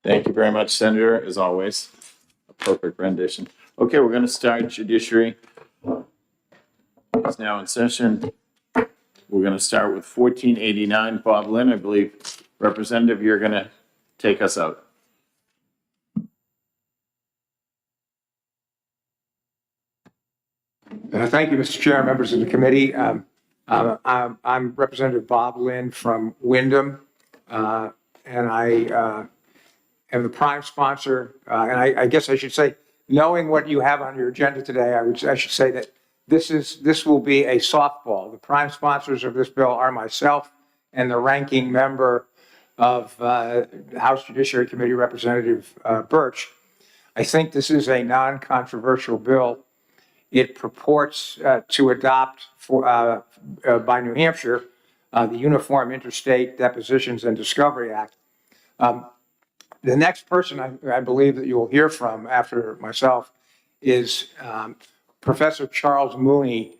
Thank you very much, Senator, as always. A perfect rendition. Okay, we're going to start Judiciary. It's now in session. We're going to start with 1489. Bob Lynn, I believe, Representative, you're going to take us out. Thank you, Mr. Chair, members of the committee. I'm Representative Bob Lynn from Wyndham, and I am the prime sponsor. And I guess I should say, knowing what you have on your agenda today, I should say that this will be a softball. The prime sponsors of this bill are myself and the ranking member of House Judiciary Committee Representative Birch. I think this is a non-controversial bill. It purports to adopt by New Hampshire the Uniform Interstate Depositions and Discovery Act. The next person I believe that you will hear from after myself is Professor Charles Mooney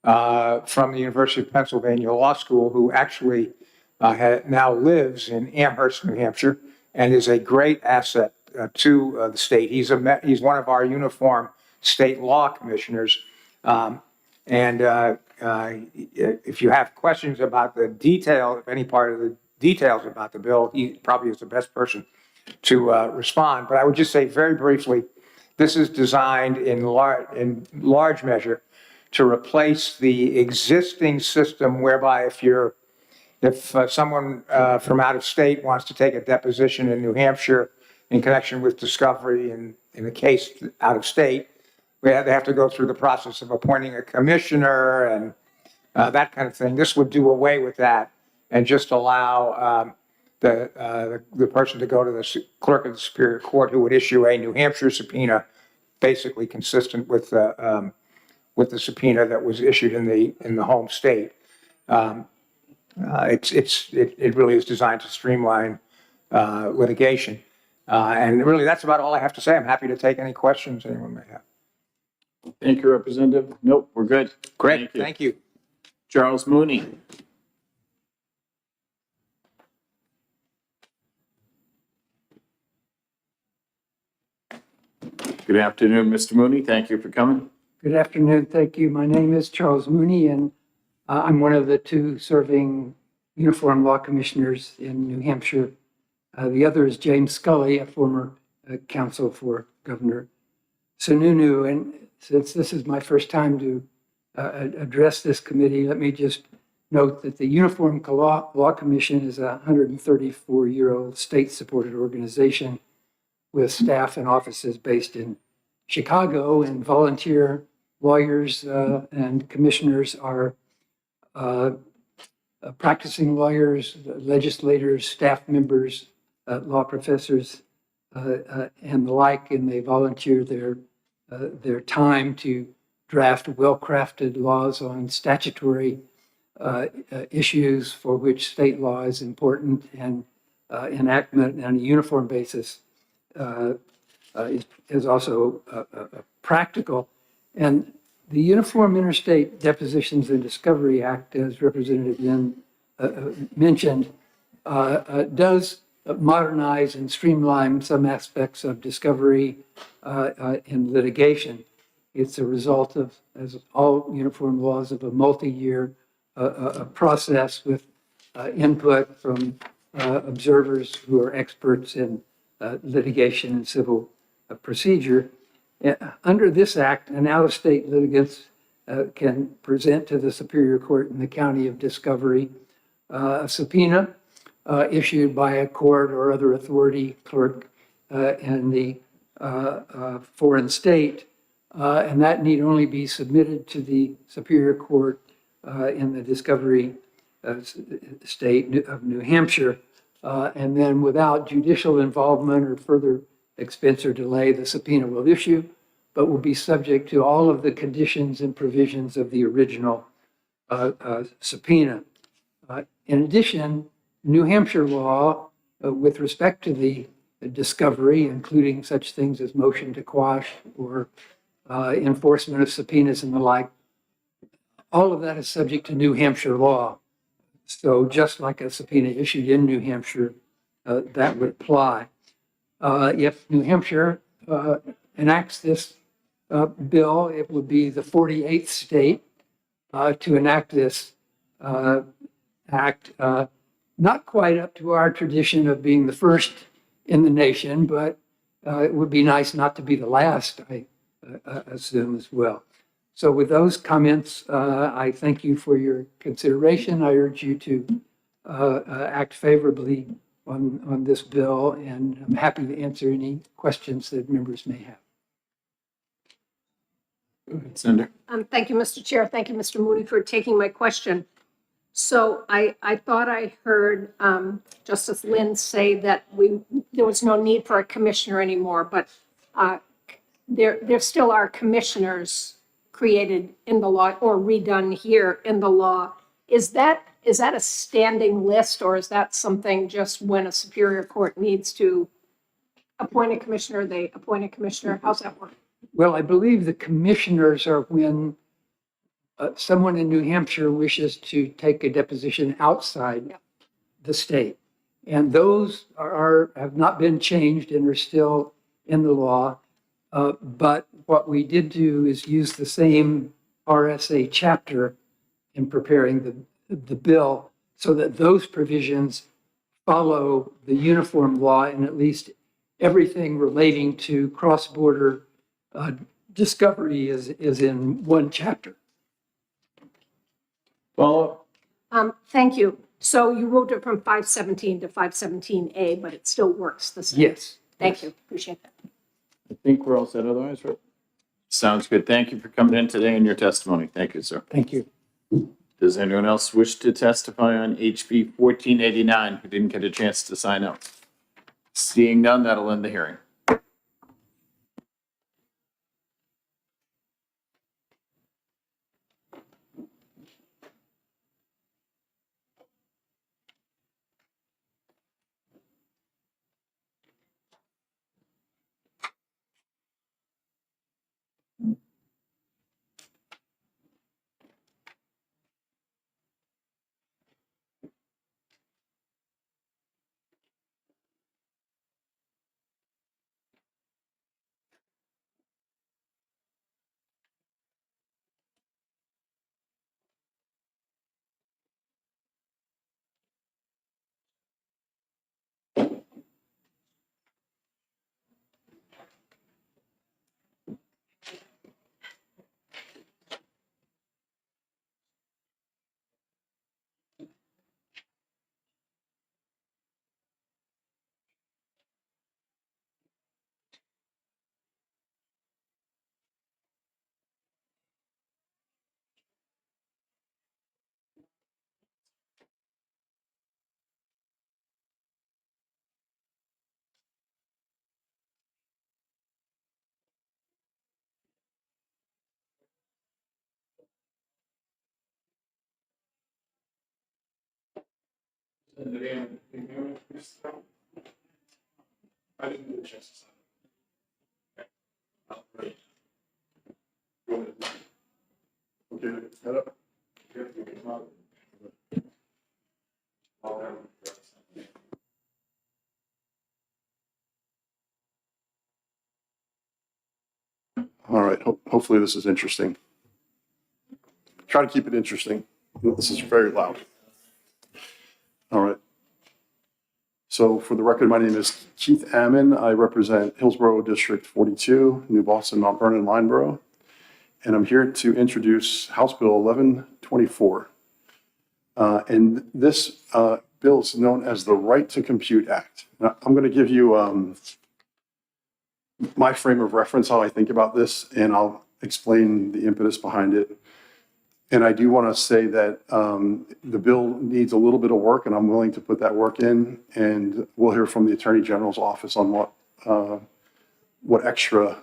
from the University of Pennsylvania Law School, who actually now lives in Amherst, New Hampshire, and is a great asset to the state. He's one of our uniform state law commissioners. If you have questions about the detail, any part of the details about the bill, he probably is the best person to respond. But I would just say very briefly, this is designed in large measure to replace the existing system whereby if someone from out of state wants to take a deposition in New Hampshire in connection with discovery in a case out of state, they have to go through the process of appointing a commissioner and that kind of thing. This would do away with that and just allow the person to go to the clerk of the Superior Court, who would issue a New Hampshire subpoena, basically consistent with the subpoena that was issued in the home state. It really is designed to streamline litigation, and really that's about all I have to say. I'm happy to take any questions anyone may have. Thank you, Representative. Nope, we're good. Great, thank you. Charles Mooney. Good afternoon, Mr. Mooney. Thank you for coming. Good afternoon. Thank you. My name is Charles Mooney, and I'm one of the two serving uniform law commissioners in New Hampshire. The other is James Scully, a former counsel for Governor Sununu. And since this is my first time to address this committee, let me just note that the Uniform Law Commission is a 134-year-old state-supported organization with staff and offices based in Chicago, and volunteer lawyers and commissioners are practicing lawyers, legislators, staff members, law professors, and the like, and they volunteer their time to draft well-crafted laws on statutory issues for which state law is important, and enactment on a uniform basis is also practical. And the Uniform Interstate Depositions and Discovery Act, as Representative Lynn mentioned, does modernize and streamline some aspects of discovery in litigation. It's a result of, as all uniform laws, of a multi-year process with input from observers who are experts in litigation and civil procedure. Under this act, an out-of-state litigant can present to the Superior Court in the County of Discovery a subpoena issued by a court or other authority clerk in the foreign state, and that need only be submitted to the Superior Court in the Discovery state of New Hampshire. And then without judicial involvement or further expense or delay, the subpoena will issue, but will be subject to all of the conditions and provisions of the original subpoena. In addition, New Hampshire law, with respect to the discovery, including such things as motion to quash or enforcement of subpoenas and the like, all of that is subject to New Hampshire law. So just like a subpoena issued in New Hampshire, that would apply. If New Hampshire enacts this bill, it would be the 48th state to enact this act. Not quite up to our tradition of being the first in the nation, but it would be nice not to be the last, I assume as well. So with those comments, I thank you for your consideration. I urge you to act favorably on this bill, and I'm happy to answer any questions that members may have. Go ahead, Senator. Thank you, Mr. Chair. Thank you, Mr. Moody, for taking my question. So I thought I heard Justice Lind say that there was no need for a commissioner anymore, but there still are commissioners created in the law or redone here in the law. Is that a standing list, or is that something just when a superior court needs to appoint a commissioner, they appoint a commissioner? How's that work? Well, I believe the commissioners are when someone in New Hampshire wishes to take a deposition outside the state. And those have not been changed and are still in the law. But what we did do is use the same RSA chapter in preparing the bill so that those provisions follow the uniform law, and at least everything relating to cross-border discovery is in one chapter. Follow up? Thank you. So you moved it from 517 to 517A, but it still works the same? Yes. Thank you. Appreciate that. I think we're all set otherwise, right? Sounds good. Thank you for coming in today and your testimony. Thank you, sir. Thank you. Does anyone else wish to testify on HB 1489 who didn't get a chance to sign up? Seeing none, that'll end the hearing. I didn't get a chance to sign up. Okay. Okay, set up. All right, hopefully this is interesting. Try to keep it interesting. This is very loud. All right. So for the record, my name is Keith Ammon. I represent Hillsborough District 42, New Boston, Mount Vernon, Line Borough. And I'm here to introduce House Bill 1124. And this bill is known as the Right to Compute Act. Now, I'm going to give you my frame of reference, how I think about this, and I'll explain the impetus behind it. And I do want to say that the bill needs a little bit of work, and I'm willing to put that work in. And we'll hear from the Attorney General's office on what extra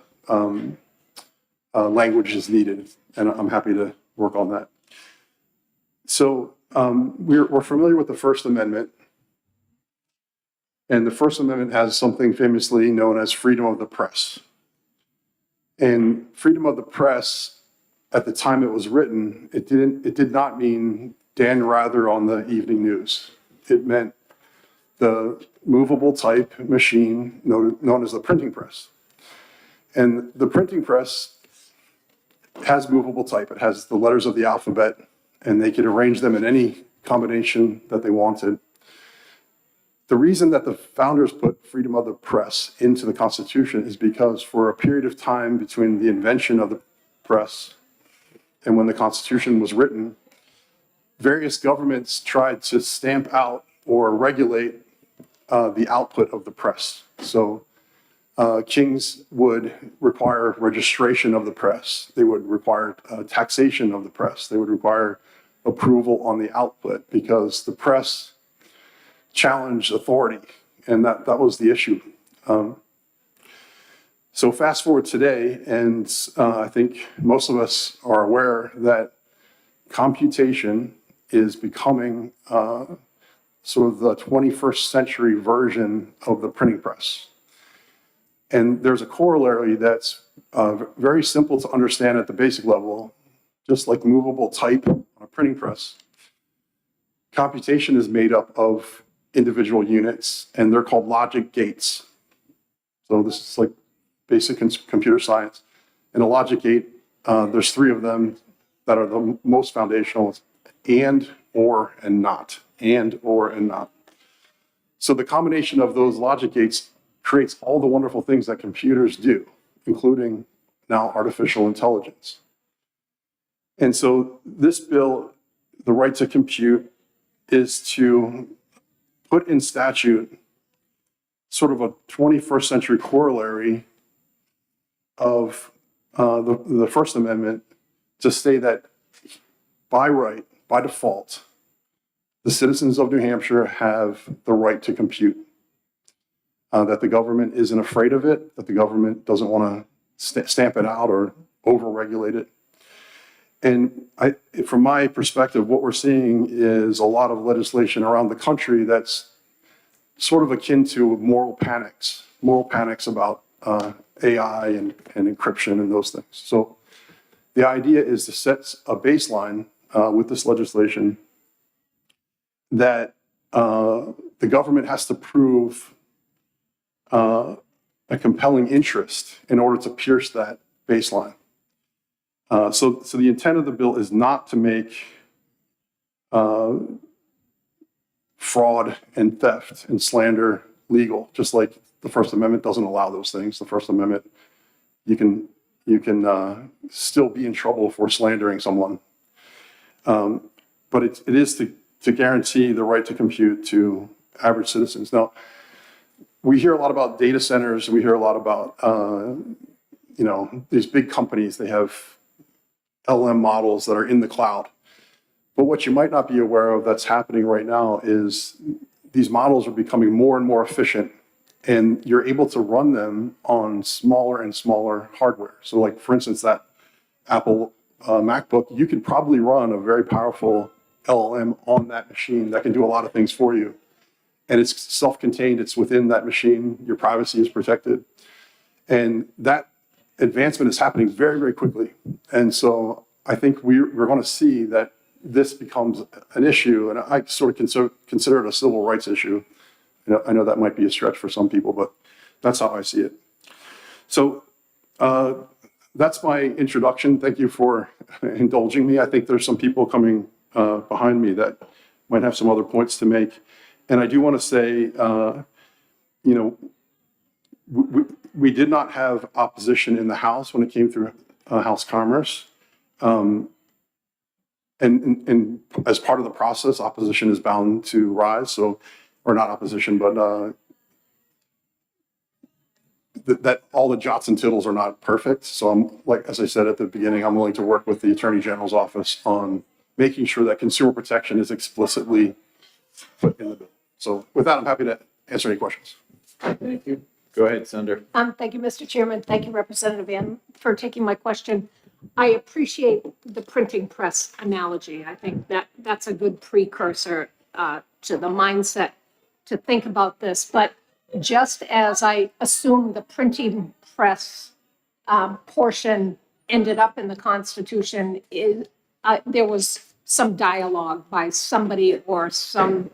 language is needed, and I'm happy to work on that. So we're familiar with the First Amendment, and the First Amendment has something famously known as freedom of the press. And freedom of the press, at the time it was written, it did not mean Dan Rather on the evening news. It meant the movable type machine known as the printing press. And the printing press has movable type. It has the letters of the alphabet, and they could arrange them in any combination that they wanted. The reason that the founders put freedom of the press into the Constitution is because for a period of time between the invention of the press and when the Constitution was written, various governments tried to stamp out or regulate the output of the press. So kings would require registration of the press. They would require taxation of the press. They would require approval on the output because the press challenged authority, and that was the issue. So fast forward today, and I think most of us are aware that computation is becoming sort of the 21st century version of the printing press. And there's a corollary that's very simple to understand at the basic level, just like movable type on a printing press. Computation is made up of individual units, and they're called logic gates. So this is like basic computer science. In a logic gate, there's 3 of them that are the most foundational: and, or, and not. And, or, and not. So the combination of those logic gates creates all the wonderful things that computers do, including now artificial intelligence. And so this bill, the right to compute, is to put in statute sort of a 21st century corollary of the First Amendment to say that by right, by default, the citizens of New Hampshire have the right to compute. That the government isn't afraid of it, that the government doesn't want to stamp it out or over-regulate it. And from my perspective, what we're seeing is a lot of legislation around the country that's sort of akin to moral panics about AI and encryption and those things. So the idea is to set a baseline with this legislation that the government has to prove a compelling interest in order to pierce that baseline. So the intent of the bill is not to make fraud and theft and slander legal, just like the First Amendment doesn't allow those things. The First Amendment, you can still be in trouble for slandering someone. But it is to guarantee the right to compute to average citizens. Now, we hear a lot about data centers. We hear a lot about, these big companies. They have LM models that are in the cloud. But what you might not be aware of that's happening right now is these models are becoming more and more efficient, and you're able to run them on smaller and smaller hardware. So like, for instance, that Apple MacBook, you could probably run a very powerful LLM on that machine that can do a lot of things for you. And it's self-contained, it's within that machine, your privacy is protected. And that advancement is happening very, very quickly. And so I think we're going to see that this becomes an issue, and I sort of consider it a civil rights issue. I know that might be a stretch for some people, but that's how I see it. So that's my introduction. Thank you for indulging me. I think there's some people coming behind me that might have some other points to make. And I do want to say, we did not have opposition in the House when it came through House Commerce. And as part of the process, opposition is bound to rise. So, or not opposition, but that all the jots and tittles are not perfect. So I'm, like, as I said at the beginning, I'm willing to work with the Attorney General's office on making sure that consumer protection is explicitly put in the bill. So with that, I'm happy to answer any questions. Thank you. Go ahead, Senator. Thank you, Mr. Chairman. Thank you, Representative Ann, for taking my question. I appreciate the printing press analogy. I think that's a good precursor to the mindset to think about this. But just as I assume the printing press portion ended up in the Constitution, there was some dialogue by somebody or some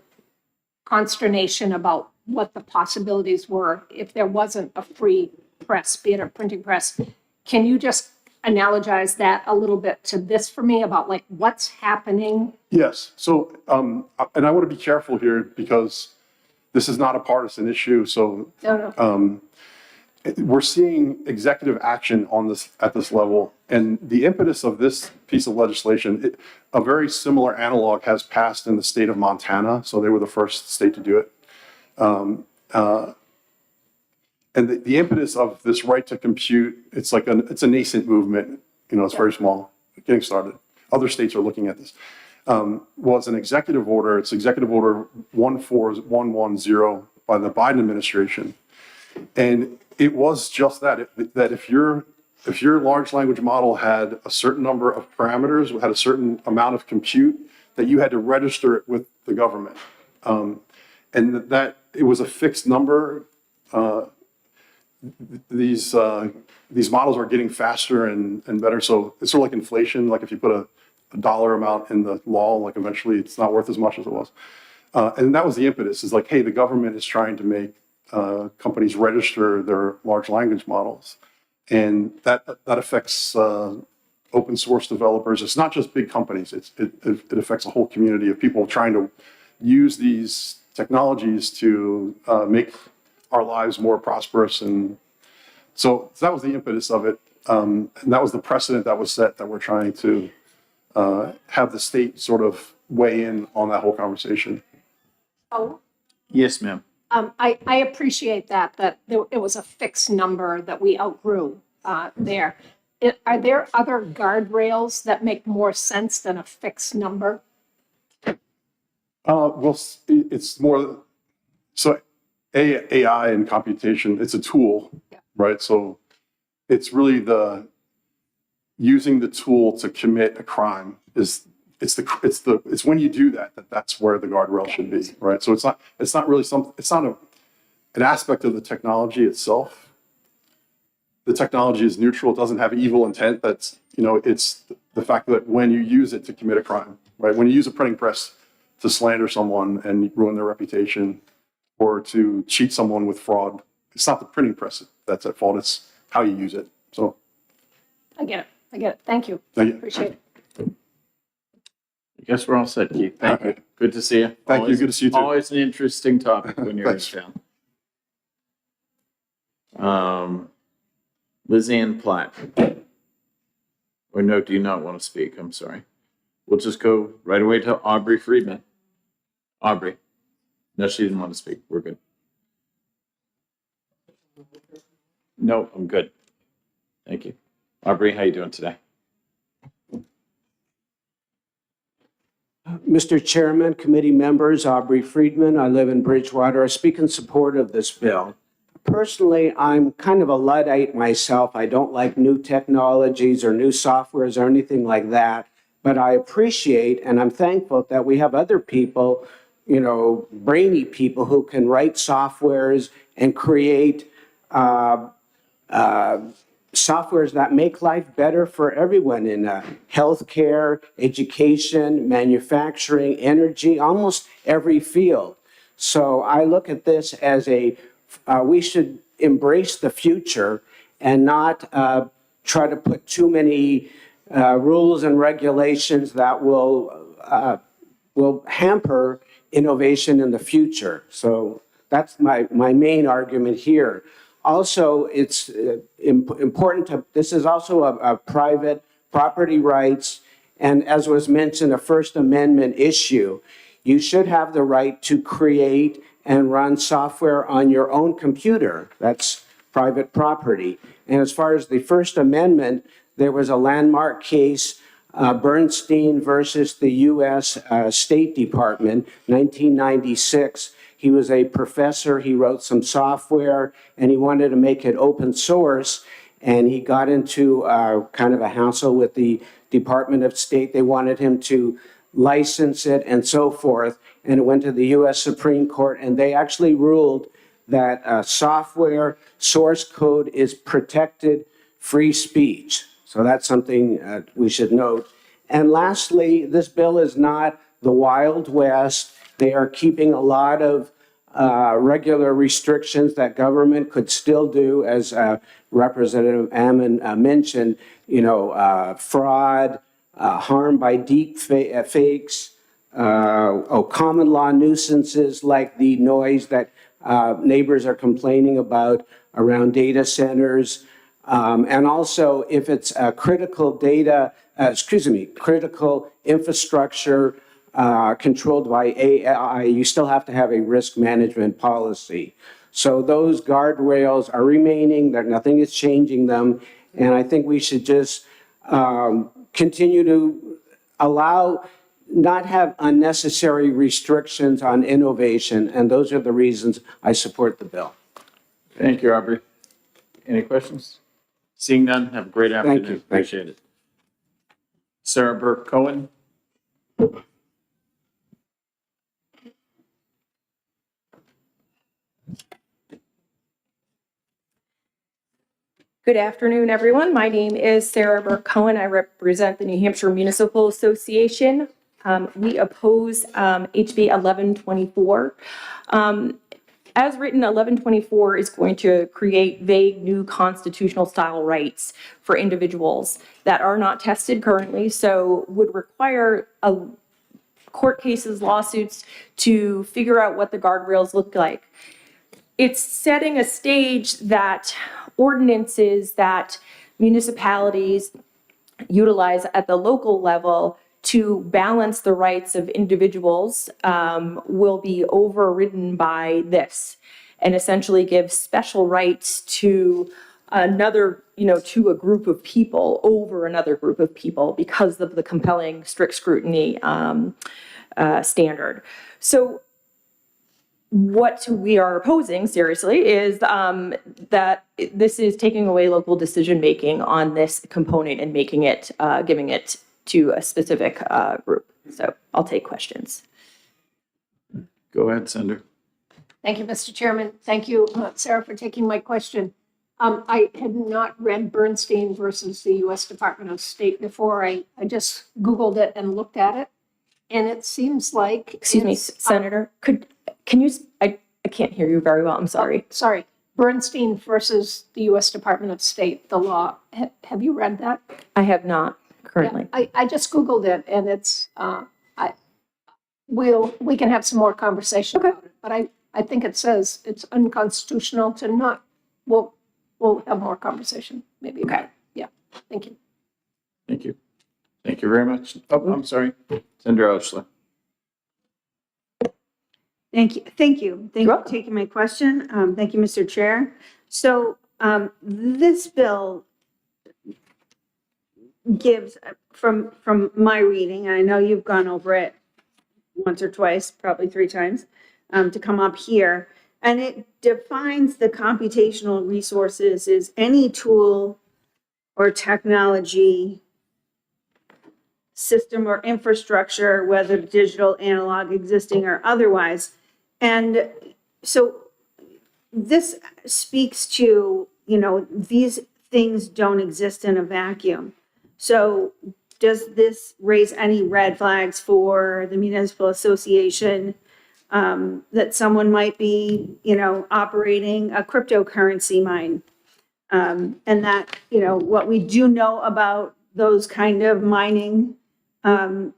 consternation about what the possibilities were if there wasn't a free press, be it a printing press. Can you just analogize that a little bit to this for me about like what's happening? Yes. So, and I want to be careful here because this is not a partisan issue. So No. we're seeing executive action on this at this level. And the impetus of this piece of legislation, a very similar analog has passed in the state of Montana. So they were the first state to do it. And the impetus of this right to compute, it's a nascent movement. It's very small, getting started. Other states are looking at this. Was an executive order. It's Executive Order 14110 by the Biden administration. And it was just that if your large language model had a certain number of parameters, had a certain amount of compute, that you had to register it with the government. And that it was a fixed number. These models are getting faster and better. So it's sort of like inflation. Like if you put a dollar amount in the law, like eventually it's not worth as much as it was. And that was the impetus, is like, hey, the government is trying to make companies register their large language models. And that affects open source developers. It's not just big companies. It affects a whole community of people trying to use these technologies to make our lives more prosperous. And so that was the impetus of it. And that was the precedent that was set, that we're trying to have the state sort of weigh in on that whole conversation. Oh, Yes, ma'am. I appreciate that it was a fixed number that we outgrew there. Are there other guardrails that make more sense than a fixed number? Well, it's more, so AI and computation, it's a tool, right? So it's really using the tool to commit a crime it's when you do that's where the guardrail should be, right? So it's not really an aspect of the technology itself. The technology is neutral. It doesn't have evil intent. It's the fact that when you use it to commit a crime, right? When you use a printing press to slander someone and ruin their reputation, or to cheat someone with fraud, it's not the printing press that's at fault. It's how you use it. So I get it. Thank you. Thank you. Appreciate it. I guess we're all set, Keith. Thank you. Good to see you. Thank you. Good to see you too. Always an interesting topic when you're in Thanks. town. Liz Ann Platt. Or no, do you not want to speak? I'm sorry. We'll just go right away to Aubrey Friedman. Aubrey. No, she didn't want to speak. We're good. No, I'm good. Thank you. Aubrey, how you doing today? Mr. Chairman, committee members, Aubrey Friedman. I live in Bridgewater. I speak in support of this bill. Personally, I'm kind of a Luddite myself. I don't like new technologies or new softwares or anything like that. But I appreciate and I'm thankful that we have other people, brainy people who can write softwares and create softwares that make life better for everyone in healthcare, education, manufacturing, energy, almost every field. So I look at this as we should embrace the future and not try to put too many rules and regulations that will hamper innovation in the future. So that's my main argument here. Also, it's important this is also a private property rights, and as was mentioned, a First Amendment issue. You should have the right to create and run software on your own computer. That's private property. And as far as the First Amendment, there was a landmark case, Bernstein versus the U.S. State Department, 1996. He was a professor, he wrote some software, and he wanted to make it open source, and he got into kind of a hassle with the Department of State. They wanted him to license it and so forth, and it went to the U.S. Supreme Court, and they actually ruled that software source code is protected free speech. So that's something we should note. And lastly, this bill is not the Wild West. They are keeping a lot of regular restrictions that government could still do, as Representative Ammon mentioned, fraud, harm by deep fakes, common law nuisances like the noise that neighbors are complaining about around data centers. And also if it's critical infrastructure controlled by AI, you still have to have a risk management policy. So those guardrails are remaining, nothing is changing them. And I think we should just continue to not have unnecessary restrictions on innovation. And those are the reasons I support the bill. Thank you, Aubrey. Any questions? Seeing none, have a great afternoon. you. Appreciate it. Sarah Burke Cohen. Good afternoon, everyone. My name is Sarah Burke Cohen. I represent the New Hampshire Municipal Association. We oppose HB 1124. As written, 1124 is going to create vague new constitutional style rights for individuals that are not tested currently, so would require court cases, lawsuits to figure out what the guardrails look like. It's setting a stage that ordinances that municipalities utilize at the local level to balance the rights of individuals will be overridden by this and essentially give special rights to another, to a group of people over another group of people because of the compelling strict scrutiny standard. So what we are opposing, seriously, is that this is taking away local decision-making on this component and making it, giving it to a specific group. So I'll take questions. Go ahead, Senator. Thank you, Mr. Chairman. Thank you, Sarah, for taking my question. I had not read Bernstein versus the U.S. Department of State before. I just Googled it and looked at it. And it seems like... Excuse me, Senator, can you, I can't hear you very well, I'm sorry. Sorry, Bernstein versus the U.S. Department of State, the law. Have you read that? I have not currently. Yeah, I just Googled it and it's, we can have some more conversation about it. But I think it says it's unconstitutional to not, we'll have more conversation maybe. Okay. Yeah, thank you. Thank you. Thank you very much. Oh, I'm sorry. Senator Oshler. Thank you. Thank you. Thank you welcome. for taking my question. Thank you, Mr. Chair. So this bill gives, from my reading, and I know you've gone over it once or twice, probably 3 times, to come up here, and it defines the computational resources as any tool or technology, system or infrastructure, whether digital, analog, existing, or otherwise. And so this speaks to, these things don't exist in a vacuum. So does this raise any red flags for the municipal association that someone might be, operating a cryptocurrency mine? And that, what we do know about those kind of mining that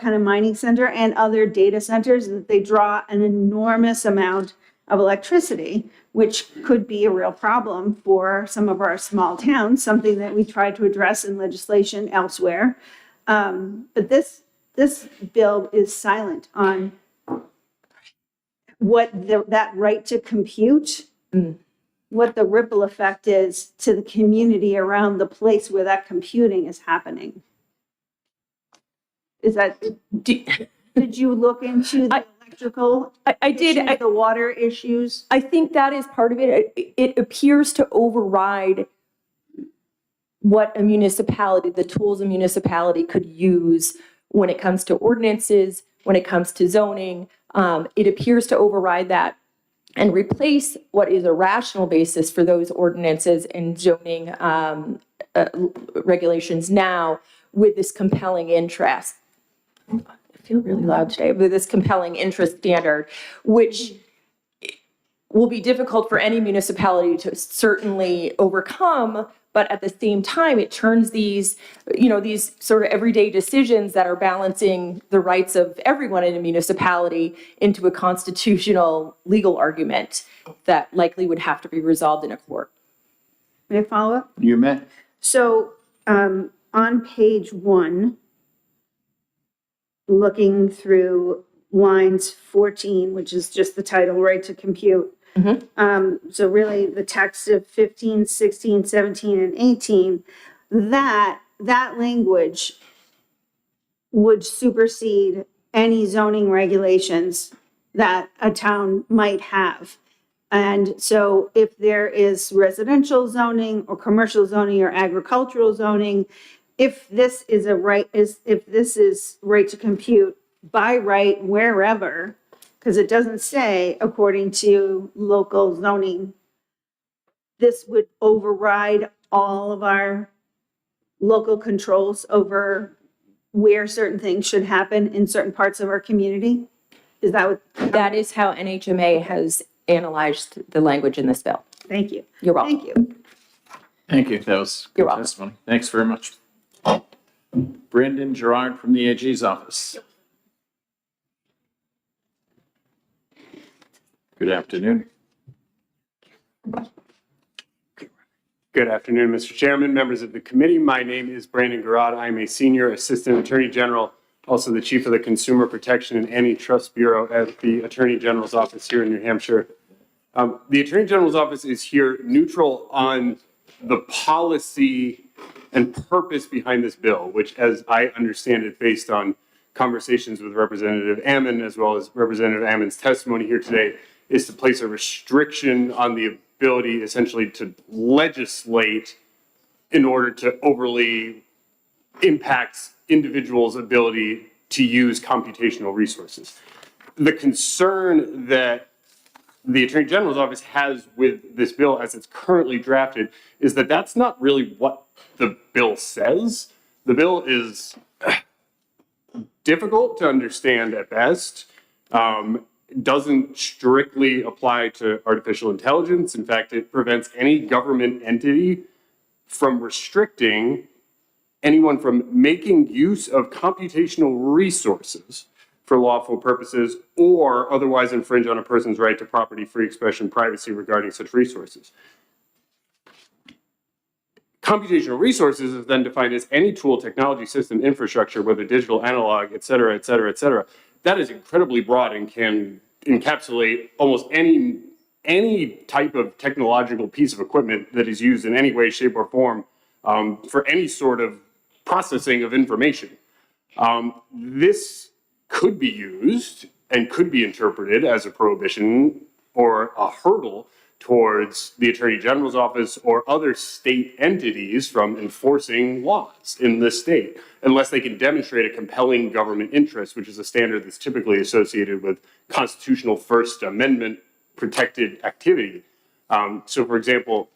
kind of mining center and other data centers, that they draw an enormous amount of electricity, which could be a real problem for some of our small towns, something that we try to address in legislation elsewhere. But this bill is silent on what that right to compute, what the ripple effect is to the community around the place where that computing is happening. Is that, did you look into the electrical? I did. issues, the water issues? I think that is part of it. It appears to override what a municipality, the tools a municipality could use when it comes to ordinances, when it comes to zoning. It appears to override that and replace what is a rational basis for those ordinances and zoning regulations now with this compelling interest. I feel really loud today, but this compelling interest standard, which will be difficult for any municipality to certainly overcome. But at the same time, it turns these, these sort of everyday decisions that are balancing the rights of everyone in a municipality into a constitutional legal argument that likely would have to be resolved in a court. May I follow up? You may. So on page 1, looking through lines 14, which is just the title, right to compute. So really the text of 15, 16, 17, and 18, that language would supersede any zoning regulations that a town might have. And so if there is residential zoning or commercial zoning or agricultural zoning, if this is right to compute by right wherever, because it doesn't say according to local zoning, this would override all of our local controls over where certain things should happen in certain parts of our community? Is that what? That is how NHMA has analyzed the language in this bill. Thank you. You're welcome. Thank you. Thank you. That was You're good welcome. testimony. Thanks very much. Brandon Gerard from the AG's office. Good afternoon. Good afternoon, Mr. Chairman, members of the committee. My name is Brandon Garrod. I'm a Senior Assistant Attorney General, also the Chief of the Consumer Protection and Antitrust Bureau at the Attorney General's office here in New Hampshire. The Attorney General's office is here neutral on the policy and purpose behind this bill, which, as I understand it, based on conversations with Representative Ammon, as well as Representative Ammon's testimony here today, is to place a restriction on the ability essentially to legislate in order to overly impact individuals' ability to use computational resources. The concern that the Attorney General's office has with this bill as it's currently drafted is that that's not really what the bill says. The bill is difficult to understand at best. Doesn't strictly apply to artificial intelligence. In fact, it prevents any government entity from restricting anyone from making use of computational resources for lawful purposes or otherwise infringe on a person's right to property, free expression, privacy regarding such resources. Computational resources is then defined as any tool, technology, system, infrastructure, whether digital, analog, et cetera, et cetera, et cetera. That is incredibly broad and can encapsulate almost any type of technological piece of equipment that is used in any way, shape, or form for any sort of processing of information. This could be used and could be interpreted as a prohibition or a hurdle towards the Attorney General's office or other state entities from enforcing laws in this state, unless they can demonstrate a compelling government interest, which is a standard that's typically associated with constitutional First Amendment protected activity. So for example,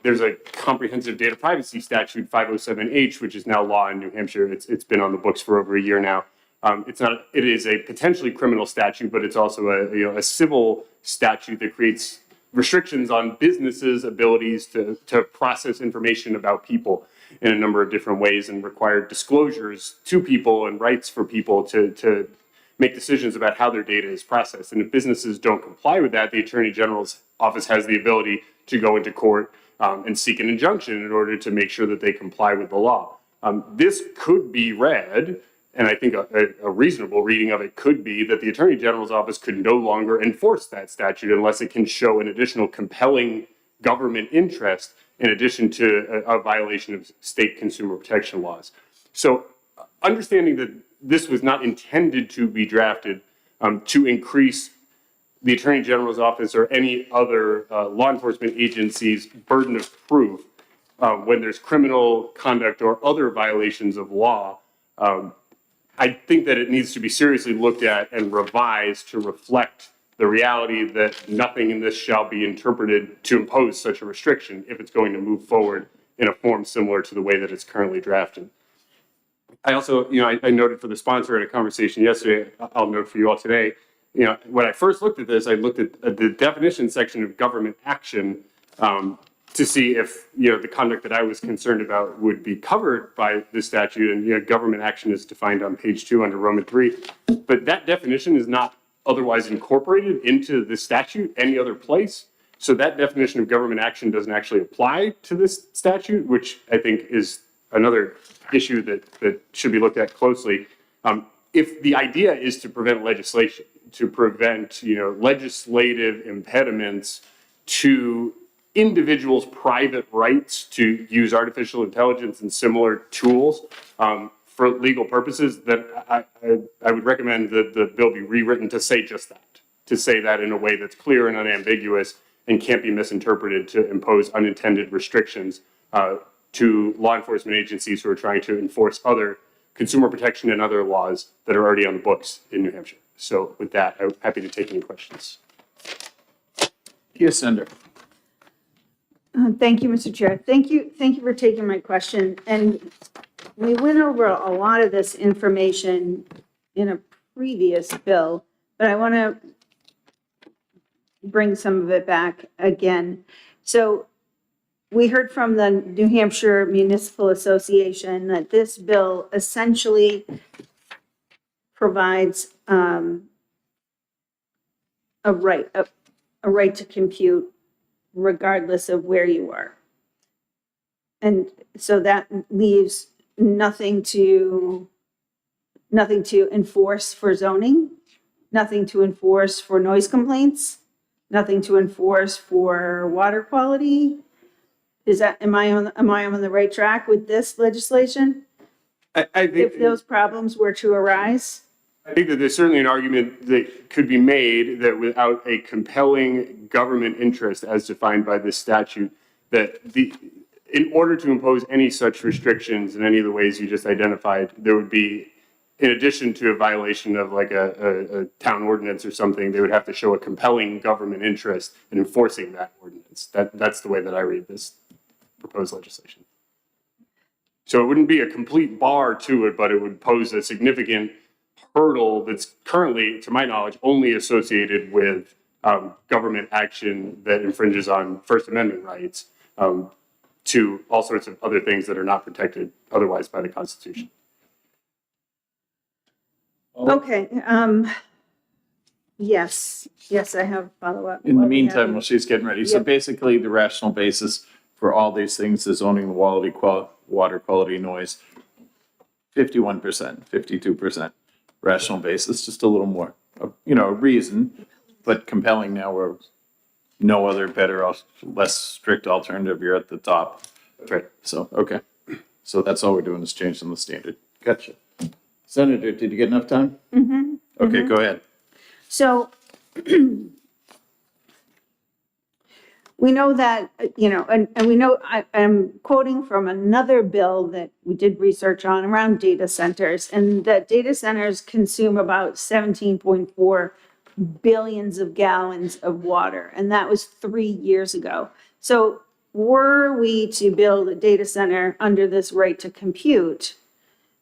there's a comprehensive data privacy statute, 507H, which is now law in New Hampshire. It's been on the books for over a year now. It is a potentially criminal statute, but it's also a civil statute that creates restrictions on businesses' abilities to process information about people in a number of different ways and require disclosures to people and rights for people to make decisions about how their data is processed. And if businesses don't comply with that, the Attorney General's office has the ability to go into court and seek an injunction in order to make sure that they comply with the law. This could be read, and I think a reasonable reading of it could be that the Attorney General's office could no longer enforce that statute unless it can show an additional compelling government interest in addition to a violation of state consumer protection laws. So understanding that this was not intended to be drafted to increase the Attorney General's office or any other law enforcement agency's burden of proof when there's criminal conduct or other violations of law, I think that it needs to be seriously looked at and revised to reflect the reality that nothing in this shall be interpreted to impose such a restriction if it's going to move forward in a form similar to the way that it's currently drafted. I also, I noted for the sponsor in a conversation yesterday, I'll note for you all today, when I first looked at this, I looked at the definition section of government action to see if, the conduct that I was concerned about would be covered by the statute. And, government action is defined on page 2 under Roman 3. But that definition is not otherwise incorporated into the statute any other place. So that definition of government action doesn't actually apply to this statute, which I think is another issue that should be looked at closely. If the idea is to prevent legislation, to prevent, legislative impediments to individuals' private rights to use artificial intelligence and similar tools for legal purposes, then I would recommend that the bill be rewritten to say just that, to say that in a way that's clear and unambiguous and can't be misinterpreted to impose unintended restrictions to law enforcement agencies who are trying to enforce other consumer protection and other laws that are already on the books in New Hampshire. So with that, I'm happy to take any questions. Yes, Senator. Thank you, Mr. Chair. Thank you for taking my question. And we went over a lot of this information in a previous bill, but I want to bring some of it back again. So we heard from the New Hampshire Municipal Association that this bill essentially provides a right to compute regardless of where you are. And so that leaves nothing to enforce for zoning, nothing to enforce for noise complaints, nothing to enforce for water quality. Am I on the right track with this legislation? I think If those problems were to arise? I think that there's certainly an argument that could be made that without a compelling government interest as defined by this statute, that in order to impose any such restrictions in any of the ways you just identified, there would be, in addition to a violation of like a town ordinance or something, they would have to show a compelling government interest in enforcing that ordinance. That's the way that I read this proposed legislation. So it wouldn't be a complete bar to it, but it would pose a significant hurdle that's currently, to my knowledge, only associated with government action that infringes on First Amendment rights to all sorts of other things that are not protected otherwise by the Constitution. Okay, yes, I have follow-up. In the What we meantime, have- while she's getting ready, so Yep. basically the rational basis for all these things is zoning, water quality, noise, 51%, 52%. Rational basis, just a little more, reason, but compelling now where no other better, less strict alternative, you're at the top. Right. So, okay. So that's all we're doing is changing the standard. Gotcha. Senator, did you get enough time? Mm-hmm. Okay, go ahead. So we know that, and we know, I'm quoting from another bill that we did research on around data centers, and that data centers consume about 17.4 billions of gallons of water, and that was 3 years ago. So were we to build a data center under this right to compute,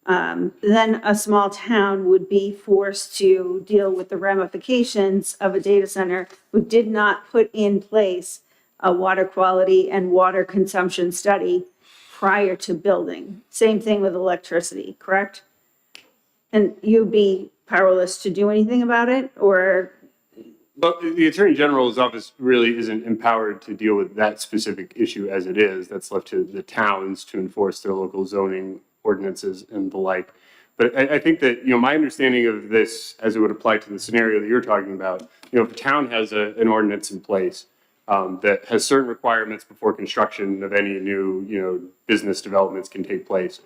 then a small town would be forced to deal with the ramifications of a data center who did not put in place a water quality and water consumption study prior to building. Same thing with electricity, correct? And you'd be powerless to do anything about it, or? But the Attorney General's office really isn't empowered to deal with that specific issue as it is. That's left to the towns to enforce their local zoning ordinances and the like. But I think that, my understanding of this as it would apply to the scenario that you're talking about, if a town has an ordinance in place that has certain requirements before construction of any new, business developments can take place.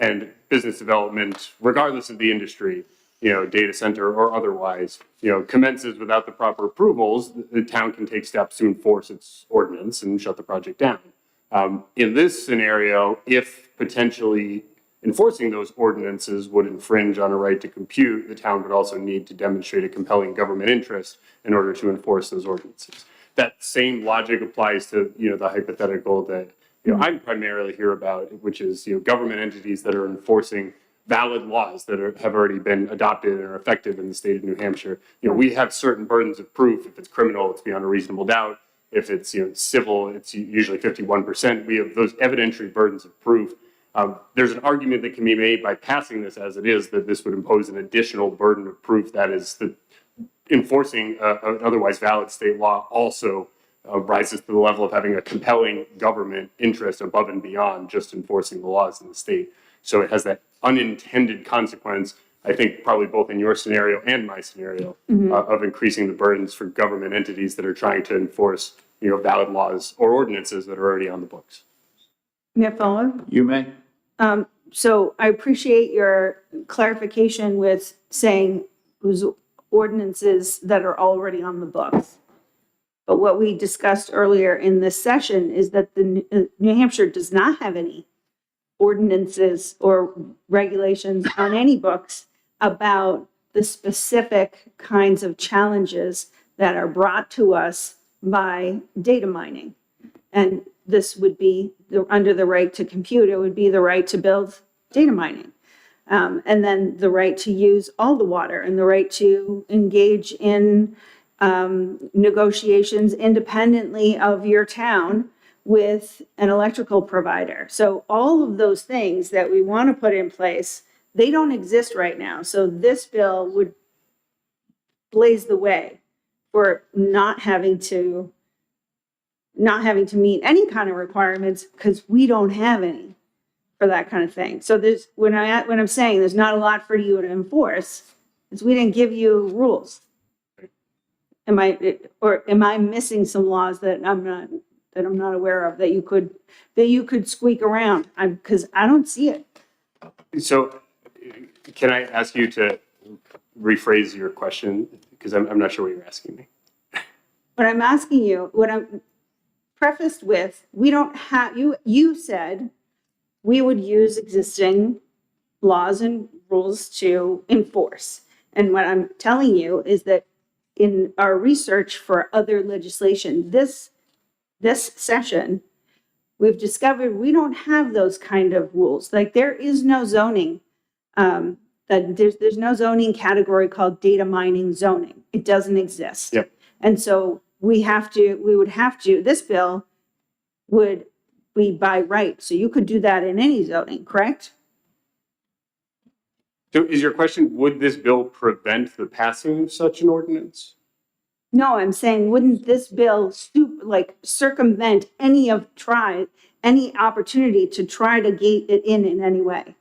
And business development, regardless of the industry, data center or otherwise, commences without the proper approvals, the town can take steps to enforce its ordinance and shut the project down. In this scenario, if potentially enforcing those ordinances would infringe on a right to compute, the town would also need to demonstrate a compelling government interest in order to enforce those ordinances. That same logic applies to, the hypothetical that I'm primarily here about, which is, government entities that are enforcing valid laws that have already been adopted and are effective in the state of New Hampshire. We have certain burdens of proof. If it's criminal, it's beyond a reasonable doubt. If it's, civil, it's usually 51%. We have those evidentiary burdens of proof. There's an argument that can be made by passing this as it is, that this would impose an additional burden of proof. That is, the enforcing an otherwise valid state law also rises to the level of having a compelling government interest above and beyond just enforcing the laws in the state. So it has that unintended consequence, I think probably both in your scenario and my scenario, of increasing the burdens for government entities that are trying to enforce, valid laws or ordinances that are already on the books. May I follow up? You may. So I appreciate your clarification with saying those ordinances that are already on the books. But what we discussed earlier in this session is that New Hampshire does not have any ordinances or regulations on any books about the specific kinds of challenges that are brought to us by data mining. And this would be under the right to compute, it would be the right to build data mining. And then the right to use all the water and the right to engage in negotiations independently of your town with an electrical provider. So all of those things that we want to put in place, they don't exist right now. So this bill would blaze the way for not having to meet any kind of requirements because we don't have any for that kind of thing. So there's when I'm saying there's not a lot for you to enforce, is we didn't give you rules. Am I missing some laws that I'm not aware of that you could squeak around? Because I don't see it. So can I ask you to rephrase your question? Because I'm not sure what you're asking me. What I'm asking you, what I'm prefaced with, we don't have, you said we would use existing laws and rules to enforce. And what I'm telling you is that in our research for other legislation, this session, we've discovered we don't have those kind of rules. Like there is no zoning, that there's no zoning category called data mining zoning. It doesn't exist. Yep. And so this bill would be by right. So you could do that in any zoning, correct? So is your question, would this bill prevent the passing of such an ordinance? No, I'm saying, wouldn't this bill circumvent any opportunity to try to gate it in any way?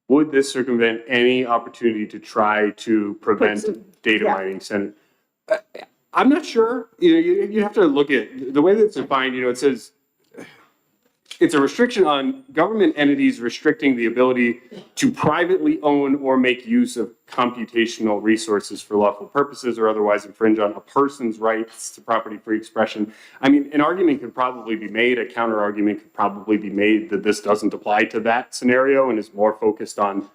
Would this circumvent any opportunity to try to prevent data yeah. mining? I'm not sure. You have to look at the way that it's defined. It says it's a restriction on government entities restricting the ability to privately own or make use of computational resources for lawful purposes or otherwise infringe on a person's rights to property-free expression. I mean, an argument could probably be made, a counter argument could probably be made that this doesn't apply to that scenario and is more focused on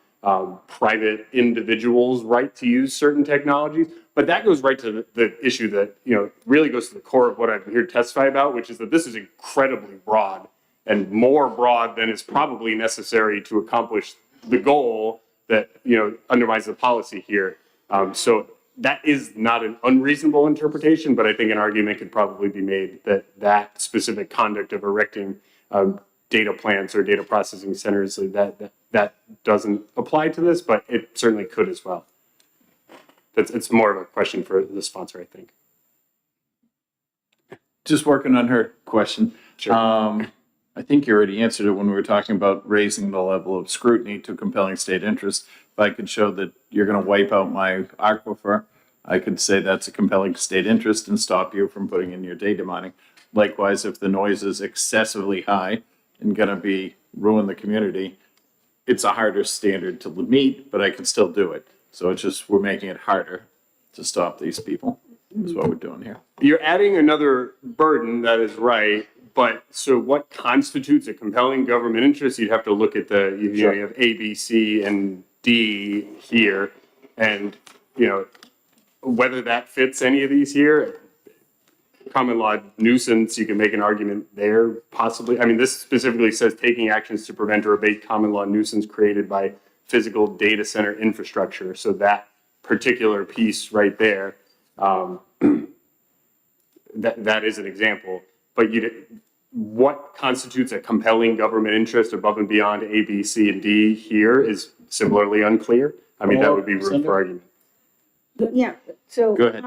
private individuals' right to use certain technologies. But that goes right to the issue that, really goes to the core of what I'm here to testify about, which is that this is incredibly broad and more broad than is probably necessary to accomplish the goal that, undermines the policy here. So that is not an unreasonable interpretation, but I think an argument could probably be made that that specific conduct of erecting data plants or data processing centers, that doesn't apply to this, but it certainly could as well. It's more of a question for the sponsor, I think. Just working on her question. Sure. I think you already answered it when we were talking about raising the level of scrutiny to compelling state interest. If I could show that you're going to wipe out my aquifer, I could say that's a compelling state interest and stop you from putting in your data mining. Likewise, if the noise is excessively high and going to ruin the community, it's a harder standard to meet, but I can still do it. So it's just, we're making it harder to stop these people. That's what we're doing here. You're adding another burden, that is right. But so what constitutes a compelling government interest? You'd have to look at you have A, B, C, and D here. And, whether that fits any of these here, common law nuisance, you can make an argument there possibly. I mean, this specifically says taking actions to prevent or abate common law nuisance created by physical data center infrastructure. So that particular piece right there, that is an example. But what constitutes a compelling government interest above and beyond A, B, C, and D here is similarly unclear. I mean, that would be room for argument. Yeah, so. Go ahead.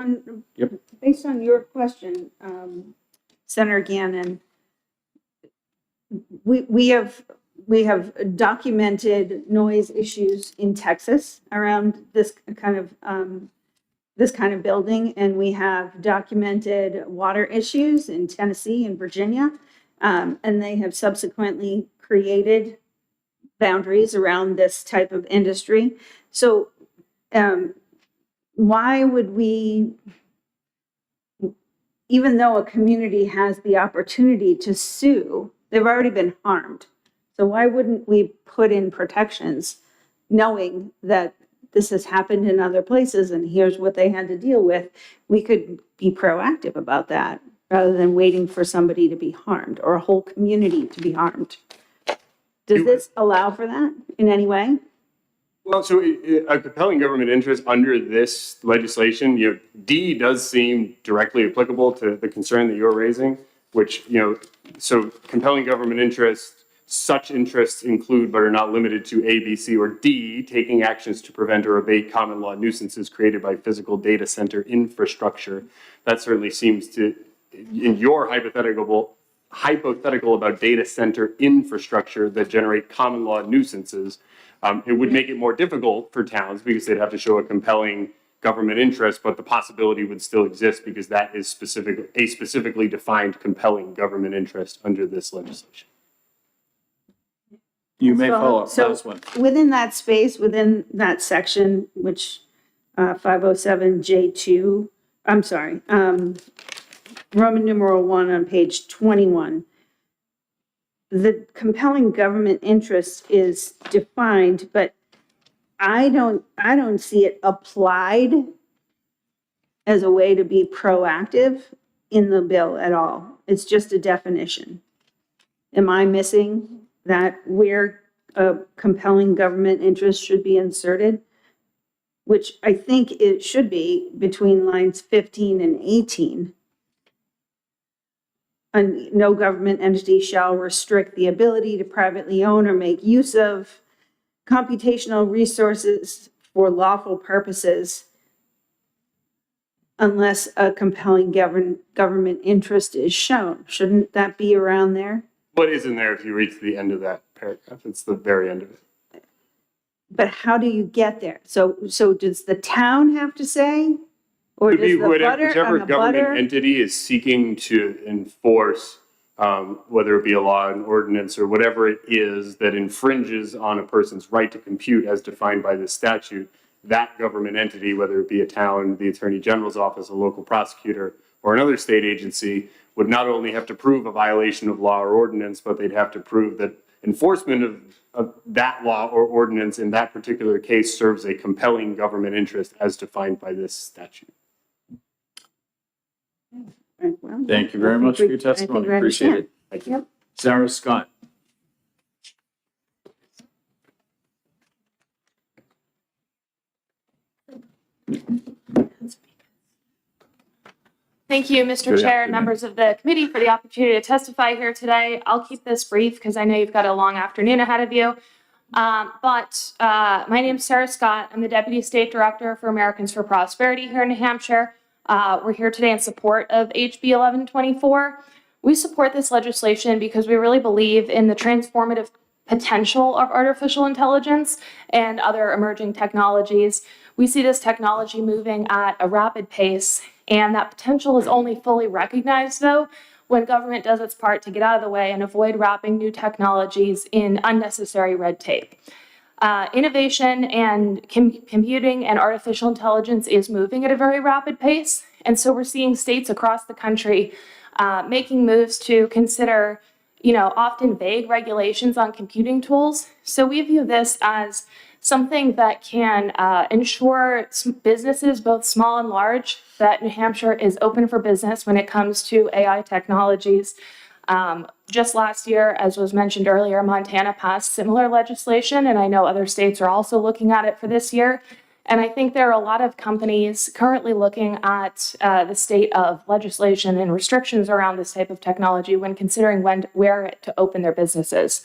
Yep. Based on your question, Senator Gannon, we have documented noise issues in Texas around this kind of building, and we have documented water issues in Tennessee and Virginia, and they have subsequently created boundaries around this type of industry. So why would we, even though a community has the opportunity to sue, they've already been harmed. So why wouldn't we put in protections knowing that this has happened in other places and here's what they had to deal with? We could be proactive about that rather than waiting for somebody to be harmed or a whole community to be harmed. Does this allow for that in any way? Well, so a compelling government interest under this legislation, D does seem directly applicable to the concern that you're raising, which, so compelling government interest, such interests include but are not limited to A, B, C, or D, taking actions to prevent or abate common law nuisances created by physical data center infrastructure. That certainly seems to, in your hypothetical about data center infrastructure that generate common law nuisances, it would make it more difficult for towns because they'd have to show a compelling government interest, but the possibility would still exist because that is a specifically defined compelling government interest under this legislation. You may follow up. So Last one. within that space, within that section, which 507J2, I'm sorry, Roman numeral 1 on page 21, the compelling government interest is defined, but I don't see it applied as a way to be proactive in the bill at all. It's just a definition. Am I missing that where a compelling government interest should be inserted? Which I think it should be between lines 15 and 18. And no government entity shall restrict the ability to privately own or make use of computational resources for lawful purposes unless a compelling government interest is shown. Shouldn't that be around there? What is in there if you reach the end of that paragraph? It's the very end of it. But how do you get there? So does the town have to say? Or does the butter Whichever and the government butter? entity is seeking to enforce, whether it be a law, an ordinance, or whatever it is that infringes on a person's right to compute as defined by this statute, that government entity, whether it be a town, the Attorney General's office, a local prosecutor, or another state agency, would not only have to prove a violation of law or ordinance, but they'd have to prove that enforcement of that law or ordinance in that particular case serves a compelling government interest as defined by this statute. Right, well, Thank you very much for your I think testimony. we Appreciate understand. it. Thank you. Yep. Sarah Scott. Thank you, Mr. Good Chair, afternoon. members of the committee, for the opportunity to testify here today. I'll keep this brief because I know you've got a long afternoon ahead of you. My name is Sarah Scott. I'm the Deputy State Director for Americans for Prosperity here in New Hampshire. We're here today in support of HB 1124. We support this legislation because we really believe in the transformative potential of artificial intelligence and other emerging technologies. We see this technology moving at a rapid pace, and that potential is only fully recognized, though, when government does its part to get out of the way and avoid wrapping new technologies in unnecessary red tape. Innovation and computing and artificial intelligence is moving at a very rapid pace, and so we're seeing states across the country making moves to consider, often vague regulations on computing tools. So we view this as something that can ensure businesses, both small and large, that New Hampshire is open for business when it comes to AI technologies. Just last year, as was mentioned earlier, Montana passed similar legislation, and I know other states are also looking at it for this year. And I think there are a lot of companies currently looking at the state of legislation and restrictions around this type of technology when considering where to open their businesses.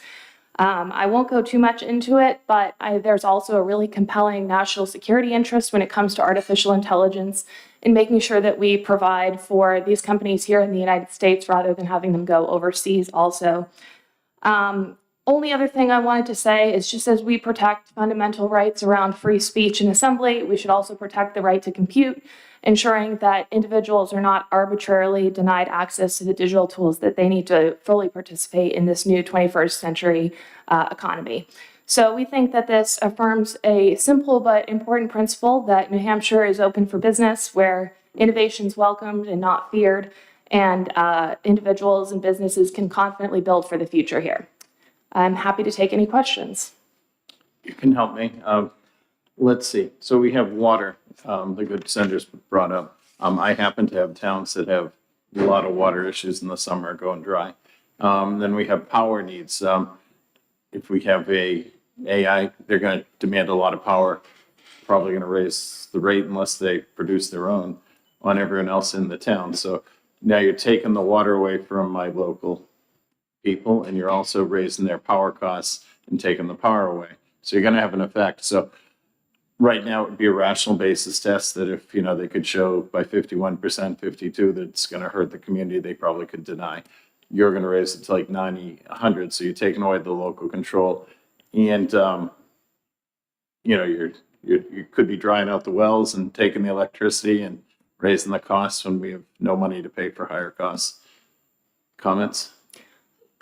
I won't go too much into it, but there's also a really compelling national security interest when it comes to artificial intelligence in making sure that we provide for these companies here in the United States rather than having them go overseas also. Only other thing I wanted to say is just as we protect fundamental rights around free speech and assembly, we should also protect the right to compute, ensuring that individuals are not arbitrarily denied access to the digital tools that they need to fully participate in this new 21st century economy. So we think that this affirms a simple but important principle that New Hampshire is open for business, where innovation is welcomed and not feared, and individuals and businesses can confidently build for the future here. I'm happy to take any questions. You can help me. Let's see. So we have water, the good senators brought up. I happen to have towns that have a lot of water issues in the summer going dry. Then we have power needs. If we have a AI, they're going to demand a lot of power, probably going to raise the rate unless they produce their own on everyone else in the town. So now you're taking the water away from my local people, and you're also raising their power costs and taking the power away. So you're going to have an effect. So right now it would be a rational basis test that if, they could show by 51%, 52, that it's going to hurt the community, they probably could deny. You're going to raise it to like 90, 100. So you're taking away the local control. And, you could be drying out the wells and taking the electricity and raising the costs when we have no money to pay for higher costs. Comments?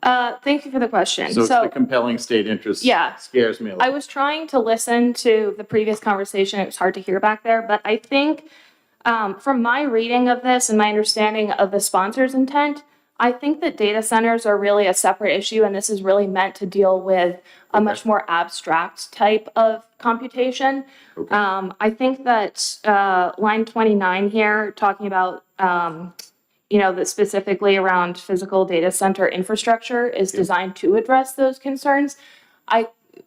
Thank you for the question. So it's the compelling state interest. Yeah. Scares me a I little. was trying to listen to the previous conversation. It was hard to hear back there, but I think from my reading of this and my understanding of the sponsor's intent, I think that data centers are really a separate issue, and this is really meant to deal with a much more abstract type of computation. Okay. I think that line 29 here, talking about that specifically around physical data center infrastructure is designed to address those concerns.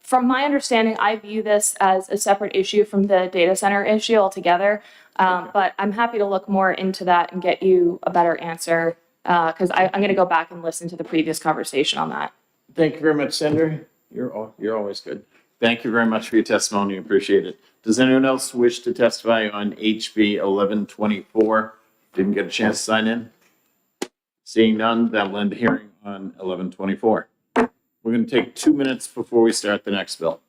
From my understanding, I view this as a separate issue from the data center issue altogether. But I'm happy to look more into that and get you a better answer because I'm going to go back and listen to the previous conversation on that. Thank you very much, Senator. You're always good. Thank you very much for your testimony. Appreciate it. Does anyone else wish to testify on HB 1124? Didn't get a chance to sign in? Seeing none, that will end the hearing on 1124. We're going to take 2 minutes before we start the next bill.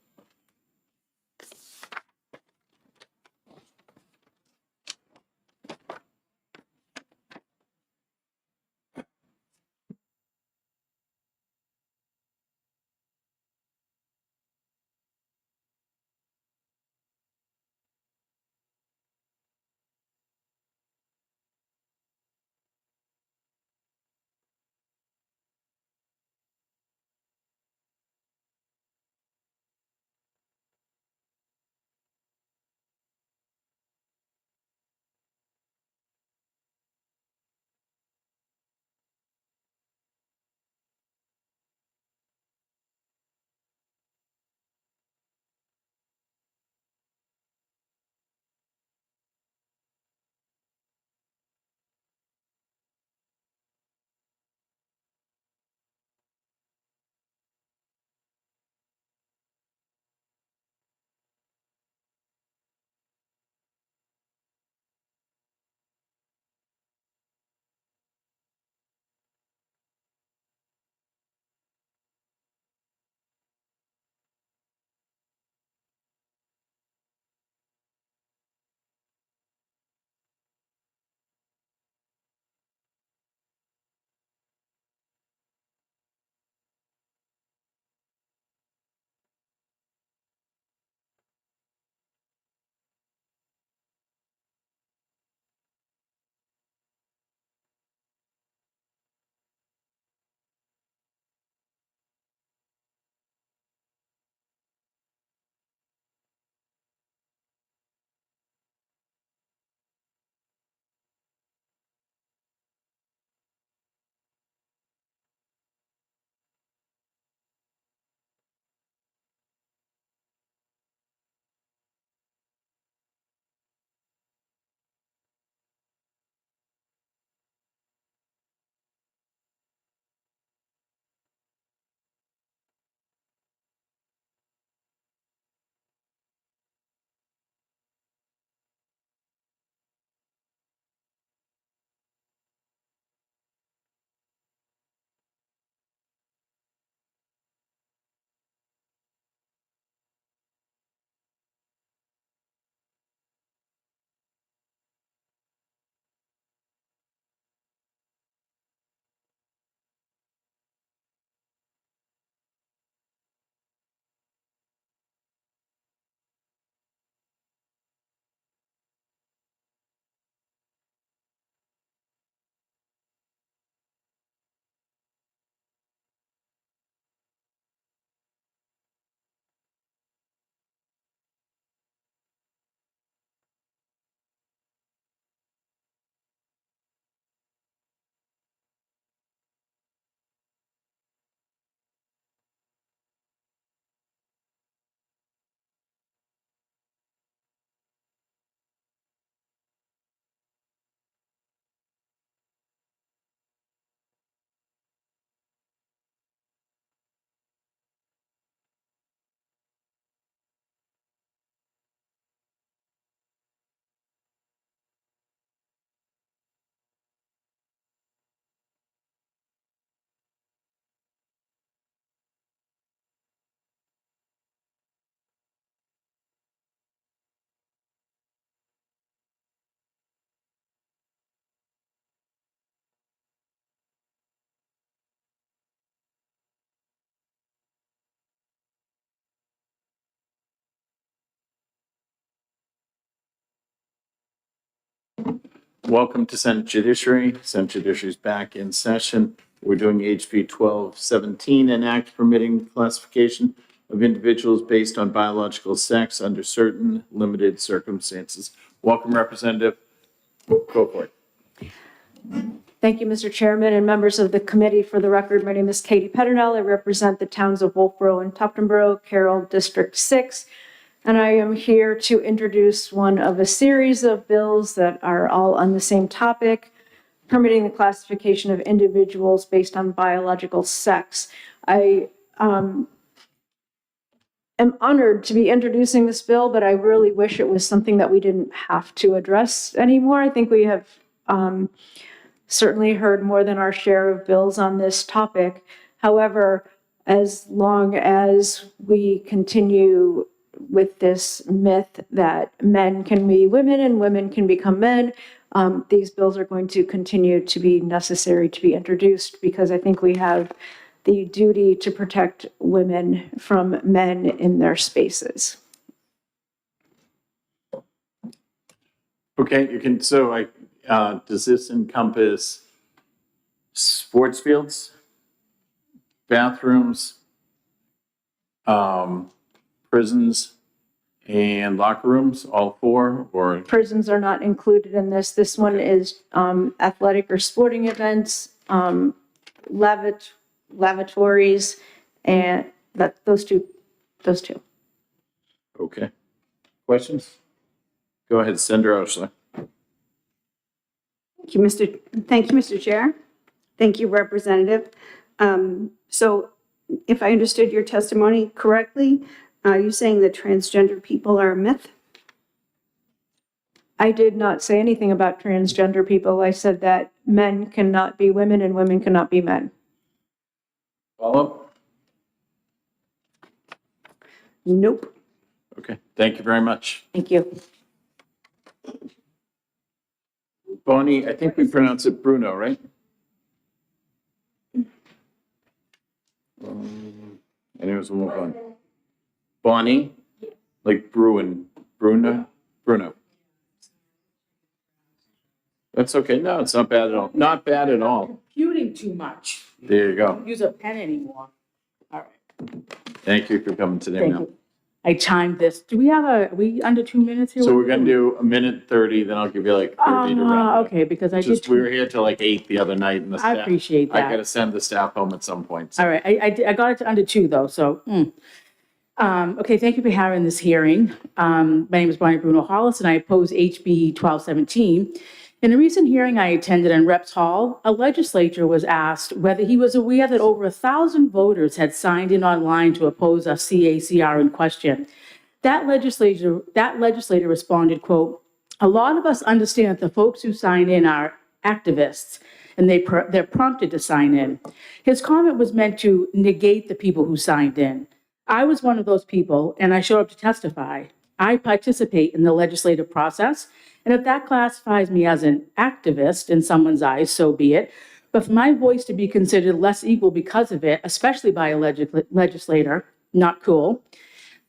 Welcome to Senate Judiciary. Senate Judiciary is back in session. We're doing HB 1217, an act permitting classification of individuals based on biological sex under certain limited circumstances. Welcome, Representative. Go for it. Thank you, Mr. Chairman and members of the committee. For the record, my name is Katie Peternell. I represent the towns of Wolfboro and Tuftonboro, Carroll District 6. And I am here to introduce one of a series of bills that are all on the same topic, permitting the classification of individuals based on biological sex. I am honored to be introducing this bill, but I really wish it was something that we didn't have to address anymore. I think we have certainly heard more than our share of bills on this topic. However, as long as we continue with this myth that men can be women and women can become men, these bills are going to continue to be necessary to be introduced, because I think we have the duty to protect women from men in their spaces. Okay, you can, so does this encompass sports fields, bathrooms, prisons, and locker rooms, all four, or? Prisons are not included in this. This one is athletic or sporting events, lavatories, and those two. Okay. Questions? Go ahead, Senator Oshler. Thank you, Mr. Chair. Thank you, Representative. So if I understood your testimony correctly, are you saying that transgender people are a myth? I did not say anything about transgender people. I said that men cannot be women and women cannot be men. Follow up? Nope. Okay, thank you very much. Thank you. Bonnie, I think we pronounce it Bruno, right? Anyways, we'll move on. Bonnie, like Bruno. That's okay. No, it's not bad at all. Not bad at all. Computing too much. There you go. Don't use a pen anymore. All right. Thank you for coming today, Thank Mel. you. I timed this. Do we have are we under 2 minutes here? So we're gonna do a minute 30, then I'll give you like 30 to wrap it up. Okay, because I did. Just, we were here till like 8 the other night and the I staff. appreciate I that. gotta send the staff home at some point. so- All right, I got it to under 2 though, so. Okay, thank you for having this hearing. My name is Bonnie Bruno Hollis and I oppose HB 1217. In a recent hearing I attended in Reps Hall, a legislator was asked whether he was aware that over 1,000 voters had signed in online to oppose a CACR in question. That legislator responded, quote, "A lot of us understand that the folks who sign in are activists and they're prompted to sign in." His comment was meant to negate the people who signed in. I was one of those people and I showed up to testify. I participate in the legislative process, and if that classifies me as an activist in someone's eyes, so be it. But for my voice to be considered less equal because of it, especially by a legislator, not cool.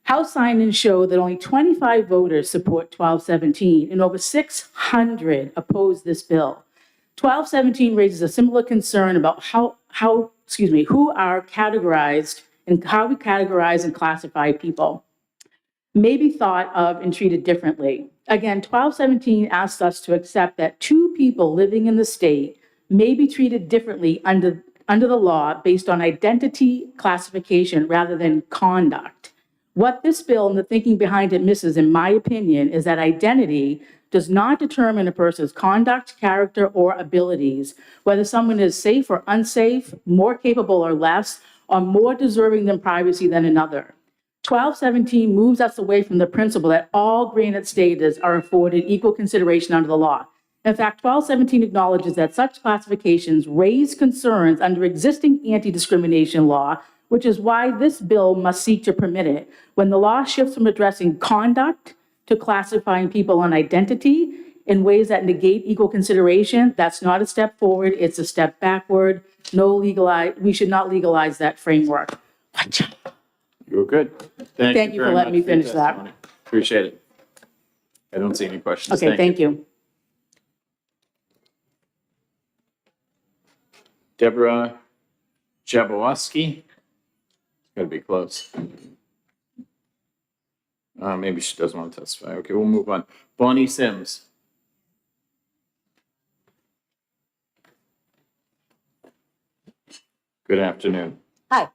House sign-ins show that only 25 voters support 1217 and over 600 oppose this bill. 1217 raises a similar concern about who are categorized and how we categorize and classify people. May be thought of and treated differently. Again, 1217 asks us to accept that two people living in the state may be treated differently under the law based on identity classification rather than conduct. What this bill and the thinking behind it misses, in my opinion, is that identity does not determine a person's conduct, character, or abilities, whether someone is safe or unsafe, more capable or less, or more deserving than privacy than another. 1217 moves us away from the principle that all granted status are afforded equal consideration under the law. In fact, 1217 acknowledges that such classifications raise concerns under existing anti-discrimination law, which is why this bill must seek to permit it. When the law shifts from addressing conduct to classifying people on identity in ways that negate equal consideration, that's not a step forward, it's a step backward. We should not legalize that framework. You were good. Thank you for very letting me much for your finish that. testimony. Appreciate it. I don't see any questions. Okay, thank you. Deborah Jablowski. Gotta be close. Maybe she doesn't want to testify. Okay, we'll move on. Bonnie Sims. Good afternoon. Hi.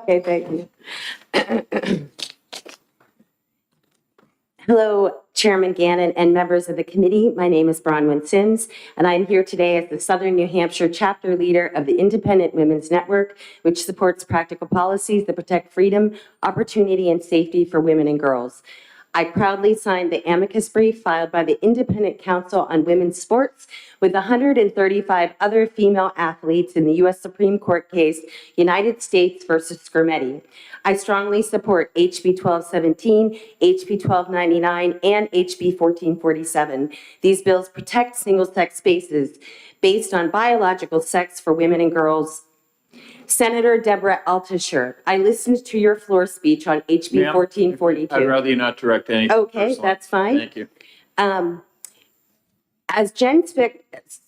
Okay, thank you. Hello, Chairman Gannon and members of the committee. My name is Bronwyn Sims, and I'm here today as the Southern New Hampshire chapter leader of the Independent Women's Network, which supports practical policies that protect freedom, opportunity, and safety for women and girls. I proudly signed the amicus brief filed by the Independent Council on Women's Sports with 135 other female athletes in the U.S. Supreme Court case, United States versus Skermetti. I strongly support HB 1217, HB 1299, and HB 1447. These bills protect single-sex spaces based on biological sex for women and girls. Senator Deborah Altucher, I listened to your floor speech on HB Ma'am, 1442. I'd rather you not direct anything. Okay, personal. that's fine. Thank you. As Jen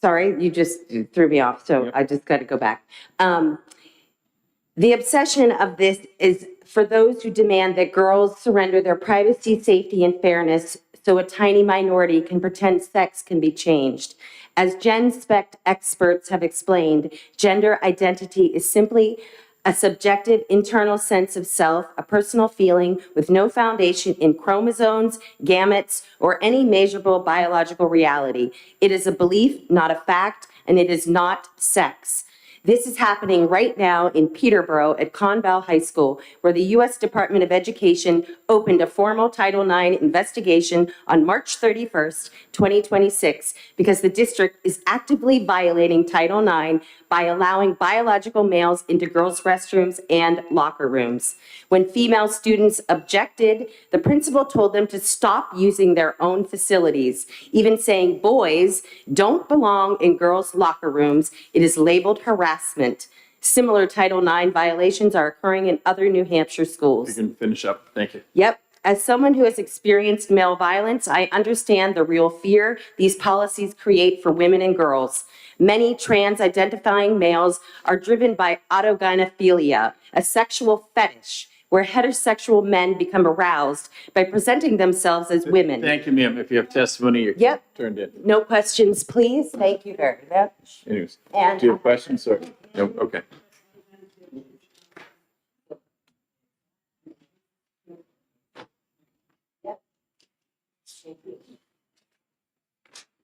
sorry, you just threw me off, so Yep. I just got to go back. The obsession of this is for those who demand that girls surrender their privacy, safety, and fairness so a tiny minority can pretend sex can be changed. As Gen Spec experts have explained, gender identity is simply a subjective internal sense of self, a personal feeling with no foundation in chromosomes, gametes, or any measurable biological reality. It is a belief, not a fact, and it is not sex. This is happening right now in Peterborough at Conval High School, where the U.S. Department of Education opened a formal Title IX investigation on March 31st, 2026, because the district is actively violating Title IX by allowing biological males into girls' restrooms and locker rooms. When female students objected, the principal told them to stop using their own facilities, even saying boys don't belong in girls' locker rooms. It is labeled harassment. Similar Title IX violations are occurring in other New Hampshire schools. You can finish up. Thank you. Yep. As someone who has experienced male violence, I understand the real fear these policies create for women and girls. Many trans-identifying males are driven by autogynephilia, a sexual fetish where heterosexual men become aroused by presenting themselves as women. Thank you, ma'am. If you have testimony, you're Yep. turned in. No questions, please. Thank you very much. Anyways, And do you have questions or? No, okay.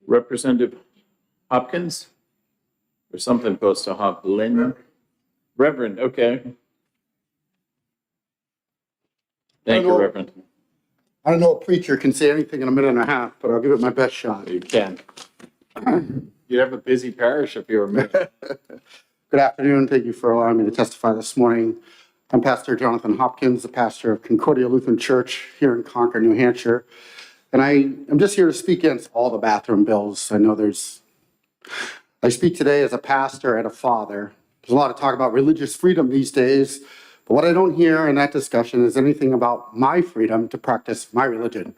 Representative Hopkins? Or something close to Lynn? Reverend, okay. Thank you, Hello. Reverend. I don't know a preacher can say anything in a minute and a half, but I'll give it my best shot. You can. You'd have a busy parish if you were me. Good afternoon. Thank you for allowing me to testify this morning. I'm Pastor Jonathan Hopkins, the pastor of Concordia Lutheran Church here in Concord, New Hampshire. And I'm just here to speak against all the bathroom bills. I speak today as a pastor and a father. There's a lot of talk about religious freedom these days, but what I don't hear in that discussion is anything about my freedom to practice my religion.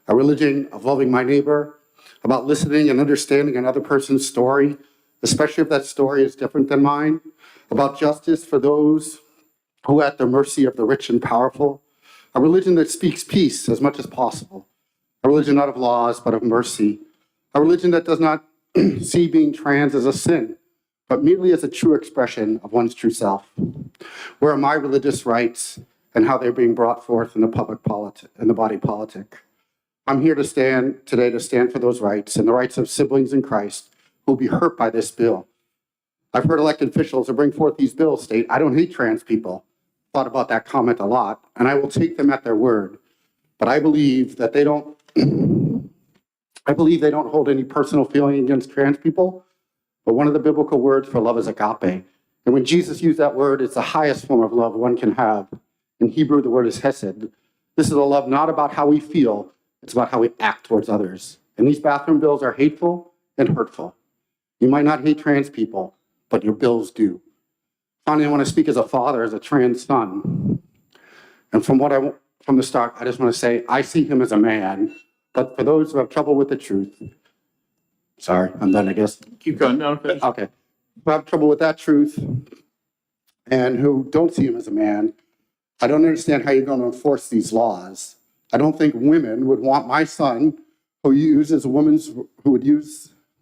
A religion of loving my neighbor, about listening and understanding another person's story, especially if that story is different than mine, about justice for those who are at the mercy of the rich and powerful, a religion that speaks peace as much as possible, a religion not of laws, but of mercy, a religion that does not see being trans as a sin, but merely as a true expression of one's true self. Where are my religious rights and how they're being brought forth in the body politic? I'm here today to stand for those rights and the rights of siblings in Christ who will be hurt by this bill. I've heard elected officials who bring forth these bills state, I don't hate trans people. Thought about that comment a lot, and I will take them at their word. But I believe that they don't hold any personal feeling against trans people, but one of the biblical words for love is agape. And when Jesus used that word, it's the highest form of love one can have. In Hebrew, the word is hesed. This is a love not about how we feel, it's about how we act towards others. And these bathroom bills are hateful and hurtful. You might not hate trans people, but your bills do. Finally, I want to speak as a father, as a trans son. And from the start, I just want to say, I see him as a man, But for those who have trouble with the truth, sorry, I'm done, I guess. Keep going. No, finish. Okay. Who have trouble with that truth and who don't see him as a man, I don't understand how you're going to enforce these laws. I don't think women would want my son who would use the woman's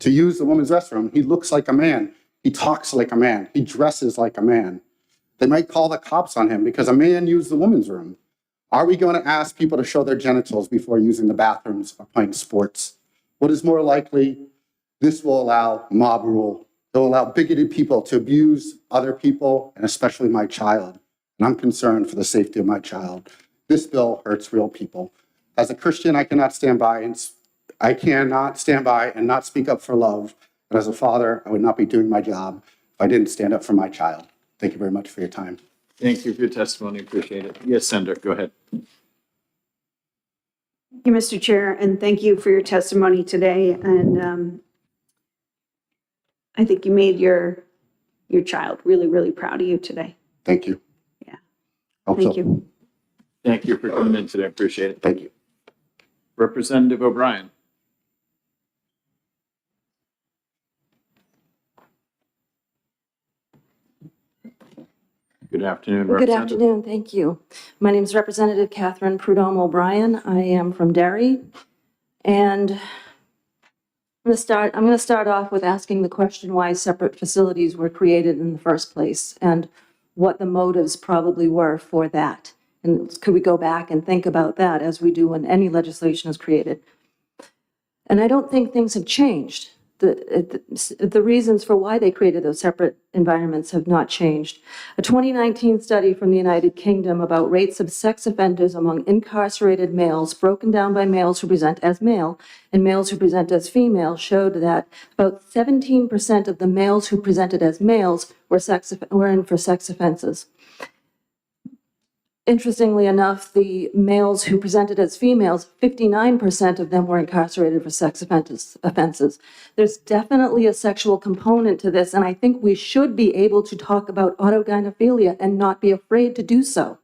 restroom. He looks like a man. He talks like a man. He dresses like a man. They might call the cops on him because a man used the woman's room. Are we going to ask people to show their genitals before using the bathrooms or playing sports? What is more likely? This will allow mob rule. It will allow bigoted people to abuse other people, and especially my child. And I'm concerned for the safety of my child. This bill hurts real people. As a Christian, I cannot stand by and not speak up for love. But as a father, I would not be doing my job if I didn't stand up for my child. Thank you very much for your time. Thank you for your testimony. Appreciate it. Yes, Senator, go ahead. Thank you, Mr. Chair, and thank you for your testimony today. And I think you made your child really, really proud of you today. Thank you. Yeah. Hope Thank so. you. Thank you for coming in today. Appreciate it. Thank you. Representative O'Brien. Good afternoon, Good Representative. afternoon, thank you. My name is Representative Catherine Prudhomme O'Brien. I am from Derry. And I'm going to start off with asking the question why separate facilities were created in the first place and what the motives probably were for that. And could we go back and think about that as we do when any legislation is created? And I don't think things have changed. The reasons for why they created those separate environments have not changed. A 2019 study from the United Kingdom about rates of sex offenders among incarcerated males, broken down by males who present as male and males who present as female, showed that about 17% of the males who presented as males were in for sex offenses. Interestingly enough, the males who presented as females, 59% of them were incarcerated for sex offenses. There's definitely a sexual component to this, and I think we should be able to talk about autogynephilia and not be afraid to do so.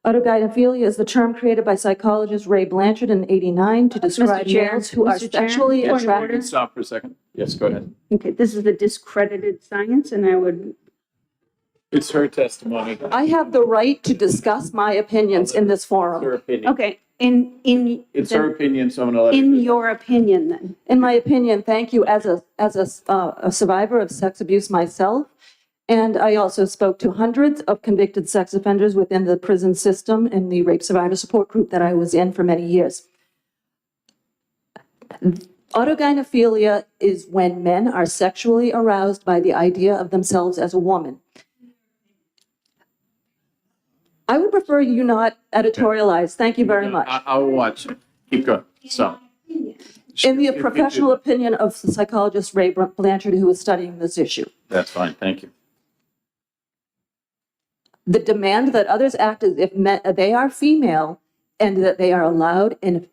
Autogynephilia is the term created by psychologist Ray Blanchard in '89 to describe males who are sexually attracted. Stop for a second. Yes, go ahead. Okay, this is the discredited science, and I would. It's her testimony. I have the right to discuss my opinions in this It's her forum. opinion. Okay, in. It's her opinion, so I'm gonna let her. In your opinion, then. In my opinion, thank you, as a survivor of sex abuse myself, and I also spoke to hundreds of convicted sex offenders within the prison system in the rape survivor support group that I was in for many years. Autogynephilia is when men are sexually aroused by the idea of themselves as a woman. I would prefer you not editorialize. Thank you very much. I'll watch. Keep going. Stop. In the professional opinion of the psychologist Ray Blanchard, who is studying this issue. That's fine. Thank you. The demand that others act as if they are female and that they are allowed in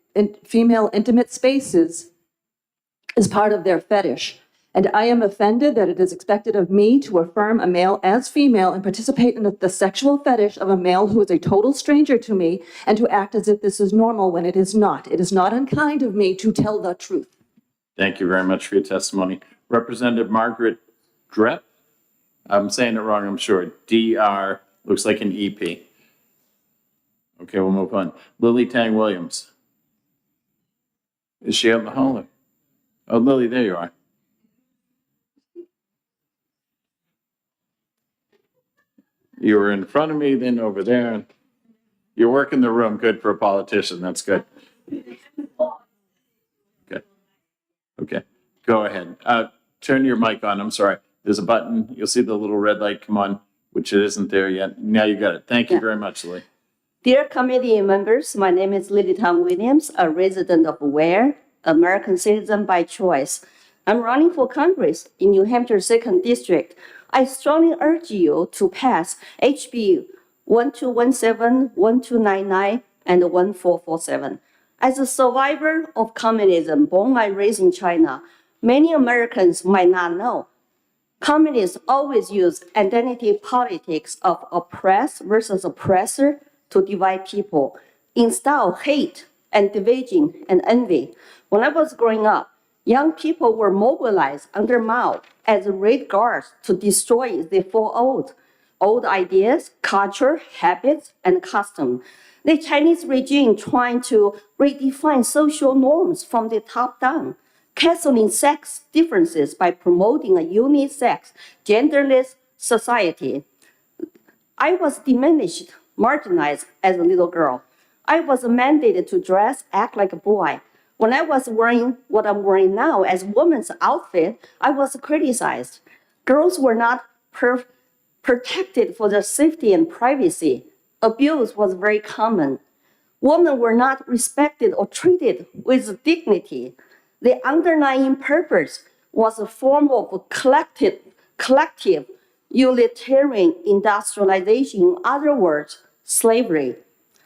female intimate spaces is part of their fetish. And I am offended that it is expected of me to affirm a male as female and participate in the sexual fetish of a male who is a total stranger to me and to act as if this is normal when it is not. It is not unkind of me to tell the truth. Thank you very much for your testimony. Representative Margaret Drepp. I'm saying it wrong, I'm sure. DR, looks like an EP. Okay, we'll move on. Lily Tang Williams. Is she out in the hallway? Oh, Lily, there you are. You were in front of me, then over there. You're working the room. Good for a politician. That's good. Okay. Okay. Go ahead. Turn your mic on. I'm sorry. There's a button. You'll see the little red light come on, which it isn't there yet. Now you got it. Thank you very much, Lily. Dear committee members, my name is Lily Tang Williams, a resident of Ware, American citizen by choice. I'm running for Congress in New Hampshire 2nd District. I strongly urge you to pass HB 1217, 1299, and 1447. As a survivor of communism, born and raised in China, many Americans might not know. Communists always use identity politics of oppressed versus oppressor to divide people. Instead of hate, and division and envy. When I was growing up, young people were mobilized under Mao as raid guards to destroy the old ideas, culture, habits, and custom. The Chinese regime trying to redefine social norms from the top down, canceling sex differences by promoting a unisex, genderless society. I was diminished, marginalized as a little girl. I was mandated to dress, act like a boy. When I was wearing what I'm wearing now as a woman's outfit, I was criticized. Girls were not protected for their safety and privacy. Abuse was very common. Women were not respected or treated with dignity. The underlying purpose was a form of collective utilitarian industrialization, in other words, slavery.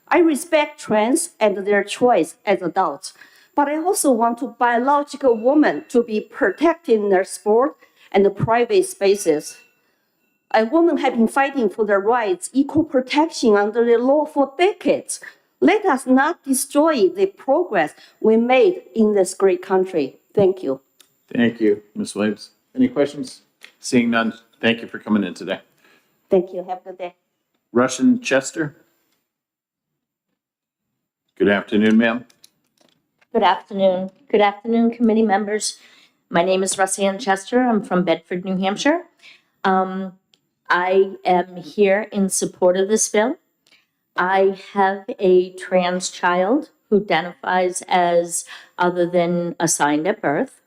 I respect trans and their choice as adults, but I also want biological women to be protected in their sport and private spaces. Women have been fighting for their rights, equal protection under the law for decades. Let us not destroy the progress we made in this great country. Thank you. Thank you, Ms. Williams. Any questions? Seeing none, thank you for coming in today. Thank you. Have a good day. Russian Chester? Good afternoon, ma'am. Good afternoon. Good afternoon, committee members. My name is Russian Chester. I'm from Bedford, New Hampshire. I am here in support of this bill. I have a trans child who identifies as other than assigned at birth.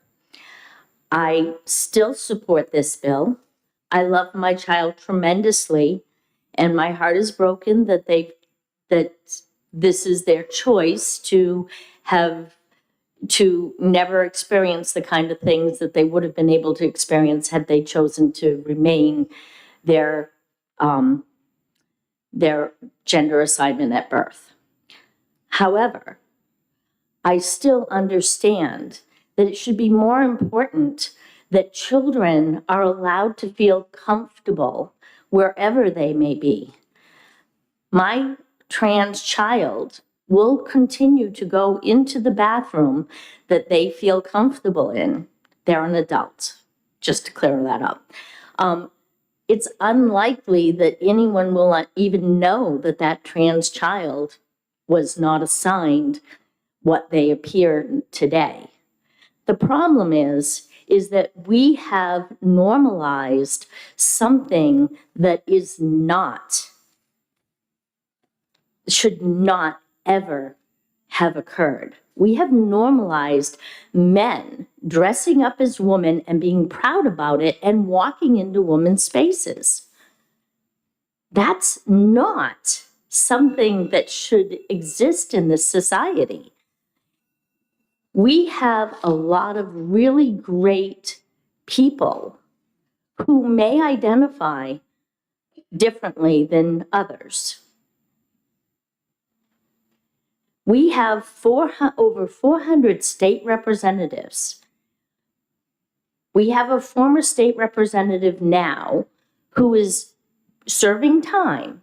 I still support this bill. I love my child tremendously, and my heart is broken that this is their choice to never experience the kind of things that they would have been able to experience had they chosen to remain their gender assignment at birth. However, I still understand that it should be more important that children are allowed to feel comfortable wherever they may be. My trans child will continue to go into the bathroom that they feel comfortable in. They're an adult, just to clear that up. It's unlikely that anyone will even know that that trans child was not assigned what they appear today. The problem is that we have normalized something that should not ever have occurred. We have normalized men dressing up as women and being proud about it and walking into women's spaces. That's not something that should exist in this society. We have a lot of really great people who may identify differently than others. We have over 400 state representatives. We have a former state representative now who is serving time.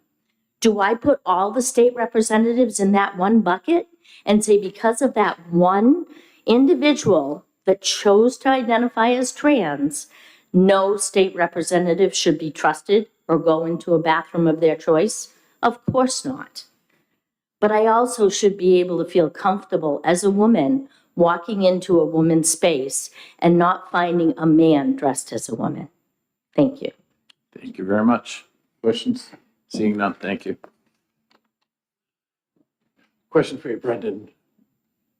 Do I put all the state representatives in that one bucket and say because of that one individual that chose to identify as trans, no state representative should be trusted or go into a bathroom of their choice? Of course not. But I also should be able to feel comfortable as a woman walking into a woman's space and not finding a man dressed as a woman. Thank you. Thank you very much. Questions? Seeing none, thank you. Question for you, Brendan.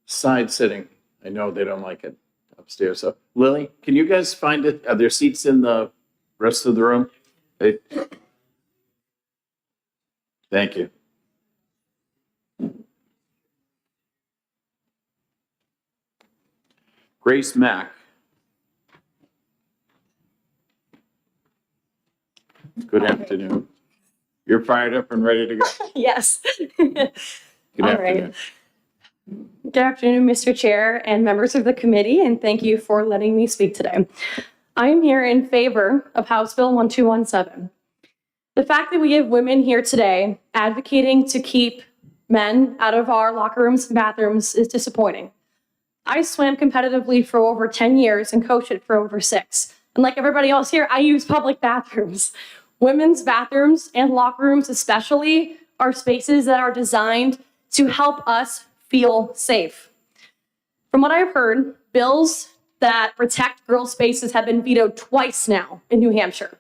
Side sitting. I know they don't like it upstairs. So Lily, can you guys find it? Are there seats in the rest of the room? Thank you. Grace Mack. Good afternoon. You're fired up and ready to go. Yes. Good All afternoon. right. Good afternoon, Mr. Chair and members of the committee, and thank you for letting me speak today. I am here in favor of House Bill 1217. The fact that we have women here today advocating to keep men out of our locker rooms and bathrooms is disappointing. I swam competitively for over 10 years and coached it for over 6. And like everybody else here, I use public bathrooms. Women's bathrooms and locker rooms especially are spaces that are designed to help us feel safe. From what I've heard, bills that protect girls' spaces have been vetoed twice now in New Hampshire.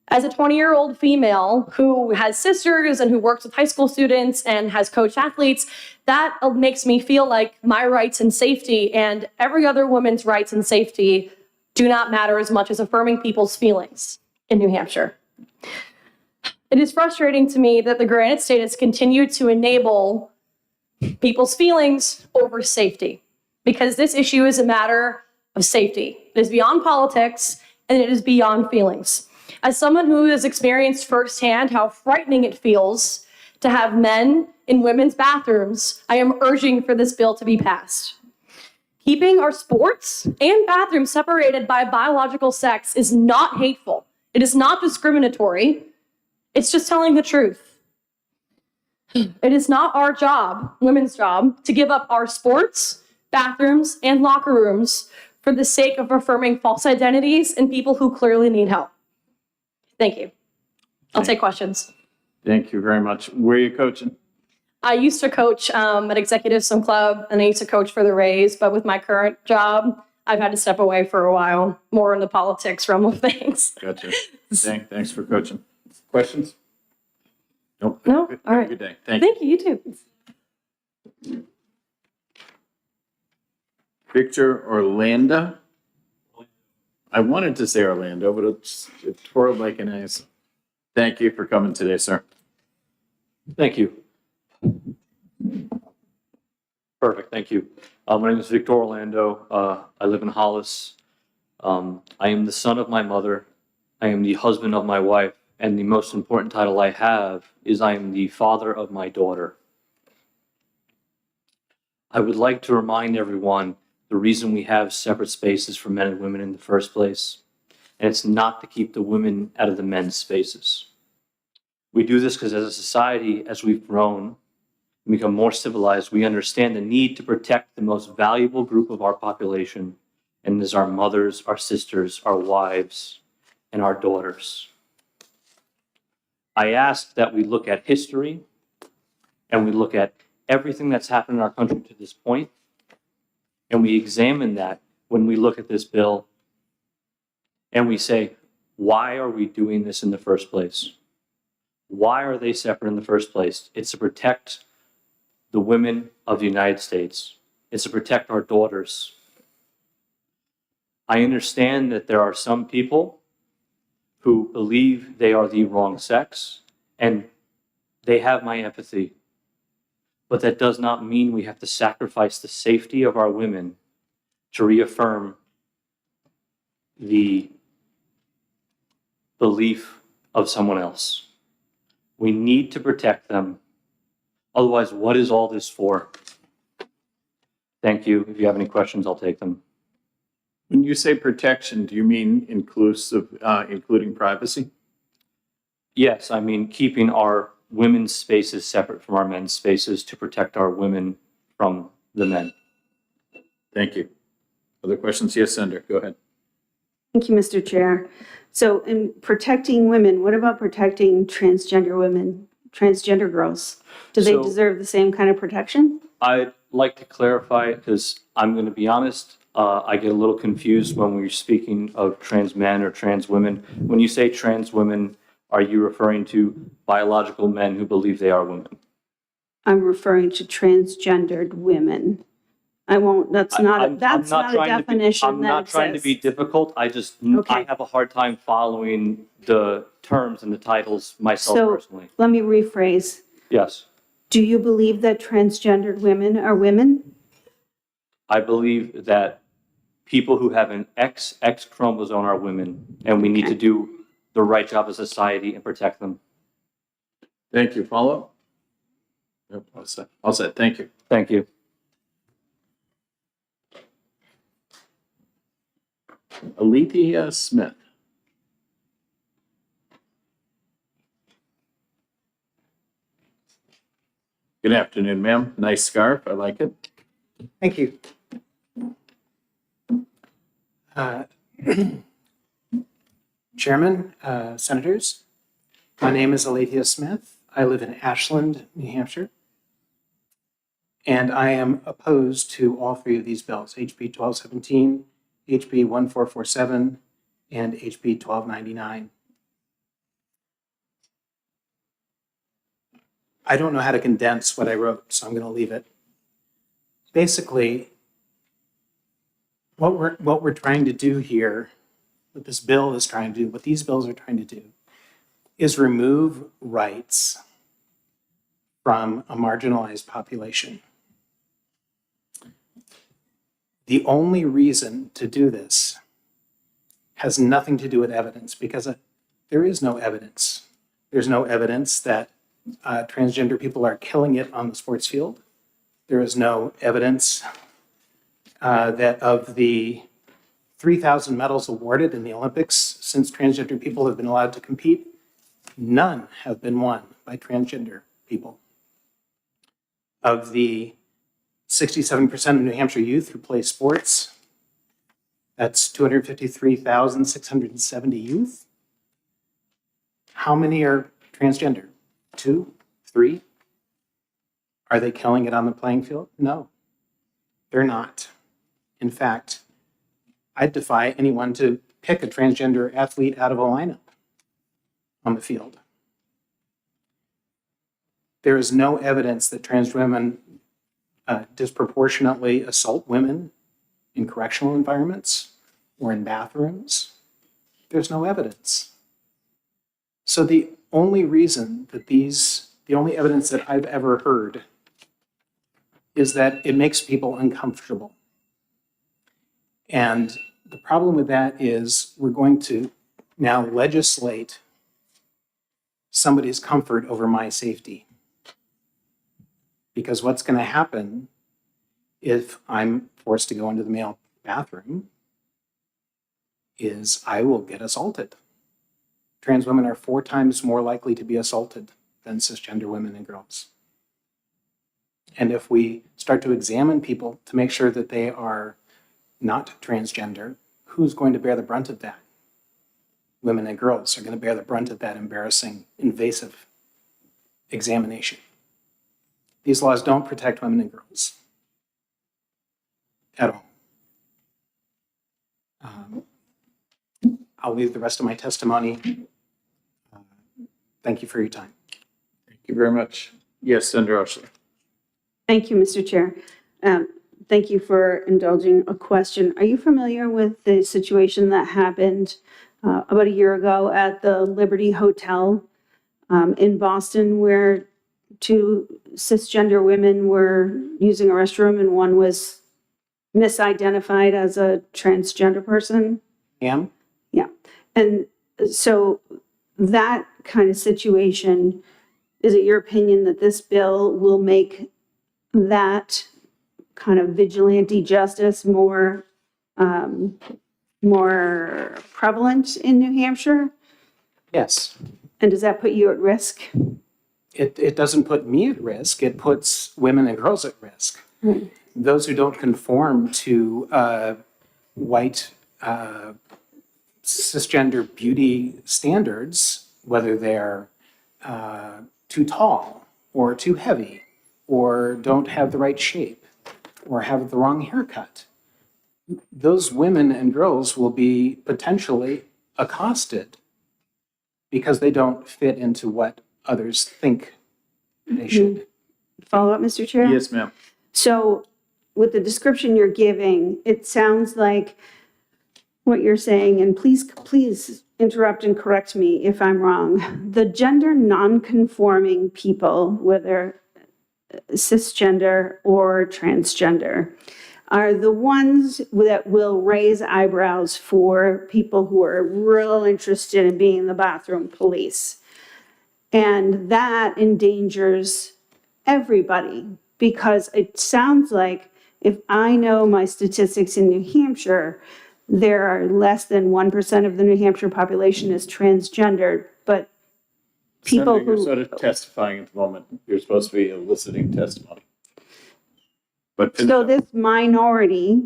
As a 20-year-old female who has sisters and who works with high school students and has coached athletes, that makes me feel like my rights and safety and every other woman's rights and safety do not matter as much as affirming people's feelings in New Hampshire. It is frustrating to me that the Granite State has continued to enable people's feelings over safety, because this issue is a matter of safety. It is beyond politics and it is beyond feelings. As someone who has experienced firsthand how frightening it feels to have men in women's bathrooms, I am urging for this bill to be passed. Keeping our sports and bathrooms separated by biological sex is not hateful. It is not discriminatory. It's just telling the truth. It is not our job, women's job, to give up our sports, bathrooms, and locker rooms for the sake of affirming false identities and people who clearly need help. Thank you. I'll take questions. Thank you very much. Where are you coaching? I used to coach at Executive Swim Club, and I used to coach for the Rays, but with my current job, I've had to step away for a while, more in the politics realm of things. Gotcha. Thanks for coaching. Questions? Nope. No? Good. All Have a right. good day. Thank you. Thank you, you too. Victor Orlando? I wanted to say Orlando, but it twirled like an ace. Thank you for coming today, sir. Thank you. Perfect, thank you. My name is Victor Orlando. I live in Hollis. I am the son of my mother. I am the husband of my wife. And the most important title I have is I am the father of my daughter. I would like to remind everyone the reason we have separate spaces for men and women in the first place. And it's not to keep the women out of the men's spaces. We do this because as a society, as we've grown and become more civilized, we understand the need to protect the most valuable group of our population, and it is our mothers, our sisters, our wives, and our daughters. I ask that we look at history and we look at everything that's happened in our country to this point, and we examine that when we look at this bill and we say, why are we doing this in the first place? Why are they separate in the first place? It's to protect the women of the United States. It's to protect our daughters. I understand that there are some people who believe they are the wrong sex, and they have my empathy. But that does not mean we have to sacrifice the safety of our women to reaffirm the belief of someone else. We need to protect them. Otherwise, what is all this for? Thank you. If you have any questions, I'll take them. When you say protection, do you mean including privacy? Yes, I mean keeping our women's spaces separate from our men's spaces to protect our women from the men. Thank you. Other questions? Yes, Senator, go ahead. Thank you, Mr. Chair. So in protecting women, what about protecting transgender women, transgender girls? Do they So- deserve the same kind of protection? I'd like to clarify, because I'm going to be honest, I get a little confused when we're speaking of trans men or trans women. When you say trans women, are you referring to biological men who believe they are women? I'm referring to transgendered women. I won't, that's not a definition I'm not that trying to be exists. difficult. I Okay. have a hard time following the terms and the titles myself So personally. let me rephrase. Yes, Do you believe that transgendered women are women? I believe that people who have an X chromosome are women, and we need to do the right job as a society and protect them. Thank you. Follow up? Yep, all set. All set. Thank you. Thank you. Alethea Smith. Good afternoon, ma'am. Nice scarf. I like it. Thank you. Uh, Chairman, Senators, my name is Alethea Smith. I live in Ashland, New Hampshire. And I am opposed to all three of these bills, HB 1217, HB 1447, and HB 1299. I don't know how to condense what I wrote, so I'm going to leave it. Basically, what we're trying to do here, what this bill is trying to do, what these bills are trying to do, is remove rights from a marginalized population. The only reason to do this has nothing to do with evidence, because there is no evidence. There's no evidence that transgender people are killing it on the sports field. There is no evidence that of the 3,000 medals awarded in the Olympics since transgender people have been allowed to compete, none have been won by transgender people. Of the 67% of New Hampshire youth who play sports, that's 253,670 youth. How many are transgender? 2, 3? Are they killing it on the playing field? No, they're not. In fact, I'd defy anyone to pick a transgender athlete out of a lineup on the field. There is no evidence that trans women disproportionately assault women in correctional environments or in bathrooms. There's no evidence. So the only reason that the only evidence that I've ever heard is that it makes people uncomfortable. And the problem with that is we're going to now legislate somebody's comfort over my safety. Because what's going to happen if I'm forced to go into the male bathroom is I will get assaulted. Trans women are 4 times more likely to be assaulted than cisgender women and girls. And if we start to examine people to make sure that they are not transgender, who's going to bear the brunt of that? Women and girls are going to bear the brunt of that embarrassing, invasive examination. These laws don't protect women and girls at all. I'll leave the rest of my testimony. Thank you for your time. Thank you very much. Yes, Senator Osler. Thank you, Mr. Chair. Thank you for indulging a question. Are you familiar with the situation that happened about a year ago at the Liberty Hotel in Boston, where 2 cisgender women were using a restroom and one was misidentified as a transgender person? Ma'am? Yeah. And so that kind of situation, is it your opinion that this bill will make that kind of vigilante justice more prevalent in New Hampshire? Yes. And does that put you at risk? It doesn't put me at risk. It puts women and girls at risk. Right. Those who don't conform to white cisgender beauty standards, whether they're too tall or too heavy or don't have the right shape or have the wrong haircut, those women and girls will be potentially accosted because they don't fit into what others think they should. Follow up, Mr. Chair? Yes, ma'am. So with the description you're giving, it sounds like what you're saying, and please interrupt and correct me if I'm wrong. The gender non-conforming people, whether cisgender or transgender, are the ones that will raise eyebrows for people who are real interested in being the bathroom police. And that endangers everybody, because it sounds like, if I know my statistics in New Hampshire, there are less than 1% of the New Hampshire population is transgendered, but people Senator, you're who. sort of testifying at the moment. You're supposed to be eliciting testimony. But finish So up. this minority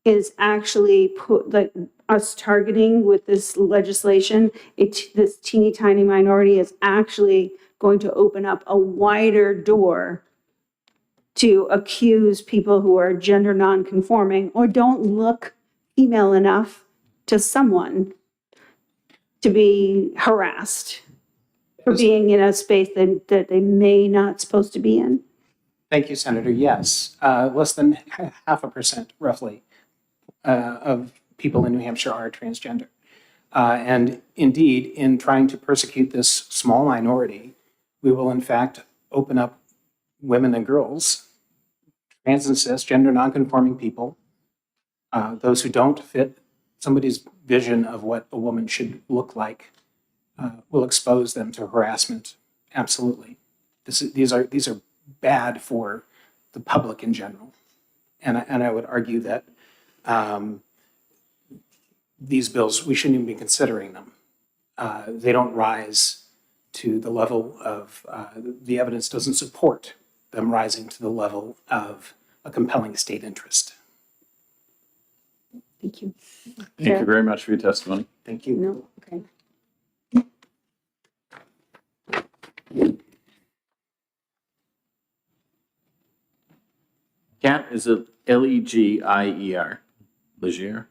is actually put, like, us targeting with this legislation, this teeny tiny minority is actually going to open up a wider door to accuse people who are gender nonconforming or don't look female enough to someone to be harassed for being in a space that they may not supposed to be in. Thank you, Senator. Yes, less than 0.5% roughly of people in New Hampshire are transgender. And indeed, in trying to persecute this small minority, we will in fact open up women and girls, trans and cis, gender nonconforming people, those who don't fit somebody's vision of what a woman should look like, will expose them to harassment. Absolutely. These are bad for the public in general. And I would argue that these bills, we shouldn't even be considering them. They don't rise to the level of, the evidence doesn't support them rising to the level of a compelling state interest. Thank you. Thank you very much for your testimony. Thank you. No, okay. Cat, is it Legier? Legier?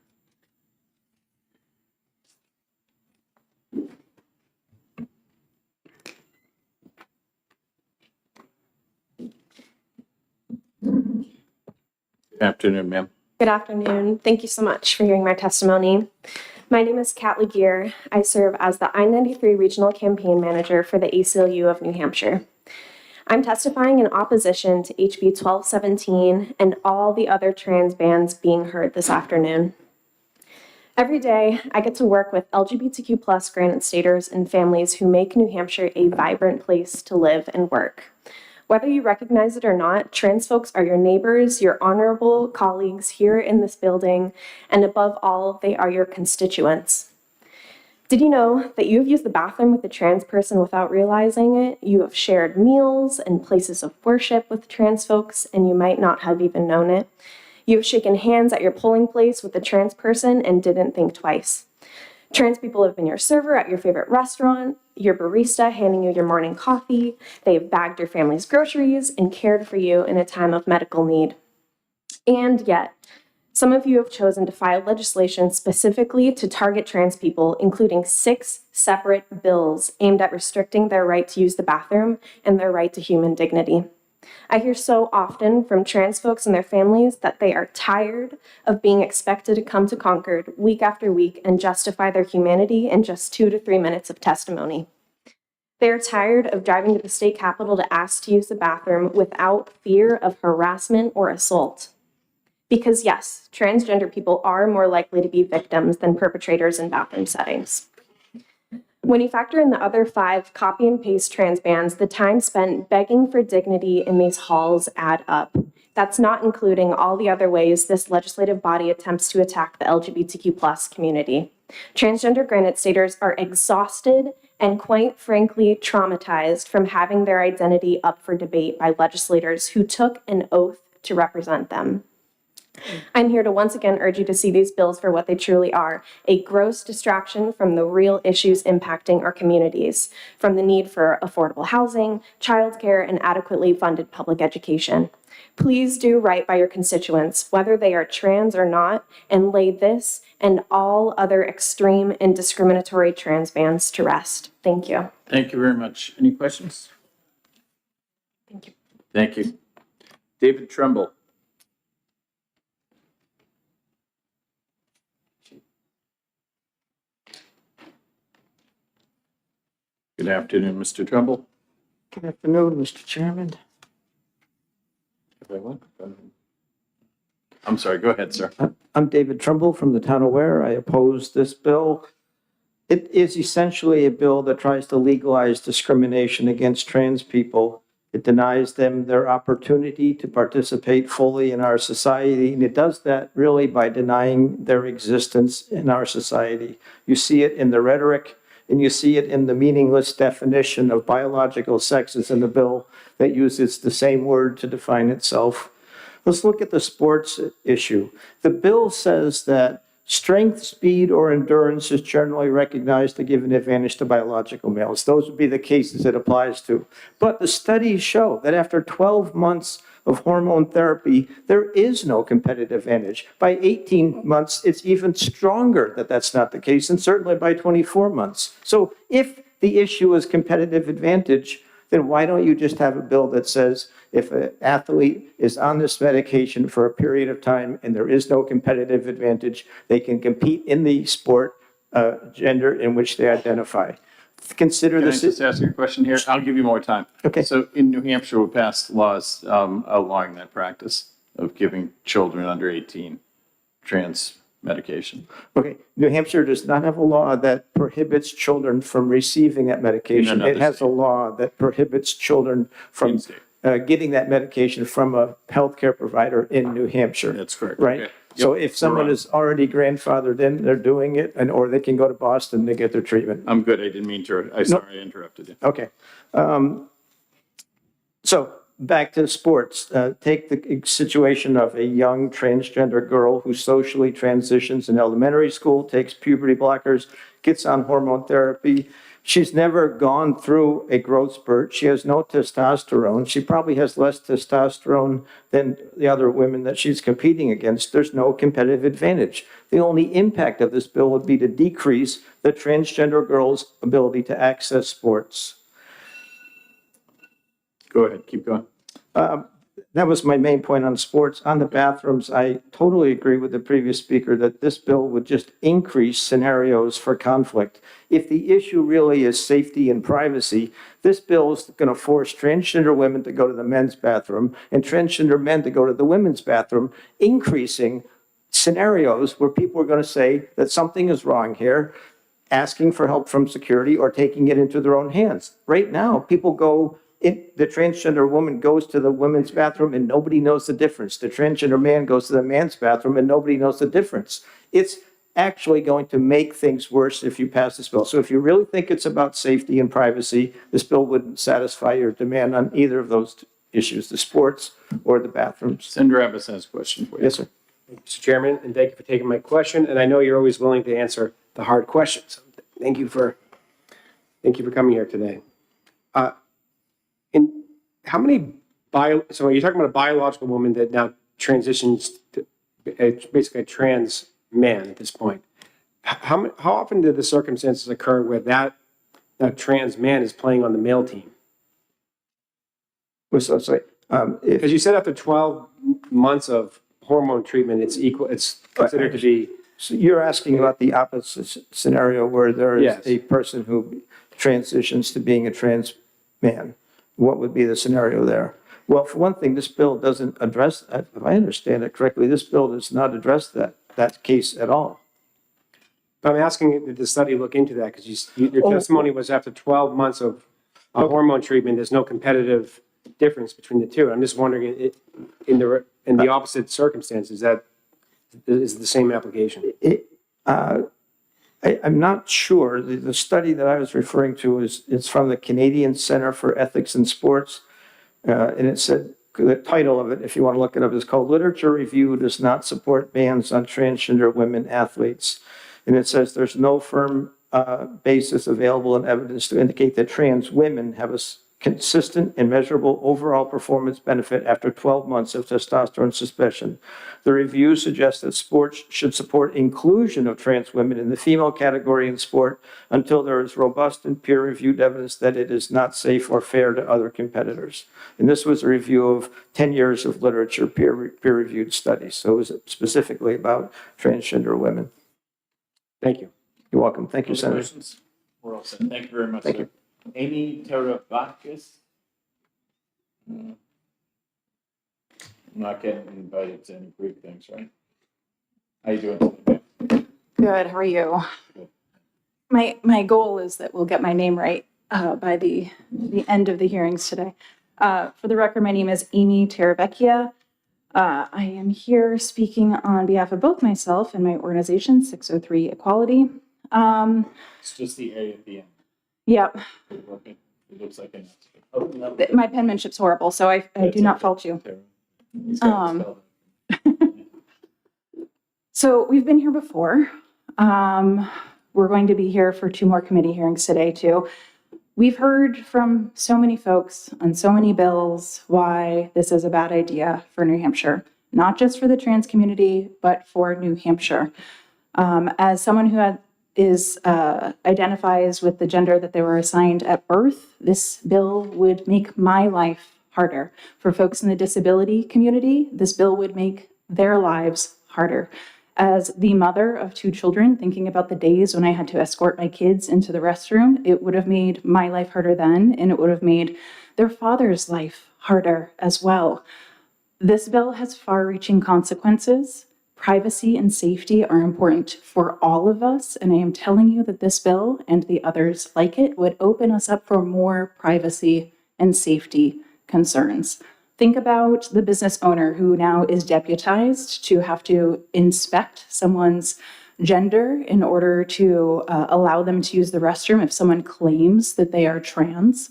Good afternoon, ma'am. Good afternoon. Thank you so much for hearing my testimony. My name is Kat Legier. I serve as the I-93 Regional Campaign Manager for the ACLU of New Hampshire. I'm testifying in opposition to HB 1217 and all the other trans bans being heard this afternoon. Every day, I get to work with LGBTQ+ Granite Staters and families who make New Hampshire a vibrant place to live and work. Whether you recognize it or not, trans folks are your neighbors, your honorable colleagues here in this building, and above all, they are your constituents. Did you know that you have used the bathroom with a trans person without realizing it? You have shared meals and places of worship with trans folks, and you might not have even known it. You have shaken hands at your polling place with a trans person and didn't think twice. Trans people have been your server at your favorite restaurant, your barista handing you your morning coffee. They have bagged your family's groceries and cared for you in a time of medical need. And yet, some of you have chosen to file legislation specifically to target trans people, including 6 separate bills aimed at restricting their right to use the bathroom and their right to human dignity. I hear so often from trans folks and their families that they are tired of being expected to come to Concord week after week and justify their humanity in just 2 to 3 minutes of testimony. They are tired of driving to the state capitol to ask to use the bathroom without fear of harassment or assault. Because yes, transgender people are more likely to be victims than perpetrators in bathroom settings. When you factor in the other 5 copy and paste trans bans, the time spent begging for dignity in these halls add up. That's not including all the other ways this legislative body attempts to attack the LGBTQ+ community. Transgender Granite Staters are exhausted and quite frankly traumatized from having their identity up for debate by legislators who took an oath to represent them. I'm here to once again urge you to see these bills for what they truly are, a gross distraction from the real issues impacting our communities, from the need for affordable housing, childcare, and adequately funded public education. Please do right by your constituents, whether they are trans or not, and lay this and all other extreme and discriminatory trans bans to rest. Thank you. Thank you very much. Any questions? Thank you. Thank you. David Trumbull. Good afternoon, Mr. Trumbull. Good afternoon, Mr. Chairman. I'm sorry, go ahead, sir. I'm David Trumbull from the town of Ware. I oppose this bill. It is essentially a bill that tries to legalize discrimination against trans people. It denies them their opportunity to participate fully in our society, and it does that really by denying their existence in our society. You see it in the rhetoric, And you see it in the meaningless definition of biological sexes in the bill that uses the same word to define itself. Let's look at the sports issue. The bill says that strength, speed, or endurance is generally recognized to give an advantage to biological males. Those would be the cases it applies to. But the studies show that after 12 months of hormone therapy, there is no competitive advantage. By 18 months, it's even stronger that that's not the case, and certainly by 24 months. So if the issue is competitive advantage, then why don't you just have a bill that says if an athlete is on this medication for a period of time and there is no competitive advantage, they can compete in the sport gender in which they identify. Consider Can I this. just ask you a question here? I'll give you more time. Okay. So in New Hampshire, we passed laws outlawing that practice of giving children under 18 trans medication. Okay, New Hampshire does not have a law that prohibits children from receiving that medication. It has a law that prohibits children from getting that medication from a healthcare provider in New Hampshire. That's correct. Right? Okay. So if someone is already grandfathered in, they're doing it, or they can go to Boston to get their treatment. I'm good. I didn't mean to. Sorry, I interrupted you. Okay. So back to sports. Take the situation of a young transgender girl who socially transitions in elementary school, takes puberty blockers, gets on hormone therapy. She's never gone through a growth spurt. She has no testosterone. She probably has less testosterone than the other women that she's competing against. There's no competitive advantage. The only impact of this bill would be to decrease the transgender girl's ability to access sports. Go ahead. Keep going. That was my main point on sports. On the bathrooms, I totally agree with the previous speaker that this bill would just increase scenarios for conflict. If the issue really is safety and privacy, this bill is going to force transgender women to go to the men's bathroom and transgender men to go to the women's bathroom, increasing scenarios where people are going to say that something is wrong here, asking for help from security or taking it into their own hands. Right now, people go the transgender woman goes to the women's bathroom and nobody knows the difference. The transgender man goes to the man's bathroom and nobody knows the difference. It's actually going to make things worse if you pass this bill. So if you really think it's about safety and privacy, this bill wouldn't satisfy your demand on either of those issues, the sports or the bathrooms. Senator Abbas has a question for you. Yes, sir. Thank you, Mr. Chairman, and thank you for taking my question. And I know you're always willing to answer the hard questions. Thank you for coming here today. And how many so you're talking about a biological woman that now transitions to basically a trans man at this point. How often do the circumstances occur where that trans man is playing on the male team? Because you said after 12 months of hormone treatment, it's considered to be. So you're asking about the opposite scenario where there is Yes. a person who transitions to being a trans man. What would be the scenario there? Well, for one thing, this bill doesn't address, if I understand it correctly, this bill does not address that case at all. I'm asking did the study look into that because your testimony was after 12 months of hormone treatment, there's no competitive difference between the two. I'm just wondering in the opposite circumstances that is the same application. I'm not sure. The study that I was referring to is from the Canadian Center for Ethics in Sports. And it said, the title of it, if you want to look it up, is called Literature Review Does Not Support Bans on Transgender Women Athletes. And it says there's no firm basis available in evidence to indicate that trans women have a consistent and measurable overall performance benefit after 12 months of testosterone suppression. The review suggests that sports should support inclusion of trans women in the female category in sport until there is robust and peer-reviewed evidence that it is not safe or fair to other competitors. And this was a review of 10 years of literature, peer-reviewed studies. So it was specifically about transgender women. Thank you. You're welcome. Thank you, Senator. Questions? We're all set. Thank you very much, Thank sir. you. Amy Teravakis? I'm not getting invited to any Greek things, right? How you doing? Good, how are you? My goal is that we'll get my name right by the end of the hearings today. For the record, my name is Amy Teravecchia. I am here speaking on behalf of both myself and my organization, 603 Equality. It's just the A at the end. Yep, Okay. It looks like an. my penmanship's horrible, so I do not fault you. He's got it spelled. So we've been here before. We're going to be here for 2 more committee hearings today too. We've heard from so many folks on so many bills why this is a bad idea for New Hampshire, not just for the trans community, but for New Hampshire. As someone who identifies with the gender that they were assigned at birth, this bill would make my life harder. For folks in the disability community, this bill would make their lives harder. As the mother of 2 children, thinking about the days when I had to escort my kids into the restroom, it would have made my life harder then, and it would have made their father's life harder as well. This bill has far-reaching consequences. Privacy and safety are important for all of us, and I am telling you that this bill and the others like it would open us up for more privacy and safety concerns. Think about the business owner who now is deputized to have to inspect someone's gender in order to allow them to use the restroom if someone claims that they are trans.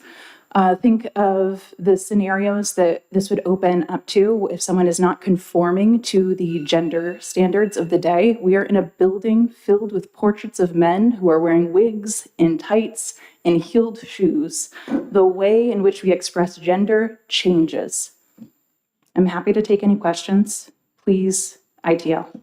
Think of the scenarios that this would open up to if someone is not conforming to the gender standards of the day. We are in a building filled with portraits of men who are wearing wigs and tights and heeled shoes. The way in which we express gender changes. I'm happy to take any questions. Please, ITL.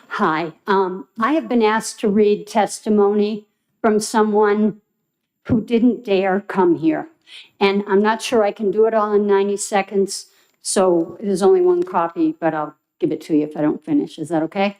Hi, I have been asked to read testimony from someone who didn't dare come here. And I'm not sure I can do it all in 90 seconds, so there's only 1 copy, but I'll give it to you if I don't finish. Is that okay?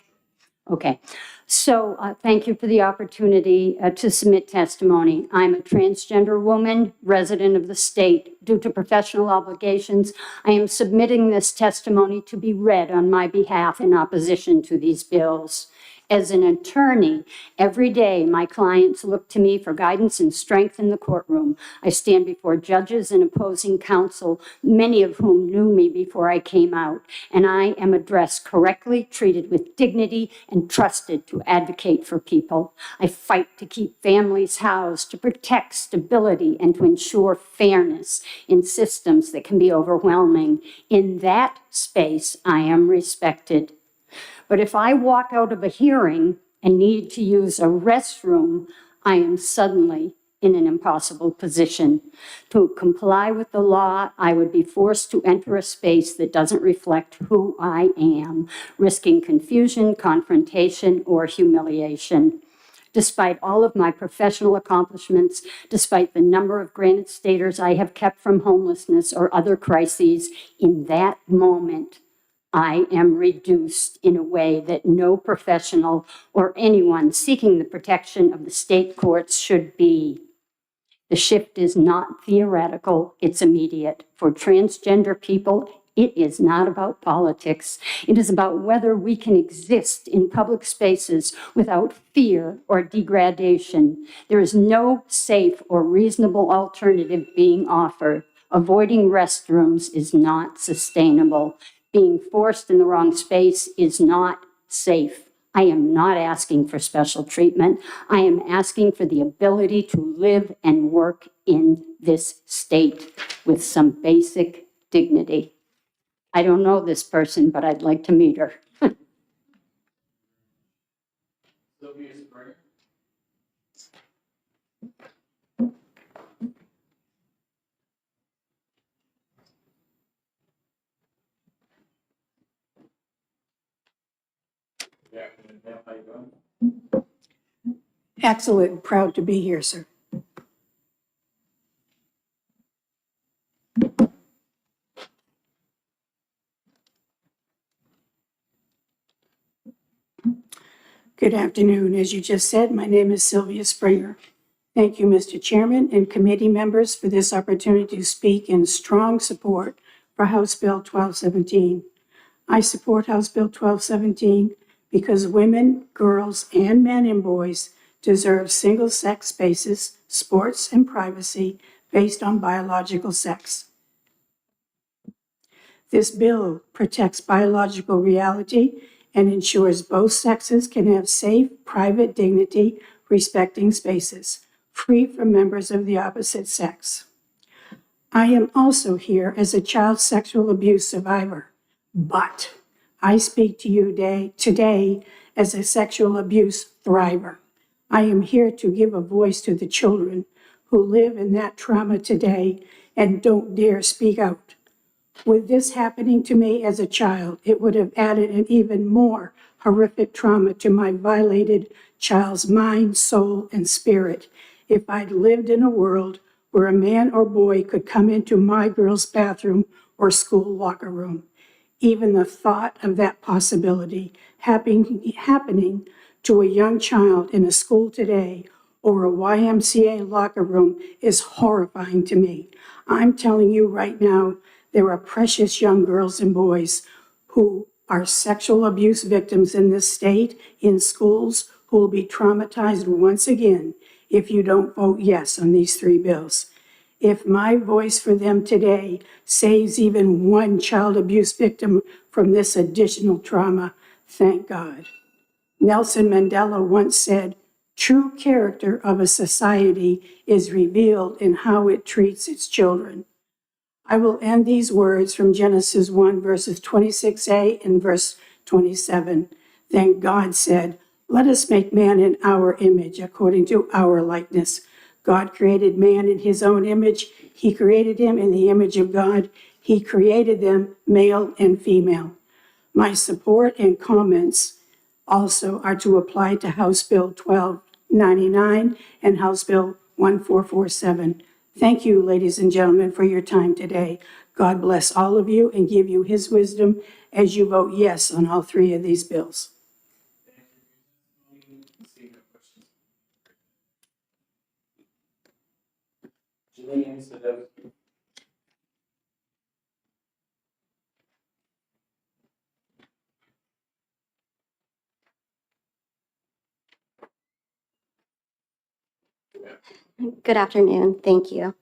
Okay. So thank you for the opportunity to submit testimony. I'm a transgender woman, resident of the state. Due to professional obligations, I am submitting this testimony to be read on my behalf in opposition to these bills. As an attorney, every day my clients look to me for guidance and strength in the courtroom. I stand before judges and opposing counsel, many of whom knew me before I came out, and I am addressed correctly, treated with dignity, and trusted to advocate for people. I fight to keep families housed, to protect stability, and to ensure fairness in systems that can be overwhelming. In that space, I am respected. But if I walk out of a hearing and need to use a restroom, I am suddenly in an impossible position. To comply with the law, I would be forced to enter a space that doesn't reflect who I am, risking confusion, confrontation, or humiliation. Despite all of my professional accomplishments, despite the number of granted staters I have kept from homelessness or other crises, in that moment, I am reduced in a way that no professional or anyone seeking the protection of the state courts should be. The shift is not theoretical, it's immediate. For transgender people, it is not about politics. It is about whether we can exist in public spaces without fear or degradation. There is no safe or reasonable alternative being offered. Avoiding restrooms is not sustainable. Being forced in the wrong space is not safe. I am not asking for special treatment. I am asking for the ability to live and work in this state with some basic dignity. I don't know this person, but I'd like to meet her. Excellent. Proud to be here, sir. Good afternoon. As you just said, my name is Sylvia Springer. Thank you, Mr. Chairman and committee members, for this opportunity to speak in strong support for House Bill 1217. I support House Bill 1217 because women, girls, and men and boys deserve single-sex spaces, sports, and privacy based on biological sex. This bill protects biological reality and ensures both sexes can have safe, private dignity, respecting spaces, free from members of the opposite sex. I am also here as a child sexual abuse survivor, but I speak to you today as a sexual abuse thriver. I am here to give a voice to the children who live in that trauma today and don't dare speak out. With this happening to me as a child, it would have added an even more horrific trauma to my violated child's mind, soul, and spirit if I'd lived in a world where a man or boy could come into my girl's bathroom or school locker room. Even the thought of that possibility happening to a young child in a school today or a YMCA locker room is horrifying to me. I'm telling you right now, there are precious young girls and boys who are sexual abuse victims in this state, in schools, who will be traumatized once again if you don't vote yes on these three bills. If my voice for them today saves even one child abuse victim from this additional trauma, thank God. Nelson Mandela once said, "True character of a society is revealed in how it treats its children." I will end these words from Genesis 1, verses 26a and verse 27. Then God said, "Let us make man in our image, according to our likeness." God created man in his own image. He created him in the image of God. He created them male and female. My support and comments also are to apply to House Bill 1299 and House Bill 1447. Thank you, ladies and gentlemen, for your time today. God bless all of you and give you his wisdom as you vote yes on all three of these bills. Good afternoon. Thank you.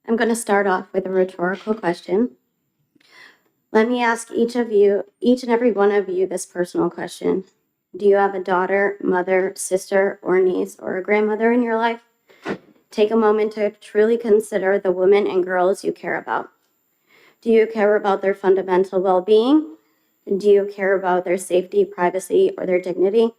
I'm going to start off with a rhetorical question. Let me ask each and every one of you, this personal question. Do you have a daughter, mother, sister, or niece, or a grandmother in your life? Take a moment to truly consider the women and girls you care about. Do you care about their fundamental well-being? Do you care about their safety, privacy, or their dignity?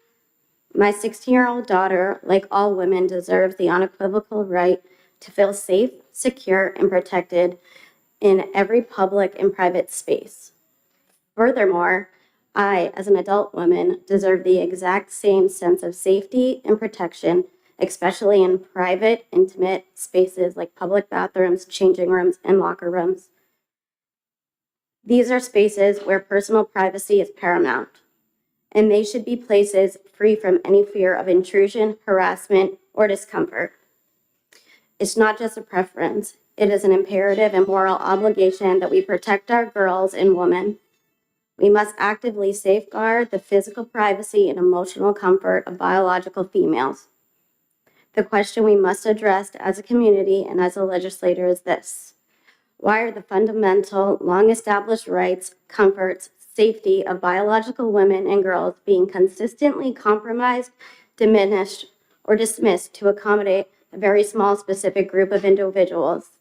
My 16-year-old daughter, like all women, deserves the unequivocal right to feel safe, secure, and protected in every public and private space. Furthermore, I, as an adult woman, deserve the exact same sense of safety and protection, especially in private, intimate spaces like public bathrooms, changing rooms, and locker rooms. These are spaces where personal privacy is paramount, and they should be places free from any fear of intrusion, harassment, or discomfort. It's not just a preference, it is an imperative and moral obligation that we protect our girls and women. We must actively safeguard the physical privacy and emotional comfort of biological females. The question we must address as a community and as a legislator is this: why are the fundamental, long-established rights, comforts, safety of biological women and girls being consistently compromised, diminished, or dismissed to accommodate a very small specific group of individuals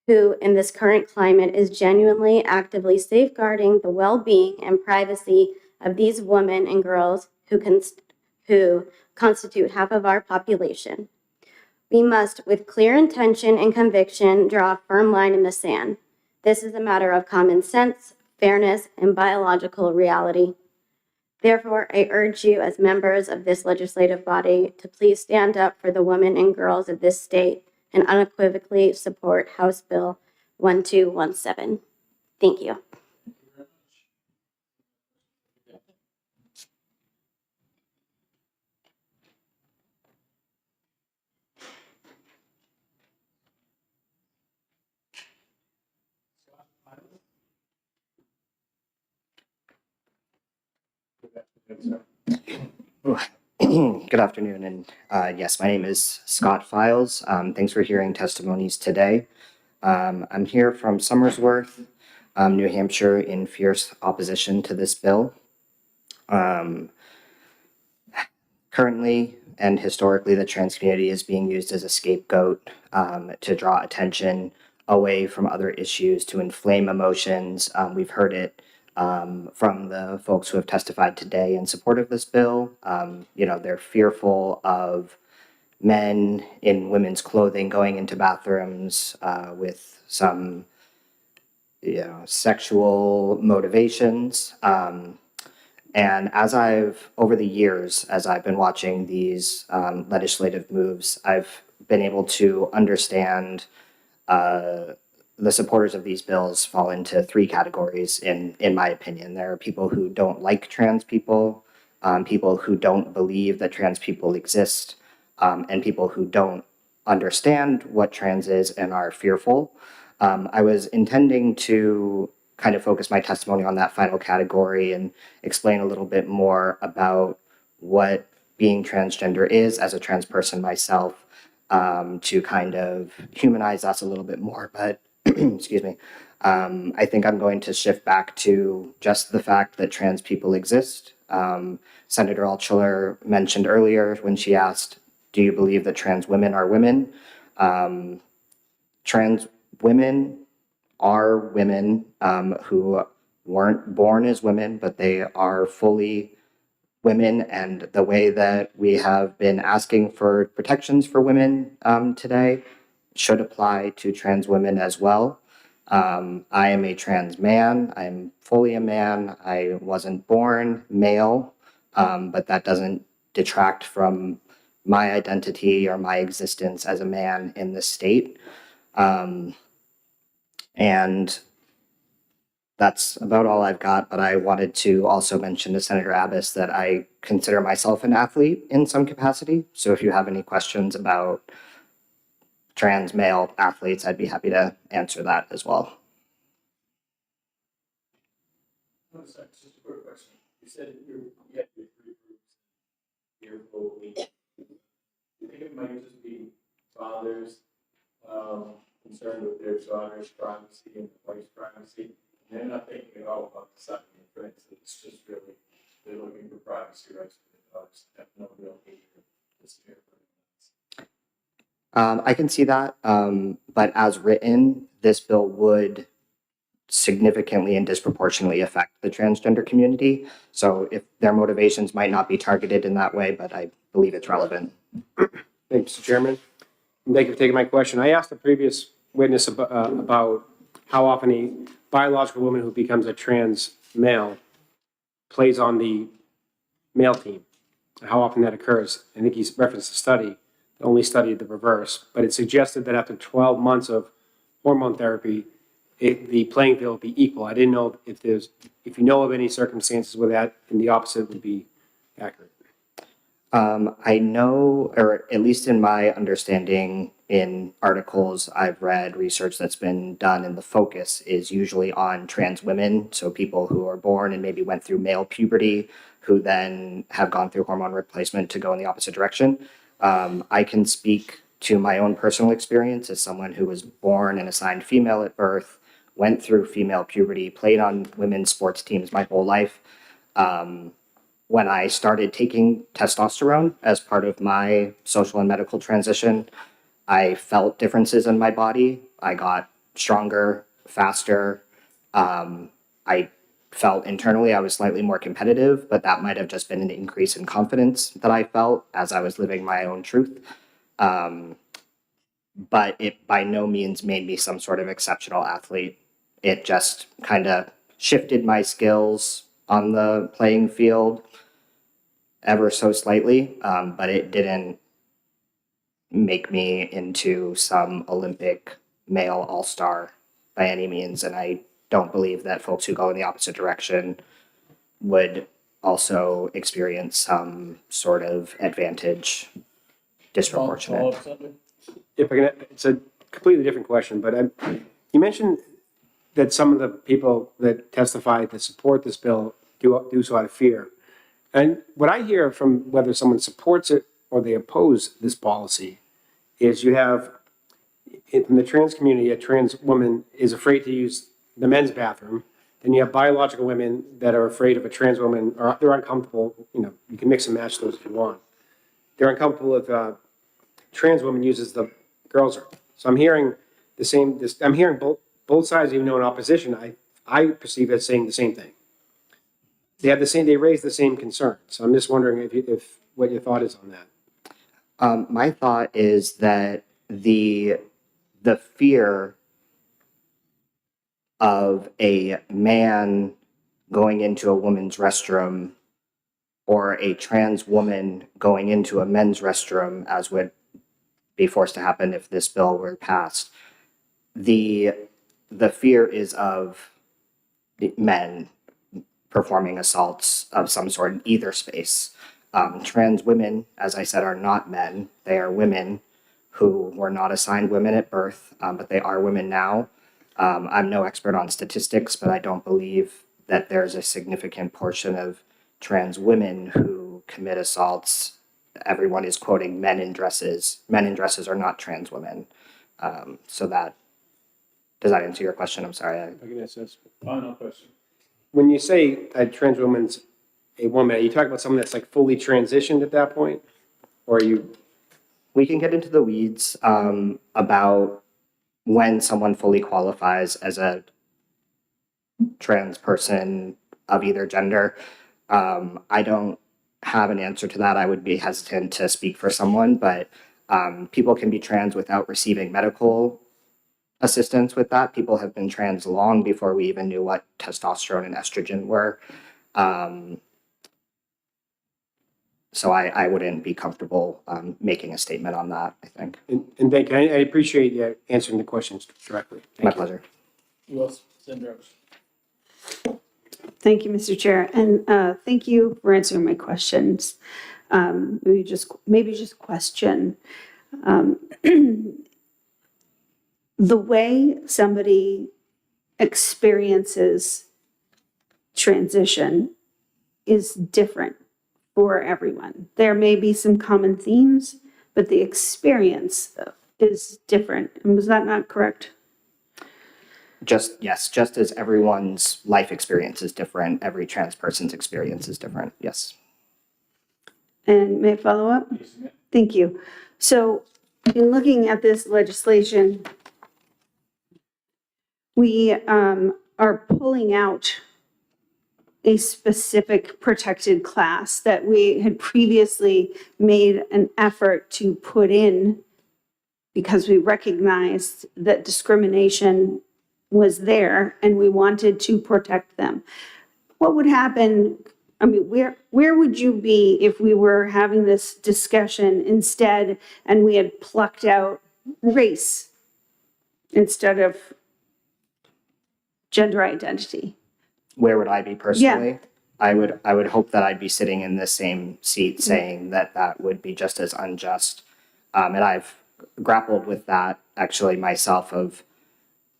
who, in this current climate, is genuinely actively safeguarding the well-being and privacy of these women and girls who constitute half of our population? We must, with clear intention and conviction, draw a firm line in the sand. This is a matter of common sense, fairness, and biological reality. Therefore, I urge you as members of this legislative body to please stand up for the women and girls of this state and unequivocally support House Bill 1217. Thank you. sir. Good afternoon, and yes, my name is Scott Files. Thanks for hearing testimonies today. I'm here from Somersworth, New Hampshire, in fierce opposition to this bill. Currently and historically, the trans community is being used as a scapegoat to draw attention away from other issues, to inflame emotions. We've heard it from the folks who have testified today in support of this bill. They're fearful of men in women's clothing going into bathrooms with some, sexual motivations. And over the years, as I've been watching these legislative moves, I've been able to understand the supporters of these bills fall into three categories, in my opinion. There are people who don't like trans people, people who don't believe that trans people exist, and people who don't understand what trans is and are fearful. I was intending to kind of focus my testimony on that final category and explain a little bit more about what being transgender is as a trans person myself, to kind of humanize us a little bit more. But excuse me, I think I'm going to shift back to just the fact that trans people exist. Senator Altshuler mentioned earlier when she asked, do you believe that trans women are women? Trans women are women who weren't born as women, but they are fully women. And the way that we have been asking for protections for women today should apply to trans women as well. I am a trans man. I'm fully a man. I wasn't born male, but that doesn't detract from my identity or my existence as a man in this state. And that's about all I've got, but I wanted to also mention to Senator Abbas that I consider myself an athlete in some capacity. So if you have any questions about trans male athletes, I'd be happy to answer that as well. Oh, sorry, just a quick question. You said you had your three groups here locally. Do you think it might just be fathers concerned with their daughter's privacy and the wife's privacy? And they're not thinking at all about the second offense. It's just really, they're looking for privacy rights for their daughters. Have no real need for this here. I can see that, but as written, this bill would significantly and disproportionately affect the transgender community. So if their motivations might not be targeted in that way, but I believe it's relevant. Thank you, Mr. Chairman. And thank you for taking my question. I asked the previous witness about how often a biological woman who becomes a trans male plays on the male team, and how often that occurs. I think he's referenced a study that only studied the reverse, but it suggested that after 12 months of hormone therapy, the playing field would be equal. I didn't know if you know of any circumstances where that and the opposite would be accurate. I know, or at least in my understanding in articles I've read, research that's been done, and the focus is usually on trans women. So people who are born and maybe went through male puberty, who then have gone through hormone replacement to go in the opposite direction. I can speak to my own personal experience as someone who was born and assigned female at birth, went through female puberty, played on women's sports teams my whole life. When I started taking testosterone as part of my social and medical transition, I felt differences in my body. I got stronger, faster. I felt internally I was slightly more competitive, but that might have just been an increase in confidence that I felt as I was living my own truth. But it by no means made me some sort of exceptional athlete. It just kind of shifted my skills on the playing field ever so slightly, but it didn't make me into some Olympic male all-star by any means. And I don't believe that folks who go in the opposite direction would also experience some sort of advantage disproportionate. If I can, it's a completely different question, but you mentioned that some of the people that testify to support this bill do so out of fear. And what I hear from whether someone supports it or they oppose this policy is you have, in the trans community, a trans woman is afraid to use the men's bathroom. Then you have biological women that are afraid of a trans woman, or they're uncomfortable, you can mix and match those if you want. They're uncomfortable if a trans woman uses the girls' room. So I'm hearing I'm hearing both sides, even though in opposition, I perceive as saying the same thing. They raise the same concern. So I'm just wondering if what your thought is on that. My thought is that the fear of a man going into a woman's restroom or a trans woman going into a men's restroom, as would be forced to happen if this bill were passed, the fear is of men performing assaults of some sort in either space. Trans women, as I said, are not men. They are women who were not assigned women at birth, but they are women now. I'm no expert on statistics, but I don't believe that there's a significant portion of trans women who commit assaults. Everyone is quoting men in dresses. Men in dresses are not trans women. So does that answer your question? I'm sorry. I can answer this. Final question. When you say a trans woman's a woman, are you talking about someone that's like fully transitioned at that point? Or are you? We can get into the weeds about when someone fully qualifies as a trans person of either gender. I don't have an answer to that. I would be hesitant to speak for someone, but people can be trans without receiving medical assistance with that. People have been trans long before we even knew what testosterone and estrogen were. So I wouldn't be comfortable making a statement on that, I think. And thank you. I appreciate you answering the questions directly. My pleasure. Who else? Sandra. Thank you, Mr. Chair, and thank you for answering my questions. Maybe just question. The way somebody experiences transition is different for everyone. There may be some common themes, but the experience is different. And was that not correct? Just as everyone's life experience is different, every trans person's experience is different. Yes. And may I follow up? Thank you. So in looking at this legislation, we are pulling out a specific protected class that we had previously made an effort to put in because we recognized that discrimination was there and we wanted to protect them. What would happen? I mean, where would you be if we were having this discussion instead and we had plucked out race instead of gender identity? Where would I be personally? Yeah. I would hope that I'd be sitting in the same seat saying that would be just as unjust. And I've grappled with that actually myself of,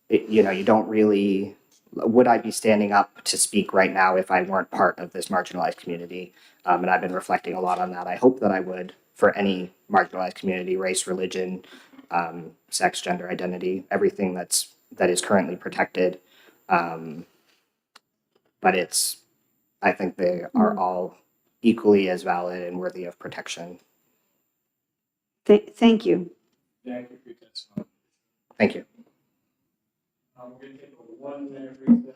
you don't really, would I be standing up to speak right now if I weren't part of this marginalized community? And I've been reflecting a lot on that. I hope that I would for any marginalized community, race, religion, sex, gender identity, everything that is currently protected. But I think they are all equally as valid and worthy of protection. Thank you. Thank you for your testimony. Thank you. We're going to take a 1-minute recess.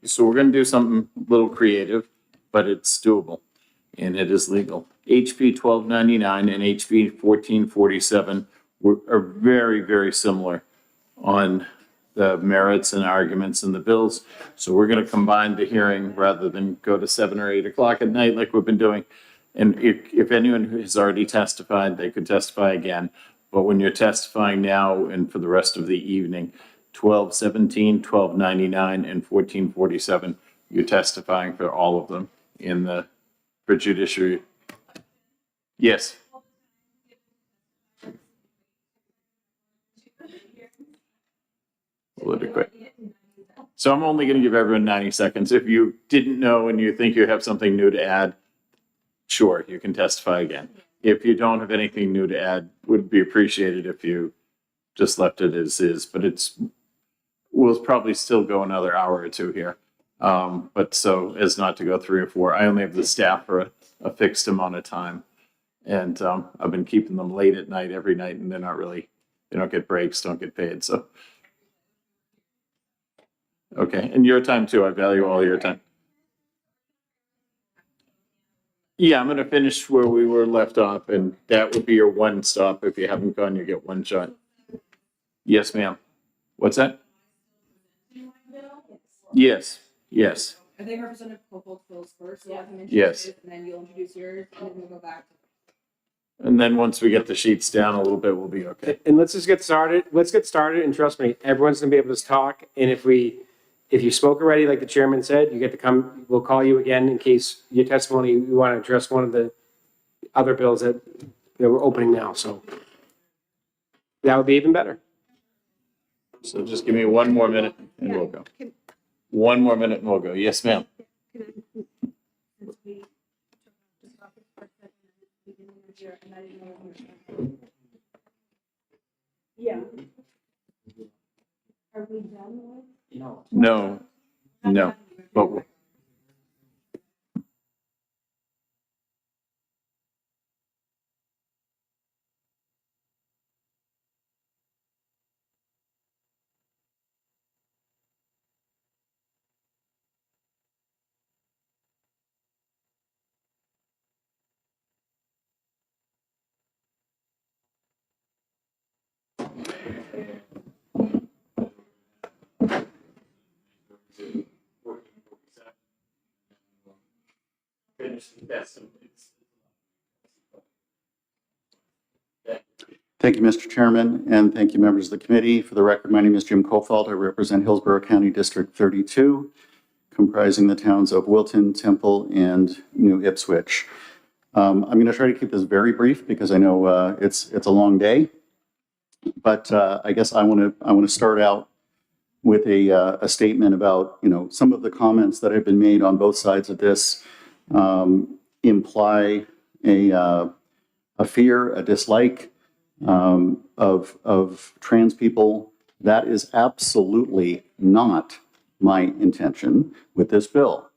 So we're gonna do something a little creative, but it's doable and it is legal. HB 1299 and HB 1447 are very, very similar on the merits and arguments in the bills. So we're gonna combine the hearing rather than go to 7 or 8 o'clock at night like we've been doing. And if anyone who has already testified, they could testify again. But when you're testifying now and for the rest of the evening, 1217, 1299, and 1447, you're testifying for all of them for judiciary. Yes. Politically. So I'm only going to give everyone 90 seconds. If you didn't know and you think you have something new to add, sure, you can testify again. If you don't have anything new to add, would be appreciated if you just left it as is, but we'll probably still go another hour or two here. But so as not to go 3 or 4, I only have the staff for a fixed amount of time. And I've been keeping them late at night every night, and they don't get breaks, don't get paid, so. Okay, and your time too, I value all your time. Yeah, I'm gonna finish where we were left off, and that would be your one stop. If you haven't gone, you get one shot. Yes, ma'am. What's that? Yes, yes. I think Representative Copel goes first, so let him Yes. introduce his, and then you'll introduce yours, and then we'll go back. And then once we get the sheets down a little bit, we'll be okay. And let's just get started. Let's get started, and trust me, everyone's gonna be able to talk, and if you spoke already, like the chairman said, you get to come, we'll call you again in case your testimony, you want to address one of the other bills that we're opening now, so. That would be even better. So just give me 1 more minute and we'll go. 1 more minute and we'll go. Yes, ma'am. Yeah. Are we done with? No, but Thank you, Mr. Chairman, and thank you, members of the committee. For the record, my name is Jim Kofalt. I represent Hillsborough County District 32, comprising the towns of Wilton, Temple, and New Ipswich. I'm going to try to keep this very brief because I know it's a long day, but I guess I want to start out with a statement about some of the comments that have been made on both sides of this imply a fear, a dislike of trans people. That is absolutely not my intention with this bill.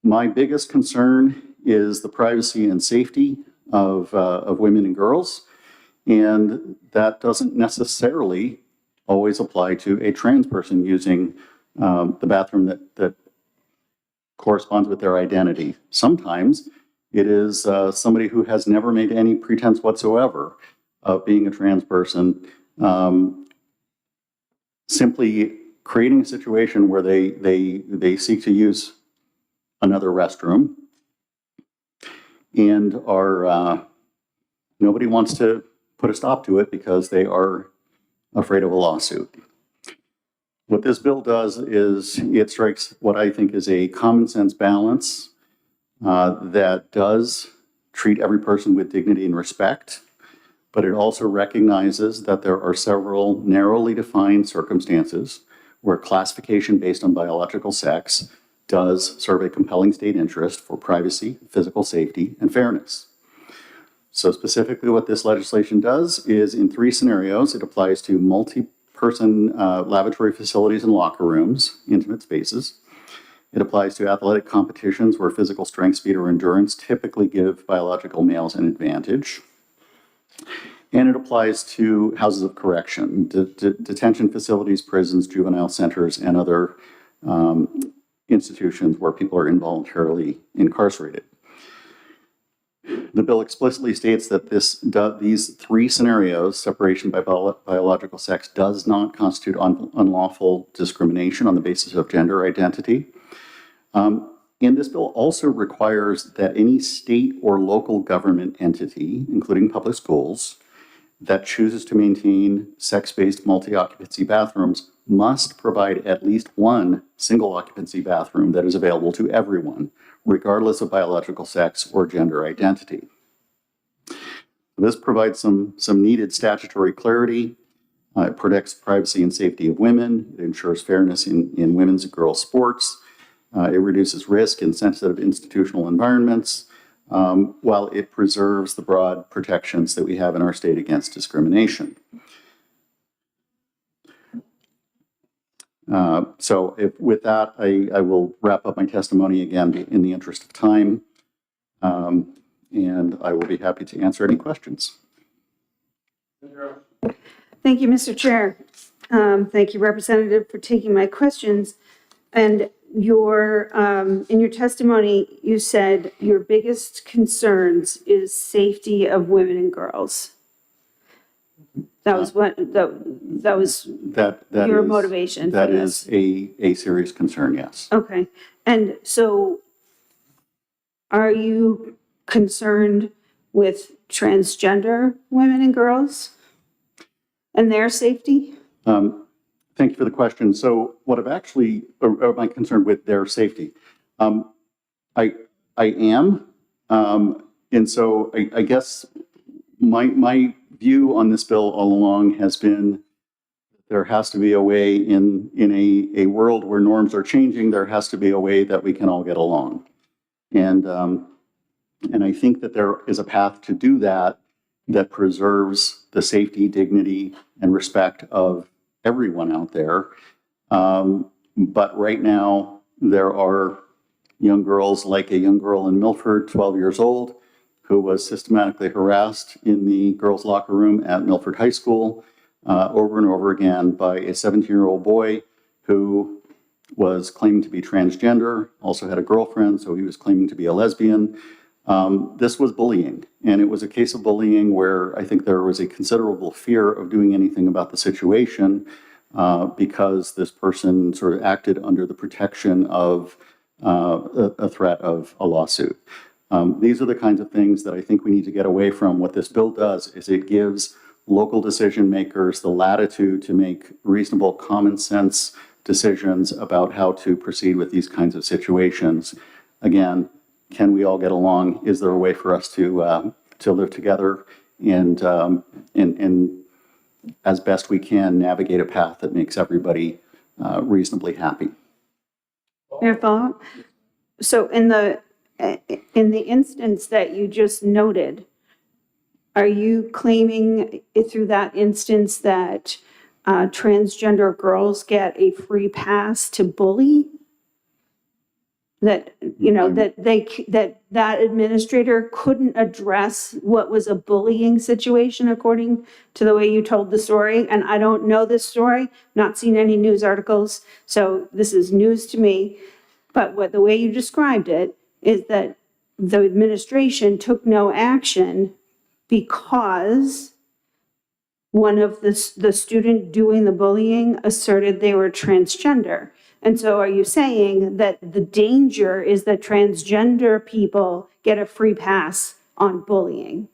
My biggest concern is the privacy and safety of women and girls, and that doesn't necessarily always apply to a trans person using the bathroom that corresponds with their identity. Sometimes it is somebody who has never made any pretense whatsoever of being a trans person, simply creating a situation where they seek to use another restroom and nobody wants to put a stop to it because they are afraid of a lawsuit. What this bill does is it strikes what I think is a common sense balance that does treat every person with dignity and respect, but it also recognizes that there are several narrowly defined circumstances where classification based on biological sex does serve a compelling state interest for privacy, physical safety, and fairness. So specifically what this legislation does is in 3 scenarios, it applies to multi-person lavatory facilities and locker rooms, intimate spaces. It applies to athletic competitions where physical strength, speed, or endurance typically give biological males an advantage. And it applies to houses of correction, detention facilities, prisons, juvenile centers, and other institutions where people are involuntarily incarcerated. The bill explicitly states that these three scenarios, separation by biological sex, does not constitute unlawful discrimination on the basis of gender identity. And this bill also requires that any state or local government entity, including public schools, that chooses to maintain sex-based multi-occupancy bathrooms must provide at least one single occupancy bathroom that is available to everyone, regardless of biological sex or gender identity. This provides some needed statutory clarity. It protects privacy and safety of women. It ensures fairness in women's and girls' sports. It reduces risk in sensitive institutional environments, while it preserves the broad protections that we have in our state against discrimination. With that, I will wrap up my testimony again in the interest of time, and I will be happy to answer any questions. Thank you, Mr. Chair. Thank you, Representative, for taking my questions. And in your testimony, you said your biggest concerns is safety of women and girls. That was your motivation for this. That is a serious concern, yes. Okay. And so are you concerned with transgender women and girls and their safety? Thank you for the question. So what am I concerned with their safety? I am. And so I guess my view on this bill all along has been there has to be a way in a world where norms are changing, there has to be a way that we can all get along. And I think that there is a path to do that that preserves the safety, dignity, and respect of everyone out there. But right now, there are young girls, like a young girl in Milford, 12 years old, who was systematically harassed in the girls' locker room at Milford High School over and over again by a 17-year-old boy who was claiming to be transgender, also had a girlfriend, so he was claiming to be a lesbian. This was bullying, and it was a case of bullying where I think there was a considerable fear of doing anything about the situation because this person sort of acted under the protection of a threat of a lawsuit. These are the kinds of things that I think we need to get away from. What this bill does is it gives local decision makers the latitude to make reasonable, common sense decisions about how to proceed with these kinds of situations. Again, can we all get along? Is there a way for us to live together and as best we can navigate a path that makes everybody reasonably happy? May I follow up? So in the instance that you just noted, are you claiming through that instance that transgender girls get a free pass to bully? That, you know, that administrator couldn't address what was a bullying situation according to the way you told the story? And I don't know this story, not seen any news articles, so this is news to me. But the way you described it is that the administration took no action because one of the student doing the bullying asserted they were transgender. And so are you saying that the danger is that transgender people get a free pass on bullying?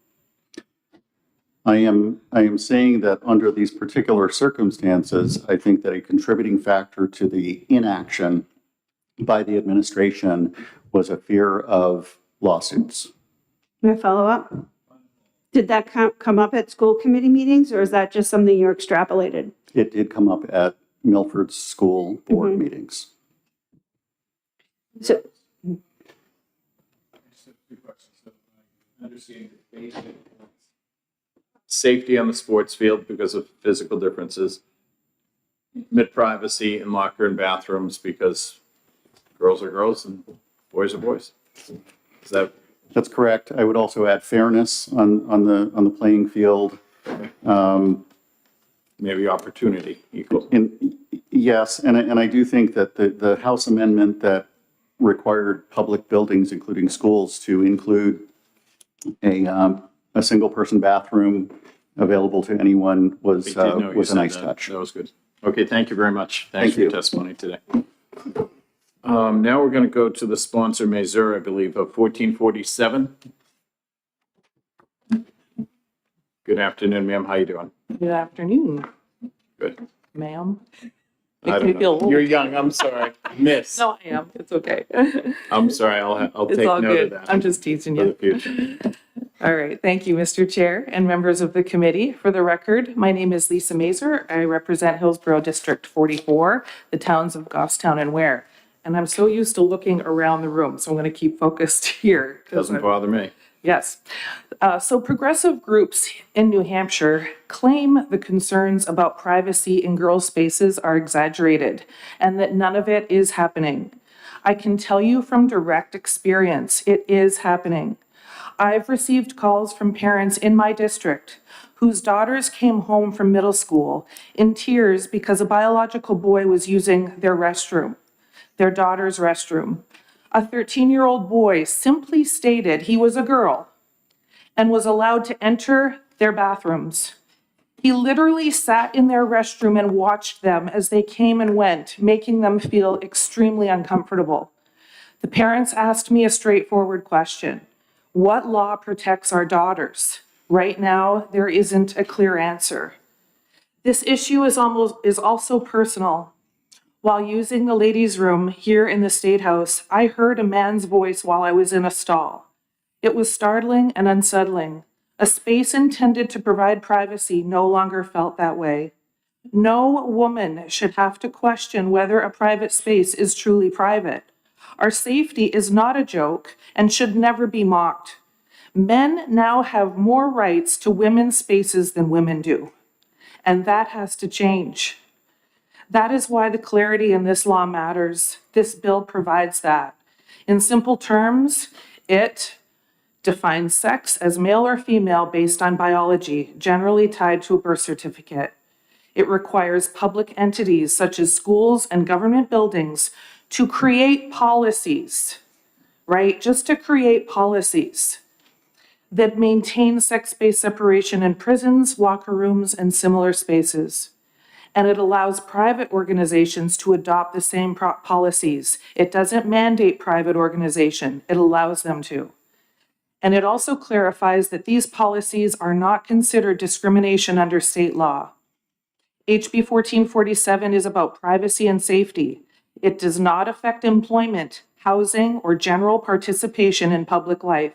I am saying that under these particular circumstances, I think that a contributing factor to the inaction by the administration was a fear of lawsuits. May I follow up? Did that come up at school committee meetings, or is that just something you extrapolated? It did come up at Milford's school board meetings. So, safety on the sports field because of physical differences, mid-privacy in locker and bathrooms because girls are girls and boys are boys. That's correct. I would also add fairness on the playing field. maybe opportunity equal. Yes, and I do think that the House amendment that required public buildings, including schools, to include a single-person bathroom available to anyone was I did know you a said nice that. touch. That was good. Okay, thank you very much. Thanks Thank for your you. testimony today. Now we're going to go to the sponsor, Mazur, I believe, of 1447. Good afternoon, ma'am. How you doing? Good afternoon, Good. ma'am. I Makes don't me know. feel old. You're young. I'm sorry. Miss. No, I am. It's okay. I'm sorry. I'll It's take all note good. of that. I'm just teasing for you. the future. All right. Thank you, Mr. Chair and members of the committee. For the record, my name is Lisa Mazur. I represent Hillsborough District 44, the towns of Goffstown and Ware. And I'm so used to looking around the room, so I'm going to keep focused here. Doesn't bother me. Yes. So progressive groups in New Hampshire claim the concerns about privacy in girls' spaces are exaggerated and that none of it is happening. I can tell you from direct experience, it is happening. I've received calls from parents in my district whose daughters came home from middle school in tears because a biological boy was using their restroom, their daughter's restroom. A 13-year-old boy simply stated he was a girl and was allowed to enter their bathrooms. He literally sat in their restroom and watched them as they came and went, making them feel extremely uncomfortable. The parents asked me a straightforward question. What law protects our daughters? Right now, there isn't a clear answer. This issue is also personal. While using the ladies' room here in the State House, I heard a man's voice while I was in a stall. It was startling and unsettling. A space intended to provide privacy no longer felt that way. No woman should have to question whether a private space is truly private. Our safety is not a joke and should never be mocked. Men now have more rights to women's spaces than women do, and that has to change. That is why the clarity in this law matters. This bill provides that. In simple terms, it defines sex as male or female based on biology, generally tied to a birth certificate. It requires public entities such as schools and government buildings to create policies, right? Just to create policies that maintain sex-based separation in prisons, locker rooms, and similar spaces. And it allows private organizations to adopt the same policies. It doesn't mandate private organization, it allows them to. And it also clarifies that these policies are not considered discrimination under state law. HB 1447 is about privacy and safety. It does not affect employment, housing, or general participation in public life.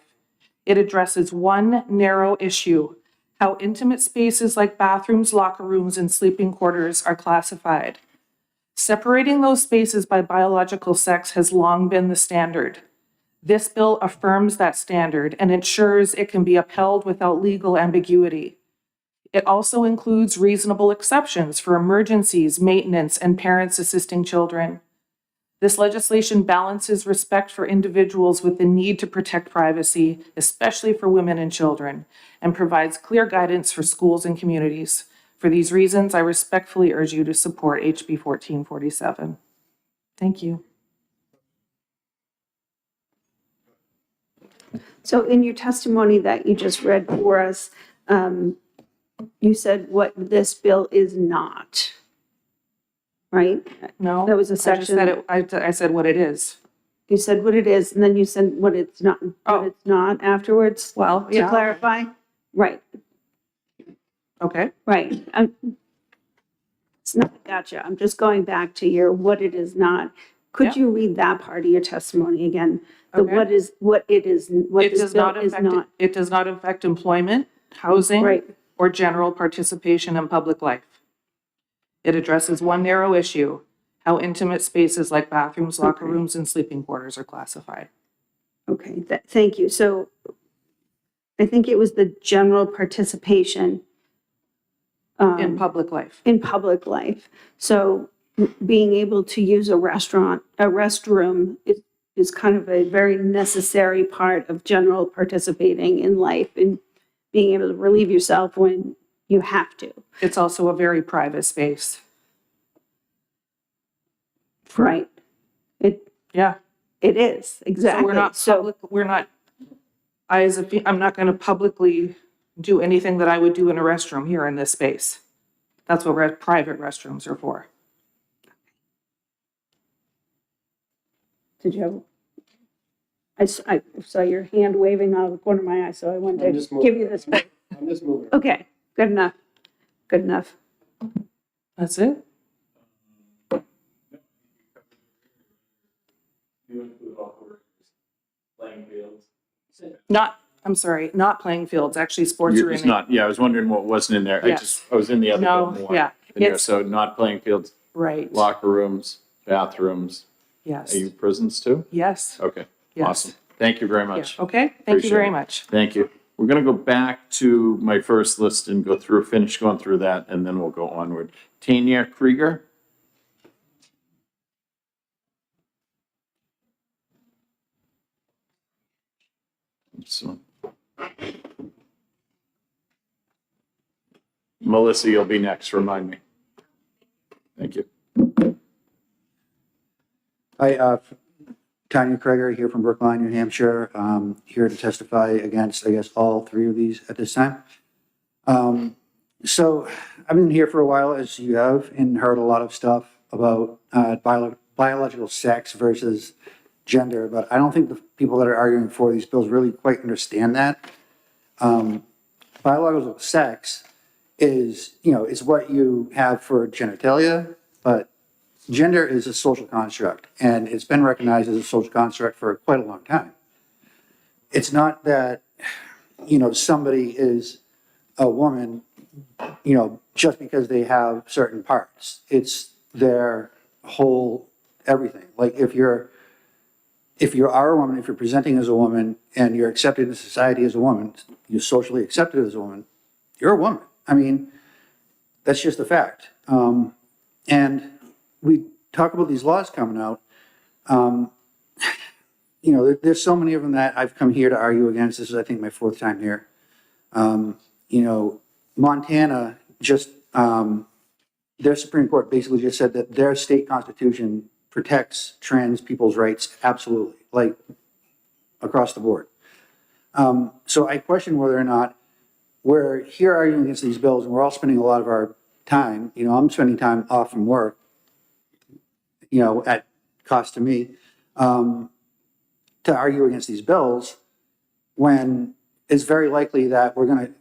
It addresses one narrow issue: how intimate spaces like bathrooms, locker rooms, and sleeping quarters are classified. Separating those spaces by biological sex has long been the standard. This bill affirms that standard and ensures it can be upheld without legal ambiguity. It also includes reasonable exceptions for emergencies, maintenance, and parents assisting children. This legislation balances respect for individuals with the need to protect privacy, especially for women and children, and provides clear guidance for schools and communities. For these reasons, I respectfully urge you to support HB 1447. Thank you. So in your testimony that you just read for us, you said what this bill is not, right? No. That was a I just section. said it, I said what it is. You said what it is, and then you said what it's not, what it's not afterwards? Well, To yeah. clarify? Right, Okay. right. It's not, gotcha. I'm just going back to your what it is not. Could Yep. you read that part of your testimony again? The Okay. what is, what it is, what It this does bill not is affect, not. it does not affect employment, housing, Right. or general participation in public life. It addresses one narrow issue: how intimate spaces like bathrooms, locker Okay. rooms, and sleeping quarters are classified. Okay, thank you. So I think it was the general participation In public life. in public life. So being able to use a restroom is kind of a very necessary part of general participating in life and being able to relieve yourself when You have to. It's also a very private space. Right. Yeah. It is, exactly. So we're not public, I'm not gonna publicly do anything that I would do in a restroom here in this space. That's what private restrooms are for. Did you have? I saw your hand waving out of the corner of my eye, so I wanted to give you this. I'm just moving. Okay, good enough. Good enough. That's it? I'm sorry, not playing fields, actually sports It's arena. not, yeah, I was wondering what wasn't in there. Yes. I was in the other No, bill more. yeah, than there. it's- So not playing fields, Right, locker rooms, bathrooms. yes, Are you prisons too? yes, Okay, yes. awesome. Thank you very Yeah, much. okay, thank you Appreciate very it. much. Thank you. We're gonna go back to my first list and finish going through that, and then we'll go onward. Tanya Krieger? So- Melissa, you'll be next, remind me. Thank you. Hi, Tanya Krieger here from Brookline, New Hampshire. Here to testify against, I guess, all three of these at this time. So I've been here for a while, as you have, and heard a lot of stuff about biological sex versus gender, but I don't think the people that are arguing for these bills really quite understand that. Biological sex is, is what you have for genitalia, but gender is a social construct, and it's been recognized as a social construct for quite a long time. It's not that, somebody is a woman, just because they have certain parts. It's their whole everything. Like if you are a woman, if you're presenting as a woman and you're accepted in society as a woman, you're socially accepted as a woman, you're a woman. I mean, that's just a fact. And we talk about these laws coming out. There's so many of them that I've come here to argue against. This is, I think, my fourth time here. Montana just, their Supreme Court basically just said that their state constitution protects trans people's rights absolutely, like across the board. So I question whether or not we're here arguing against these bills, and we're all spending a lot of our time. I'm spending time off from work, at cost to me, to argue against these bills when it's very likely that we're going to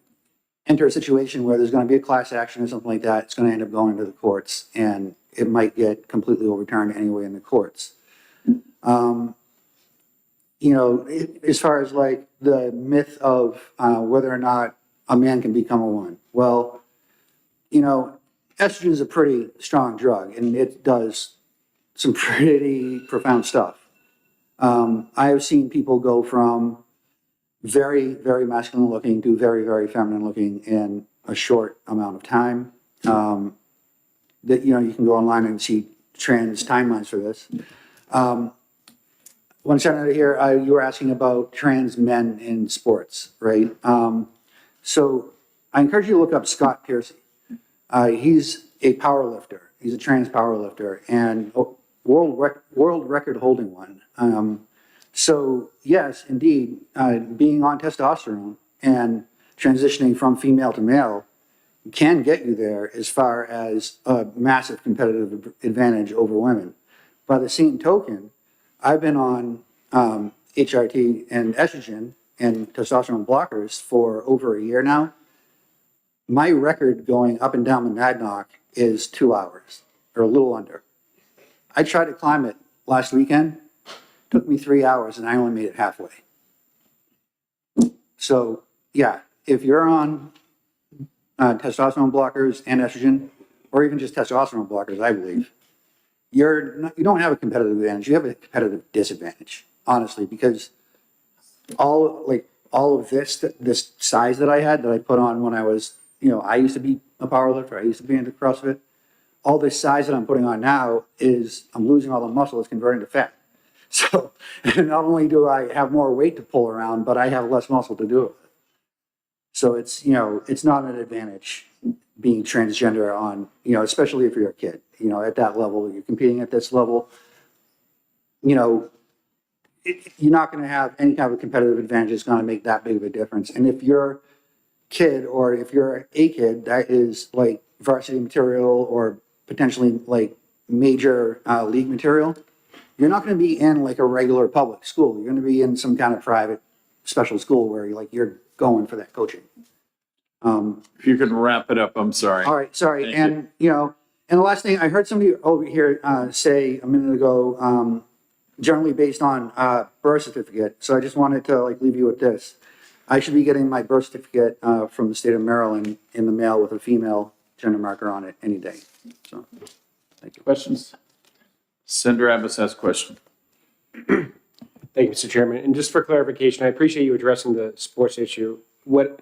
enter a situation where there's going to be a class action or something like that. It's going to end up going to the courts, and it might get completely overturned anyway in the courts. As far as like the myth of whether or not a man can become a woman. Well, estrogen is a pretty strong drug, and it does some pretty profound stuff. I have seen people go from very, very masculine looking to very, very feminine looking in a short amount of time. That, you can go online and see trans timelines for this. One senator here, you were asking about trans men in sports, right? So I encourage you to look up Scott Piercy. He's a power lifter. He's a trans power lifter and world record holding one. So yes, indeed, being on testosterone and transitioning from female to male can get you there as far as a massive competitive advantage over women. By the same token, I've been on HRT and estrogen and testosterone blockers for over a year now. My record going up and down the Monadnock is 2 hours or a little under. I tried to climb it last weekend. Took me 3 hours and I only made it halfway. So yeah, if you're on testosterone blockers and estrogen, or even just testosterone blockers, I believe, you don't have a competitive advantage. You have a competitive disadvantage, honestly, because all of this size that I had that I put on when I was, I used to be a power lifter. I used to be into CrossFit. All this size that I'm putting on now is I'm losing all the muscle. It's converting to fat. So not only do I have more weight to pull around, but I have less muscle to do it with. So it's not an advantage, being transgender on, you know, especially if you're a kid, you know, at that level, you're competing at this level, you know, you're not going to have any kind of competitive advantage that's going to make that big of a difference. And if you're kid, or if you're a kid that is like varsity material or potentially like major league material, you're not going to be in like a regular public school. You're going to be in some kind of private special school where you're going for that coaching. If you could wrap it up, I'm sorry. All right, sorry. Thank And, you know, and the last thing, I heard somebody over here say a minute ago, generally based on birth certificate. So I just wanted to like leave you with this. I should be getting my birth certificate from the state of Maryland in the mail with a female gender marker on it any day. So, thank you. Questions? Senator Abbas has a question. Thank you, Mr. Chairman. And just for clarification, I appreciate you addressing the sports issue. What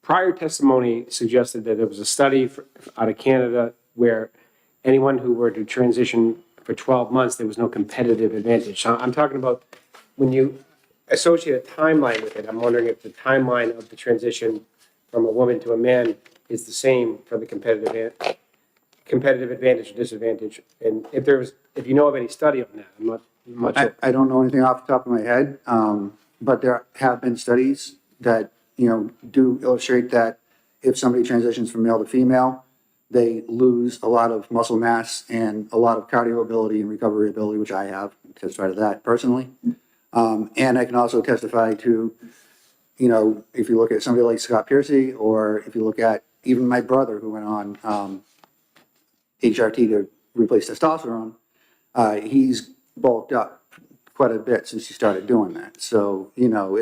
prior testimony suggested that there was a study out of Canada where anyone who were to transition for 12 months, there was no competitive advantage. So I'm talking about when you associate a timeline with it, I'm wondering if the timeline of the transition from a woman to a man is the same for the competitive advantage or disadvantage. And if you know of any study on that, I'm not sure. I don't know anything off the top of my head, but there have been studies that, you know, do illustrate that if somebody transitions from male to female, they lose a lot of muscle mass and a lot of cardio ability and recovery ability, which I have testified to that personally. And I can also testify to, you know, if you look at somebody like Scott Piercy, or if you look at even my brother who went on HRT to replace testosterone, he's bulked up quite a bit since he started doing that. So, you know,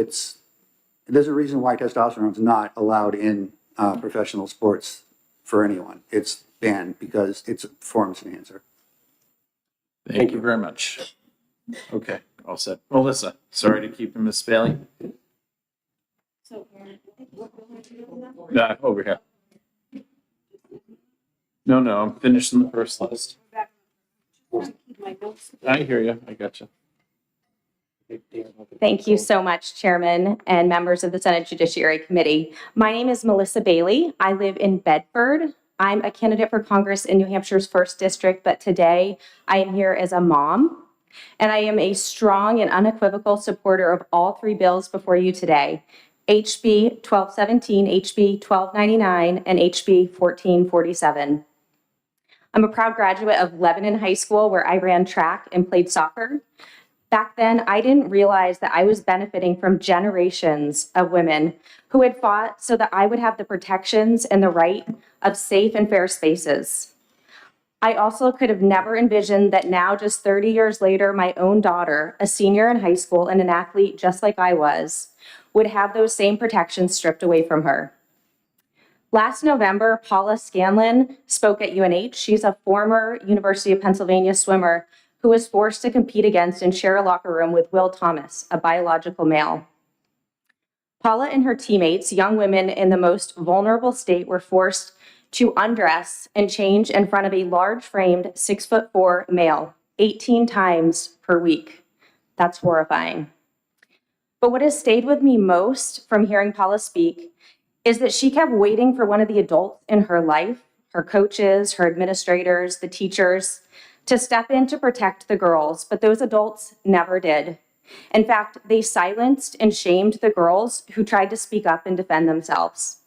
there's a reason why testosterone is not allowed in professional sports for anyone. It's banned because it's a performance enhancer. Thank you very much. Okay, all set. Melissa, sorry to keep you, Ms. Bailey. Over here. No, I'm finishing the first list. I hear you. I got you. Thank you so much, Chairman and members of the Senate Judiciary Committee. My name is Melissa Bailey. I live in Bedford. I'm a candidate for Congress in New Hampshire's 1st District, but today I am here as a mom, and I am a strong and unequivocal supporter of all 3 bills before you today: HB 1217, HB 1299, and HB 1447. I'm a proud graduate of Lebanon High School, where I ran track and played soccer. Back then, I didn't realize that I was benefiting from generations of women who had fought so that I would have the protections and the right of safe and fair spaces. I also could have never envisioned that now, just 30 years later, my own daughter, a senior in high school and an athlete just like I was, would have those same protections stripped away from her. Last November, Paula Scanlon spoke at UNH. She's a former University of Pennsylvania swimmer who was forced to compete against and share a locker room with Will Thomas, a biological male. Paula and her teammates, young women in the most vulnerable state, were forced to undress and change in front of a large-framed 6'4" male 18 times per week. That's horrifying. But what has stayed with me most from hearing Paula speak is that she kept waiting for one of the adults in her life, her coaches, her administrators, the teachers, to step in to protect the girls, but those adults never did. In fact, they silenced and shamed the girls who tried to speak up and defend themselves.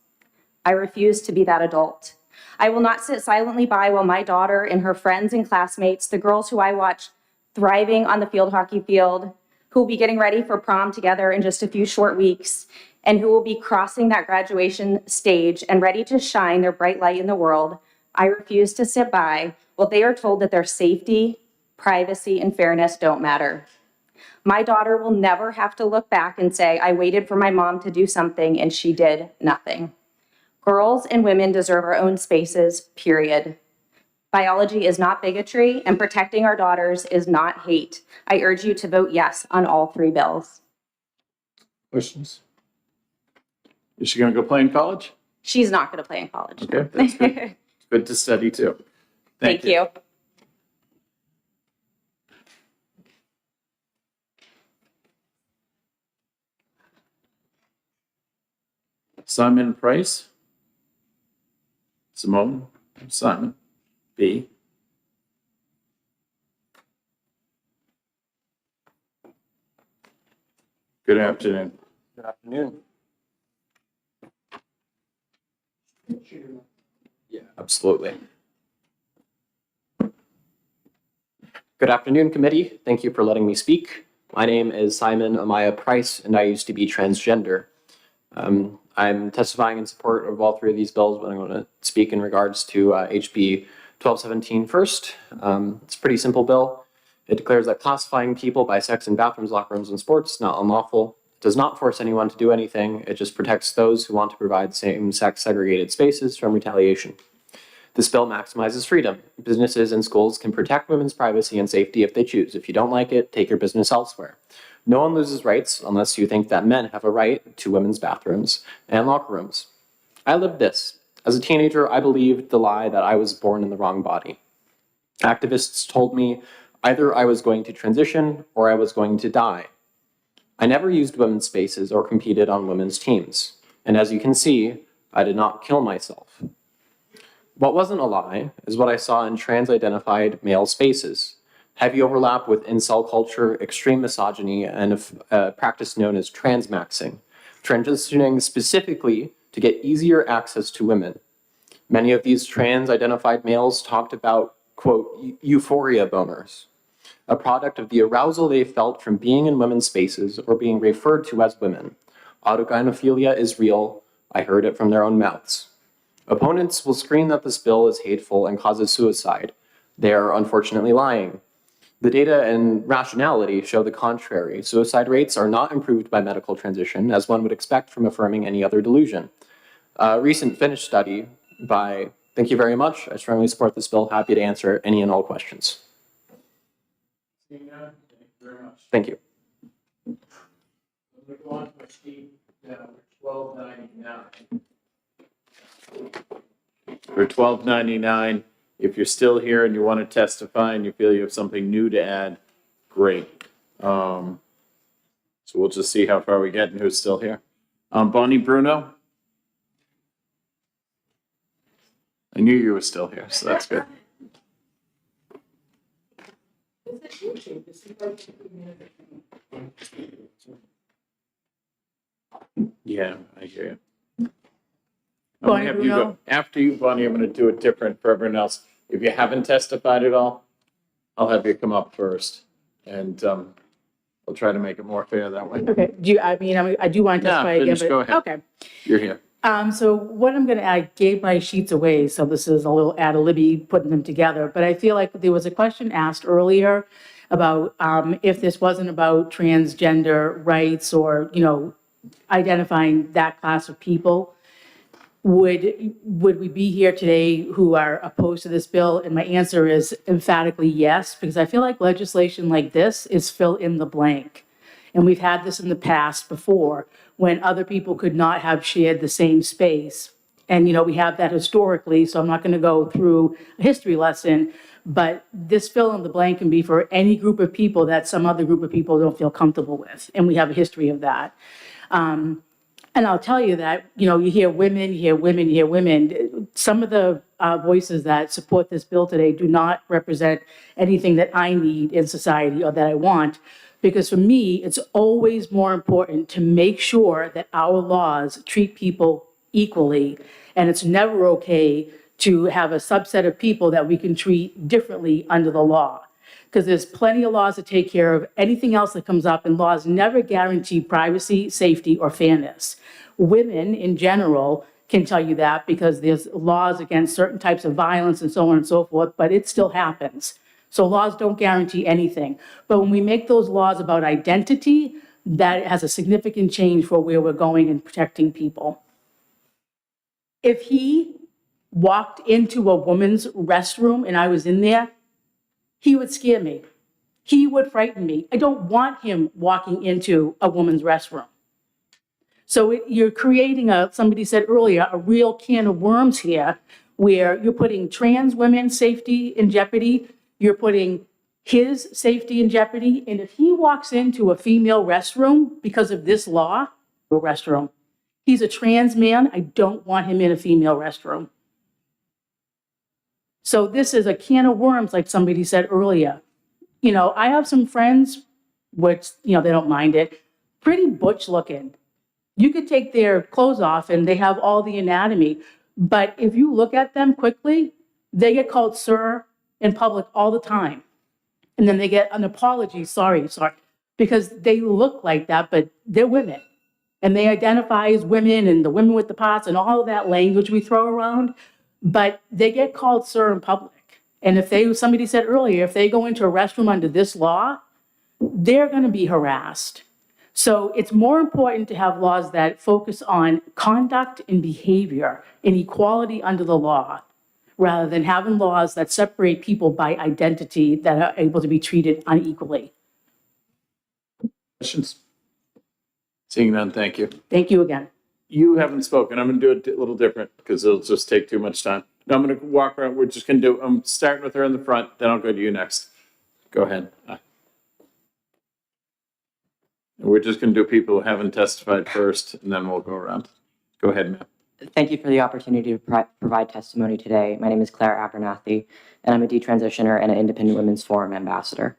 I refuse to be that adult. I will not sit silently by while my daughter and her friends and classmates, the girls who I watch thriving on the field hockey field, who will be getting ready for prom together in just a few short weeks, and who will be crossing that graduation stage and ready to shine their bright light in the world, I refuse to sit by while they are told that their safety, privacy, and fairness don't matter. My daughter will never have to look back and say, I waited for my mom to do something and she did nothing. Girls and women deserve our own spaces, period. Biology is not bigotry, and protecting our daughters is not hate. I urge you to vote yes on all 3 bills. Questions? Is she going to go play in college? She's not going to play in college. Okay, that's good. It's good to study too. Thank you. Simon Price. Simone, Simon, B. Good afternoon. Good afternoon. Yeah, absolutely. Good afternoon, committee. Thank you for letting me speak. My name is Simon Amaya Price, and I used to be transgender. I'm testifying in support of all three of these bills, but I'm going to speak in regards to HB 1217 first. It's a pretty simple bill. It declares that classifying people by sex in bathrooms, locker rooms, and sports is not unlawful. It does not force anyone to do anything. It just protects those who want to provide same-sex segregated spaces from retaliation. This bill maximizes freedom. Businesses and schools can protect women's privacy and safety if they choose. If you don't like it, take your business elsewhere. No one loses rights unless you think that men have a right to women's bathrooms and locker rooms. I lived this. As a teenager, I believed the lie that I was born in the wrong body. Activists told me either I was going to transition or I was going to die. I never used women's spaces or competed on women's teams. And as you can see, I did not kill myself. What wasn't a lie is what I saw in trans-identified male spaces. Heavy overlap with incel culture, extreme misogyny, and a practice known as transmaxing, transitioning specifically to get easier access to women. Many of these trans-identified males talked about, quote, euphoria boners, a product of the arousal they felt from being in women's spaces or being referred to as women. Autogynephilia is real. I heard it from their own mouths. Opponents will scream that this bill is hateful and causes suicide. They are unfortunately lying. The data and rationality show the contrary. Suicide rates are not improved by medical transition, as one would expect from affirming any other delusion. A recent Finnish study by, thank you very much, I strongly support this bill, happy to answer any and all questions. Thank you very much. Thank you. I'm going to go on to HB 1299. For 1299, if you're still here and you want to testify and you feel you have something new to add, great. So we'll just see how far we get and who's still here. Bonnie Bruno? I knew you were still here, so that's good. Yeah, I hear you. I'm gonna have you go, after you, Bonnie, I'm gonna do it different for everyone else. If you haven't testified at all, I'll have you come up first, and we'll try to make it more fair that way. Okay, I do want to testify again, finish, but, go ahead. okay. You're here. So what I'm gonna, I gave my sheets away, so this is a little ad libby putting them together, but I feel like there was a question asked earlier about if this wasn't about transgender rights or, identifying that class of people. Would we be here today who are opposed to this bill? And my answer is emphatically yes, because I feel like legislation like this is fill in the blank. And we've had this in the past before when other people could not have shared the same space. And, we have that historically, so I'm not going to go through a history lesson, but this fill in the blank can be for any group of people that some other group of people don't feel comfortable with. And we have a history of that. And I'll tell you that, you hear women, you hear women, you hear women. Some of the voices that support this bill today do not represent anything that I need in society or that I want. Because for me, it's always more important to make sure that our laws treat people equally. And it's never okay to have a subset of people that we can treat differently under the law. Because there's plenty of laws to take care of anything else that comes up, and laws never guarantee privacy, safety, or fairness. Women in general can tell you that because there's laws against certain types of violence and so on and so forth, but it still happens. So laws don't guarantee anything. But when we make those laws about identity, that has a significant change for where we're going in protecting people. If he walked into a woman's restroom and I was in there, he would scare me. He would frighten me. I don't want him walking into a woman's restroom. So you're creating somebody said earlier, a real can of worms here, where you're putting trans women's safety in jeopardy. You're putting his safety in jeopardy. And if he walks into a female restroom because of this law, he's a trans man. I don't want him in a female restroom. So this is a can of worms, like somebody said earlier. You know, I have some friends, which, you know, they don't mind it, pretty butch looking. You could take their clothes off and they have all the anatomy. But if you look at them quickly, they get called sir in public all the time. And then they get an apology, sorry, because they look like that, but they're women. And they identify as women and the women with the pots and all of that language we throw around. But they get called sir in public. And if they, somebody said earlier, if they go into a restroom under this law, they're going to be harassed. So it's more important to have laws that focus on conduct and behavior and equality under the law, rather than having laws that separate people by identity that are able to be treated unequally. Questions? Seeing none, thank you. Thank you again. You haven't spoken. I'm going to do it a little different because it'll just take too much time. Now I'm going to walk around. We're just going to do, I'm starting with her in the front, then I'll go to you next. Go ahead. We're just going to do people who haven't testified first, and then we'll go around. Go ahead, ma'am. Thank you for the opportunity to provide testimony today. My name is Claire Abernathy, and I'm a detransitioner and an Independent Women's Forum ambassador.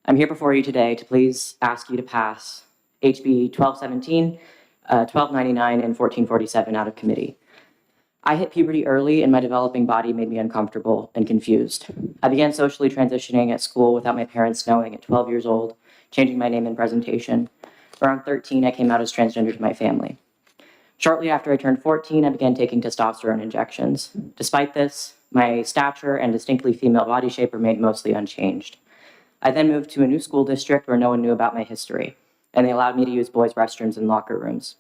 I'm here before you today to please ask you to pass HB 1217, 1299, and 1447 out of committee. I hit puberty early, and my developing body made me uncomfortable and confused. I began socially transitioning at school without my parents knowing at 12 years old, changing my name and presentation. Around 13, I came out as transgender to my family. Shortly after I turned 14, I began taking testosterone injections. Despite this, my stature and distinctly female body shape remained mostly unchanged. I then moved to a new school district where no one knew about my history, and they allowed me to use boys' restrooms and locker rooms.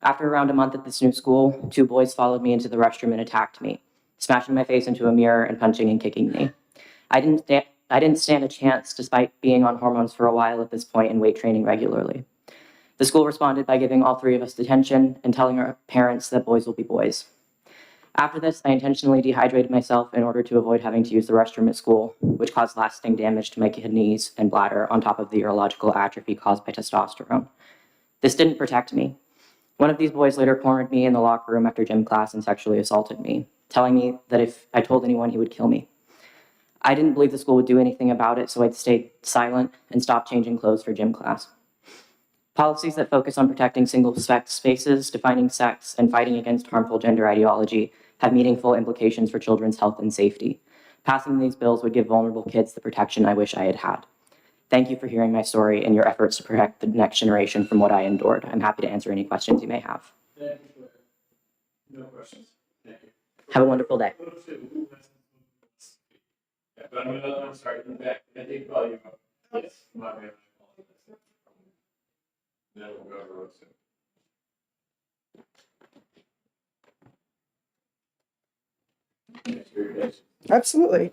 After around a month at this new school, 2 boys followed me into the restroom and attacked me, smashing my face into a mirror and punching and kicking me. I didn't stand a chance despite being on hormones for a while at this point and weight training regularly. The school responded by giving all 3 of us detention and telling our parents that boys will be boys. After this, I intentionally dehydrated myself in order to avoid having to use the restroom at school, which caused lasting damage to my kidneys and bladder on top of the urological atrophy caused by testosterone. This didn't protect me. One of these boys later cornered me in the locker room after gym class and sexually assaulted me, telling me that if I told anyone, he would kill me. I didn't believe the school would do anything about it, so I stayed silent and stopped changing clothes for gym class. Policies that focus on protecting single-sex spaces, defining sex, and fighting against harmful gender ideology have meaningful implications for children's health and safety. Passing these bills would give vulnerable kids the protection I wish I had had. Thank you for hearing my story and your efforts to protect the next generation from what I endured. I'm happy to answer any questions you may have. Thank you. No questions. Thank you. Have a wonderful day. But I'm sorry, in the back. I think call you up. Yes, my bad. Then we'll go over it. Thanks for your patience. Absolutely.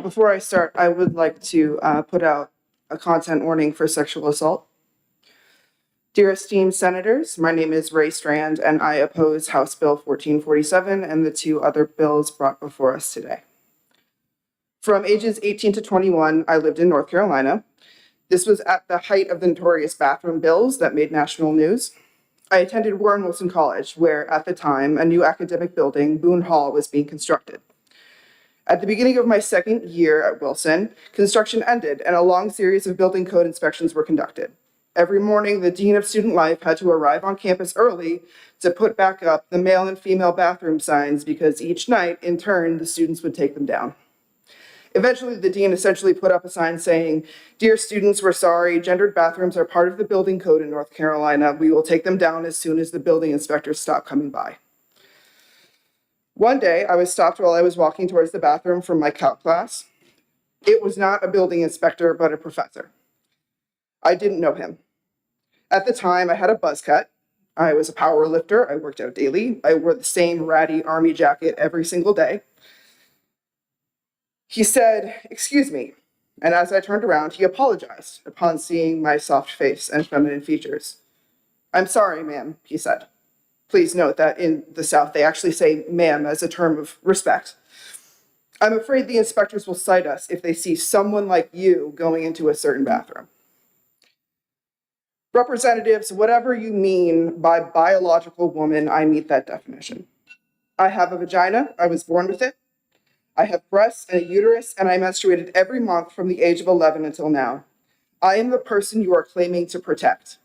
Before I start, I would like to put out a content warning for sexual assault. Dear esteemed senators, my name is Ray Strand, and I oppose House Bill 1447 and the 2 other bills brought before us today. From ages 18 to 21, I lived in North Carolina. This was at the height of the notorious bathroom bills that made national news. I attended Warren Wilson College, where at the time, a new academic building, Boone Hall, was being constructed. At the beginning of my 2nd year at Wilson, construction ended and a long series of building code inspections were conducted. Every morning, the Dean of Student Life had to arrive on campus early to put back up the male and female bathroom signs because each night, in turn, the students would take them down. Eventually, the dean essentially put up a sign saying, "Dear students, we're sorry, gendered bathrooms are part of the building code in North Carolina. We will take them down as soon as the building inspectors stop coming by." One day, I was stopped while I was walking towards the bathroom from my calc class. It was not a building inspector, but a professor. I didn't know him. At the time, I had a buzz cut. I was a power lifter. I worked out daily. I wore the same ratty army jacket every single day. He said, "Excuse me," and as I turned around, he apologized upon seeing my soft face and feminine features. "I'm sorry, ma'am," he said. Please note that in the South, they actually say ma'am as a term of respect. "I'm afraid the inspectors will cite us if they see someone like you going into a certain bathroom." Representatives, whatever you mean by biological woman, I meet that definition. I have a vagina, I was born with it. I have breasts and a uterus, and I menstruated every month from the age of 11 until now. I am the person you are claiming to protect.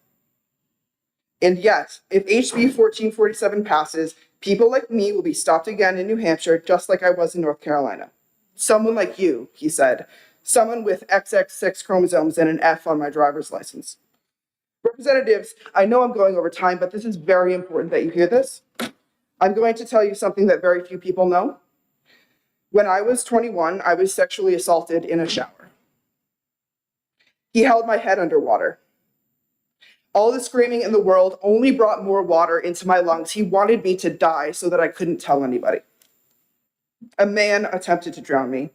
And yet, if HB 1447 passes, people like me will be stopped again in New Hampshire, just like I was in North Carolina. Someone like you, he said. Someone with XX6 chromosomes and an F on my driver's license. Representatives, I know I'm going over time, but this is very important that you hear this. I'm going to tell you something that very few people know. When I was 21, I was sexually assaulted in a shower. He held my head underwater. All the screaming in the world only brought more water into my lungs. He wanted me to die so that I couldn't tell anybody. A man attempted to drown me.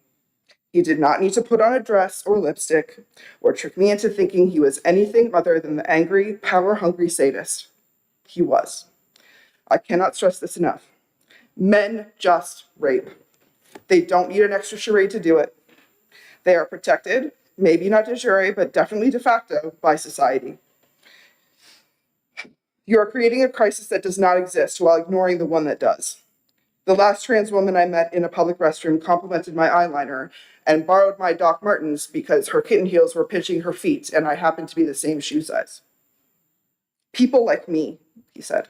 He did not need to put on a dress or lipstick or trick me into thinking he was anything other than the angry, power-hungry sadist. He was. I cannot stress this enough. Men just rape. They don't need an extra charade to do it. They are protected, maybe not de jure, but definitely de facto, by society. You are creating a crisis that does not exist while ignoring the one that does. The last trans woman I met in a public restroom complimented my eyeliner and borrowed my Doc Martens because her kitten heels were pinching her feet and I happened to be the same shoe size. People like me, he said.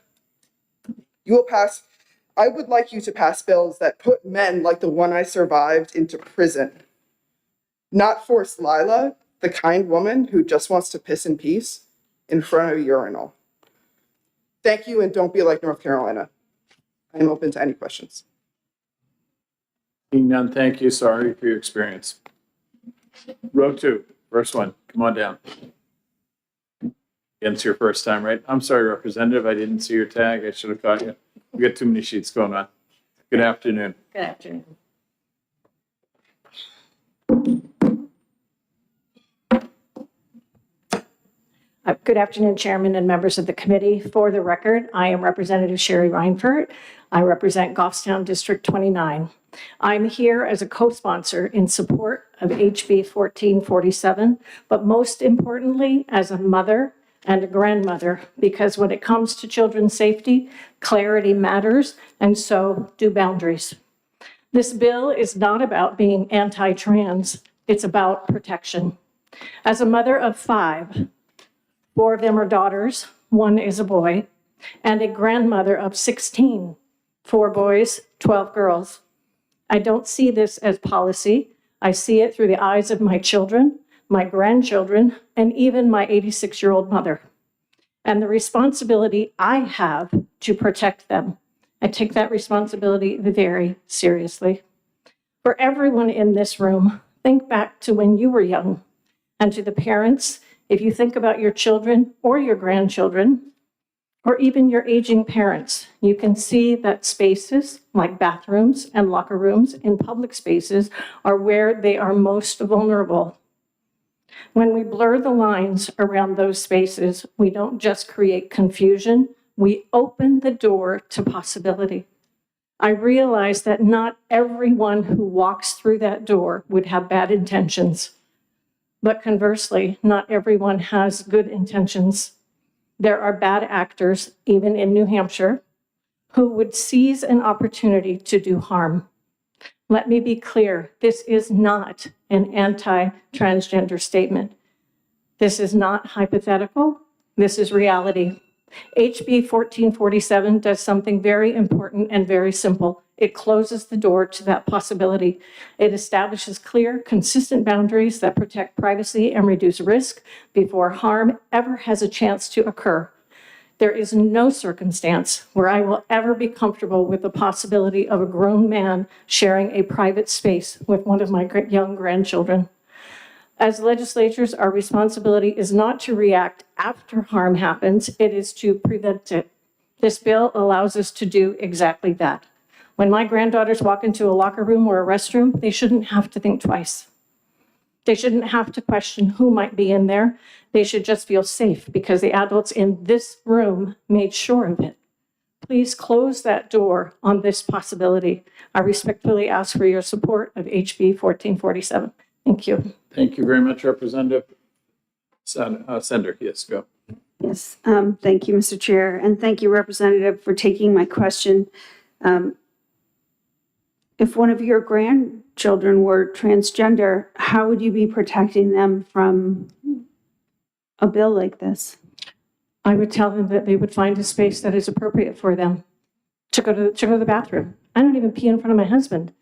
I would like you to pass bills that put men like the one I survived into prison. Not force Lila, the kind woman who just wants to piss in peace, in front of a urinal. Thank you, and don't be like North Carolina. I am open to any questions. Seeing none, thank you. Sorry for your experience. Row 2, first one. Come on down. It's your first time, right? I'm sorry, Representative. I didn't see your tag. I should have caught you. We got too many sheets going on. Good afternoon. Good afternoon. Good afternoon, Chairman and members of the committee. For the record, I am Representative Sherry Reinfurt. I represent Goffstown District 29. I'm here as a co-sponsor in support of HB 1447, but most importantly, as a mother and a grandmother, because when it comes to children's safety, clarity matters, and so do boundaries. This bill is not about being anti-trans, it's about protection. As a mother of 5, 4 of them are daughters, 1 is a boy, and a grandmother of 16, 4 boys, 12 girls. I don't see this as policy. I see it through the eyes of my children, my grandchildren, and even my 86-year-old mother. And the responsibility I have to protect them. I take that responsibility very seriously. For everyone in this room, think back to when you were young, and to the parents, if you think about your children or your grandchildren, or even your aging parents, you can see that spaces like bathrooms and locker rooms in public spaces are where they are most vulnerable. When we blur the lines around those spaces, we don't just create confusion, we open the door to possibility. I realize that not everyone who walks through that door would have bad intentions. But conversely, not everyone has good intentions. There are bad actors, even in New Hampshire, who would seize an opportunity to do harm. Let me be clear, this is not an anti-transgender statement. This is not hypothetical, this is reality. HB 1447 does something very important and very simple. It closes the door to that possibility. It establishes clear, consistent boundaries that protect privacy and reduce risk before harm ever has a chance to occur. There is no circumstance where I will ever be comfortable with the possibility of a grown man sharing a private space with one of my young grandchildren. As legislators, our responsibility is not to react after harm happens, it is to prevent it. This bill allows us to do exactly that. When my granddaughters walk into a locker room or a restroom, they shouldn't have to think twice. They shouldn't have to question who might be in there. They should just feel safe because the adults in this room made sure of it. Please close that door on this possibility. I respectfully ask for your support of HB 1447. Thank you. Thank you very much, Representative. Senator, yes, go. Yes, thank you, Mr. Chair, and thank you, Representative, for taking my question. If one of your grandchildren were transgender, how would you be protecting them from a bill like this? I would tell them that they would find a space that is appropriate for them to go to the bathroom. I don't even pee in front of my husband.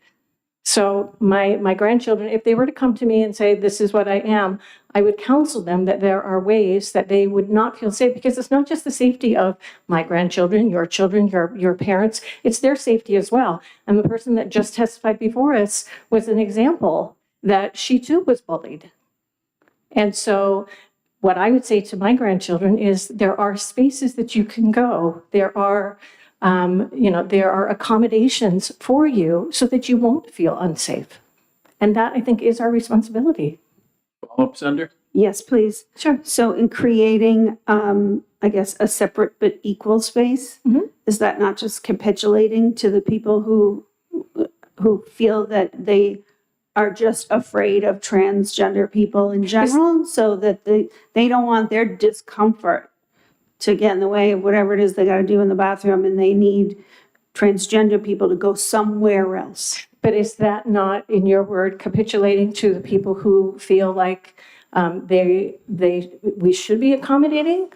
So my grandchildren, if they were to come to me and say, this is what I am, I would counsel them that there are ways that they would not feel safe, because it's not just the safety of my grandchildren, your parents, it's their safety as well. And the person that just testified before us was an example that she too was bullied. And so what I would say to my grandchildren is there are spaces that you can go. There are there are accommodations for you so that you won't feel unsafe. And that, I think, is our responsibility. Follow-up, Senator? Yes, please. Sure. So in creating, I guess, a separate but equal space, is that not just capitulating to the people who feel that they are just afraid of transgender people in general, so that they don't want their discomfort to get in the way of whatever it is they got to do in the bathroom, and they need transgender people to go somewhere else? But is that not, in your word, capitulating to the people who feel like we should be accommodating?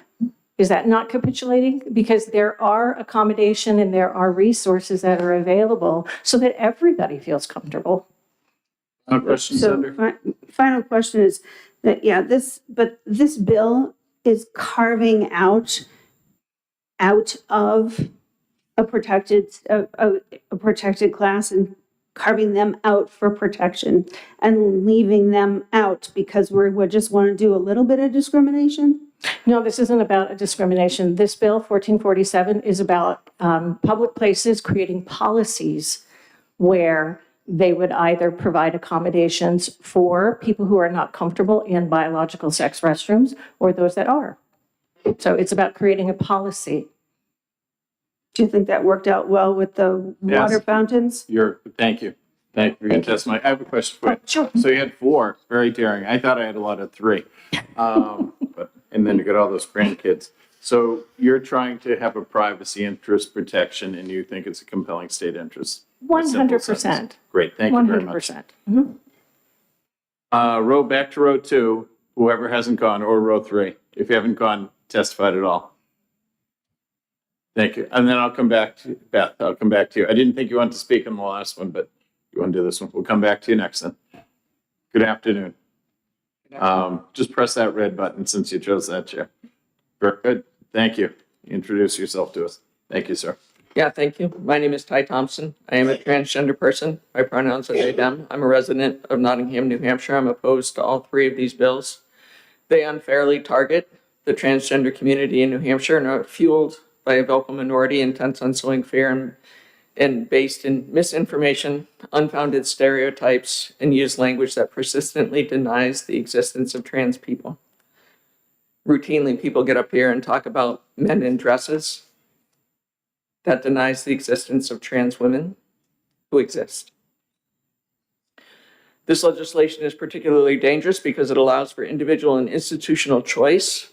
Is that not capitulating? Because there are accommodation and there are resources that are available so that everybody feels comfortable. Final question, Senator? Final question is that, this bill is carving out of a protected class and carving them out for protection and leaving them out because we just want to do a little bit of discrimination? No, this isn't about a discrimination. This bill, 1447, is about public places creating policies where they would either provide accommodations for people who are not comfortable in biological sex restrooms or those that are. So it's about creating a policy. Do you think that worked out well with the water fountains? Thank you. Thank you for your testimony. I have a question for you. Sure. So you had 4, very daring. I thought I had a lot of 3. And then you got all those grandkids. So you're trying to have a privacy interest protection, and you think it's a compelling state interest? 100%. Great, thank you very much. 100%. Mm-hmm. Back to row 2, whoever hasn't gone, or row 3, if you haven't gone, testified at all. Thank you. And then I'll come back to Beth. I'll come back to you. I didn't think you wanted to speak on the last one, but you want to do this one. We'll come back to you next then. Good afternoon. Just press that red button since you chose that chair. Very good. Thank you. Introduce yourself to us. Thank you, sir. Yeah, thank you. My name is Ty Thompson. I am a transgender person. My pronouns are they, them. I'm a resident of Nottingham, New Hampshire. I'm opposed to all 3 of these bills. They unfairly target the transgender community in New Hampshire and are fueled by a vocal minority intent on sowing fear and based in misinformation, unfounded stereotypes, and use language that persistently denies the existence of trans people. Routinely, people get up here and talk about men in dresses. That denies the existence of trans women who exist. This legislation is particularly dangerous because it allows for individual and institutional choice.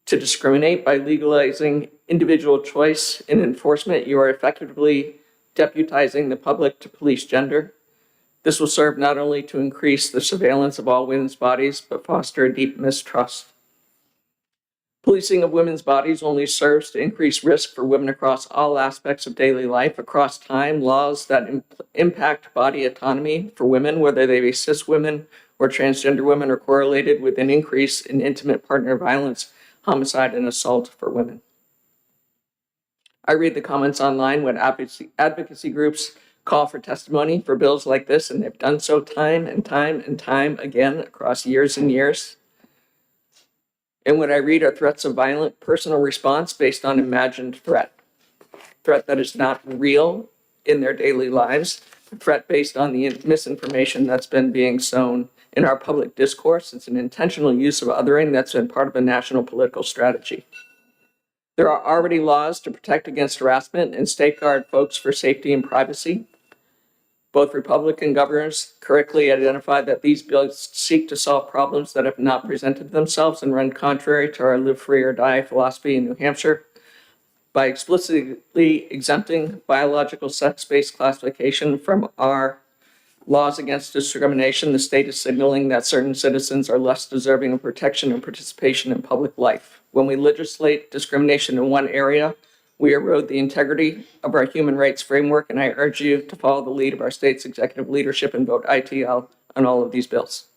To discriminate by legalizing individual choice in enforcement, you are effectively deputizing the public to police gender. This will serve not only to increase the surveillance of all women's bodies, but foster a deep mistrust. Policing of women's bodies only serves to increase risk for women across all aspects of daily life, across time. Laws that impact body autonomy for women, whether they be cis women or transgender women, are correlated with an increase in intimate partner violence, homicide, and assault for women. I read the comments online when advocacy groups call for testimony for bills like this, and they've done so time and time and time again across years and years. And what I read are threats of violent personal response based on imagined threat that is not real in their daily lives, a threat based on the misinformation that's been being sown in our public discourse. It's an intentional use of othering that's been part of a national political strategy. There are already laws to protect against harassment and safeguard folks for safety and privacy. Both Republican governors correctly identified that these bills seek to solve problems that have not presented themselves and run contrary to our live free or die philosophy in New Hampshire. By explicitly exempting biological sex-based classification from our laws against discrimination, the state is signaling that certain citizens are less deserving of protection and participation in public life. When we legislate discrimination in one area, we erode the integrity of our human rights framework, and I urge you to follow the lead of our state's executive leadership and vote ITL on all of these bills.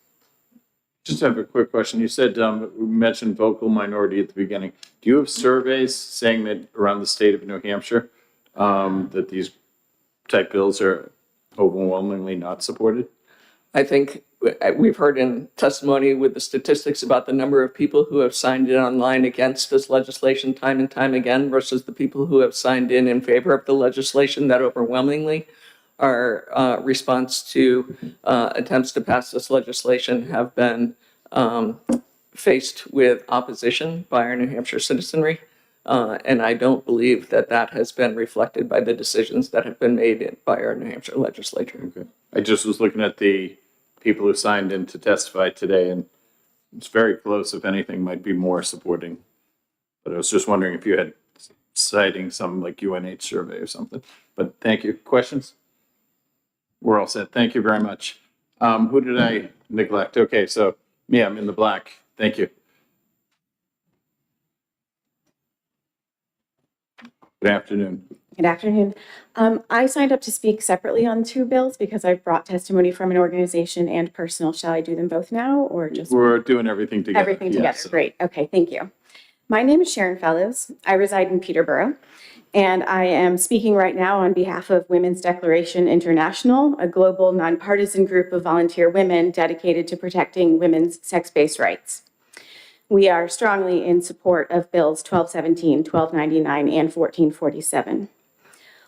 Just have a quick question. You said, we mentioned vocal minority at the beginning. Do you have surveys saying that around the state of New Hampshire, that these type bills are overwhelmingly not supported? I think we've heard in testimony with the statistics about the number of people who have signed in online against this legislation time and time again versus the people who have signed in favor of the legislation, that overwhelmingly our response to attempts to pass this legislation have been faced with opposition by our New Hampshire citizenry. And I don't believe that that has been reflected by the decisions that have been made by our New Hampshire legislature. Okay. I just was looking at the people who signed in to testify today, and it's very close. If anything, might be more supporting. But I was just wondering if you had citing some like UNH survey or something. But thank you. Questions? We're all set. Thank you very much. Who did I neglect? Okay, so me, I'm in the black. Thank you. Good afternoon. Good afternoon. I signed up to speak separately on two bills because I've brought testimony from an organization and personal. Shall I do them both now or just? We're doing everything together. Everything together. Yes. Great. Okay. Thank you. My name is Sharon Fellows. I reside in Peterborough, and I am speaking right now on behalf of Women's Declaration International, a global nonpartisan group of volunteer women dedicated to protecting women's sex-based rights. We are strongly in support of Bills 1217, 1299, and 1447.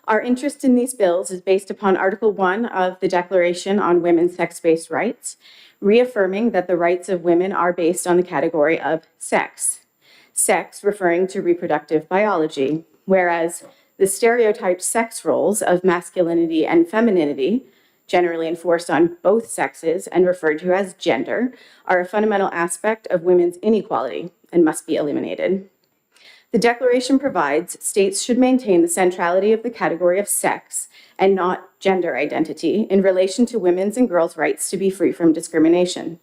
Our interest in these bills is based upon Article 1 of the Declaration on Women's Sex-Based Rights, reaffirming that the rights of women are based on the category of sex. Sex referring to reproductive biology, whereas the stereotyped sex roles of masculinity and femininity, generally enforced on both sexes and referred to as gender, are a fundamental aspect of women's inequality and must be eliminated. The Declaration provides states should maintain the centrality of the category of sex and not gender identity in relation to women's and girls' rights to be free from discrimination.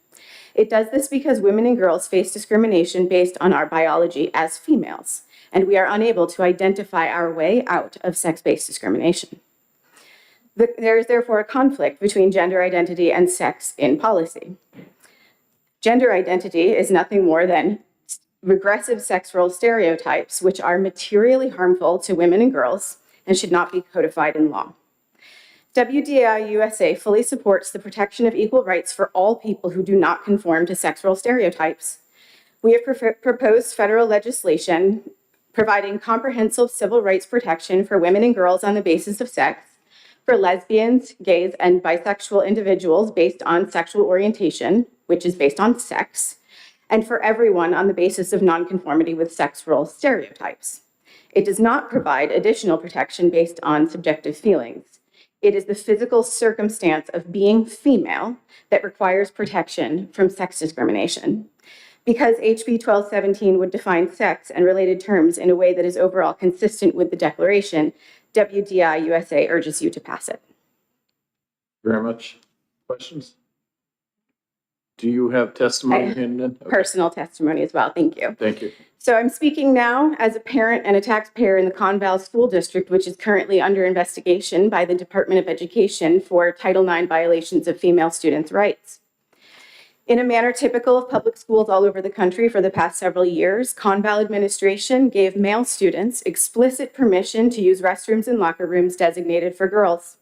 It does this because women and girls face discrimination based on our biology as females, and we are unable to identify our way out of sex-based discrimination. There is therefore a conflict between gender identity and sex in policy. Gender identity is nothing more than regressive sex role stereotypes, which are materially harmful to women and girls and should not be codified in law. WDI USA fully supports the protection of equal rights for all people who do not conform to sex role stereotypes. We have proposed federal legislation providing comprehensive civil rights protection for women and girls on the basis of sex, for lesbians, gays, and bisexual individuals based on sexual orientation, which is based on sex, and for everyone on the basis of nonconformity with sex role stereotypes. It does not provide additional protection based on subjective feelings. It is the physical circumstance of being female that requires protection from sex discrimination. Because HB 1217 would define sex and related terms in a way that is overall consistent with the Declaration, WDI USA urges you to pass it. Very much. Questions? Do you have testimony, Hinton? Okay. Personal testimony as well. Thank you. Thank you. So I'm speaking now as a parent and a taxpayer in the Conval School District, which is currently under investigation by the Department of Education for Title IX violations of female students' rights. In a manner typical of public schools all over the country for the past several years, Conval administration gave male students explicit permission to use restrooms and locker rooms designated for girls.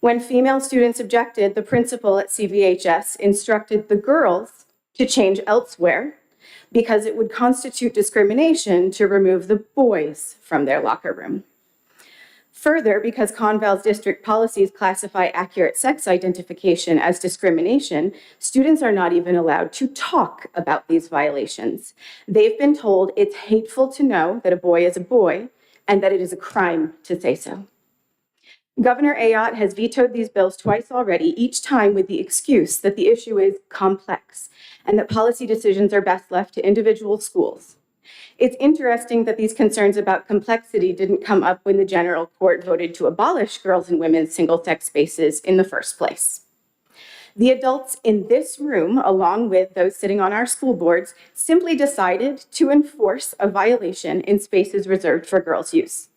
When female students objected, the principal at CVHS instructed the girls to change elsewhere because it would constitute discrimination to remove the boys from their locker room. Further, because Conval's district policies classify accurate sex identification as discrimination, students are not even allowed to talk about these violations. They've been told it's hateful to know that a boy is a boy and that it is a crime to say so. Governor Ayotte has vetoed these bills twice already, each time with the excuse that the issue is complex and that policy decisions are best left to individual schools. It's interesting that these concerns about complexity didn't come up when the General Court voted to abolish girls and women's single-sex spaces in the first place. The adults in this room, along with those sitting on our school boards, simply decided to enforce a violation in spaces reserved for girls' use.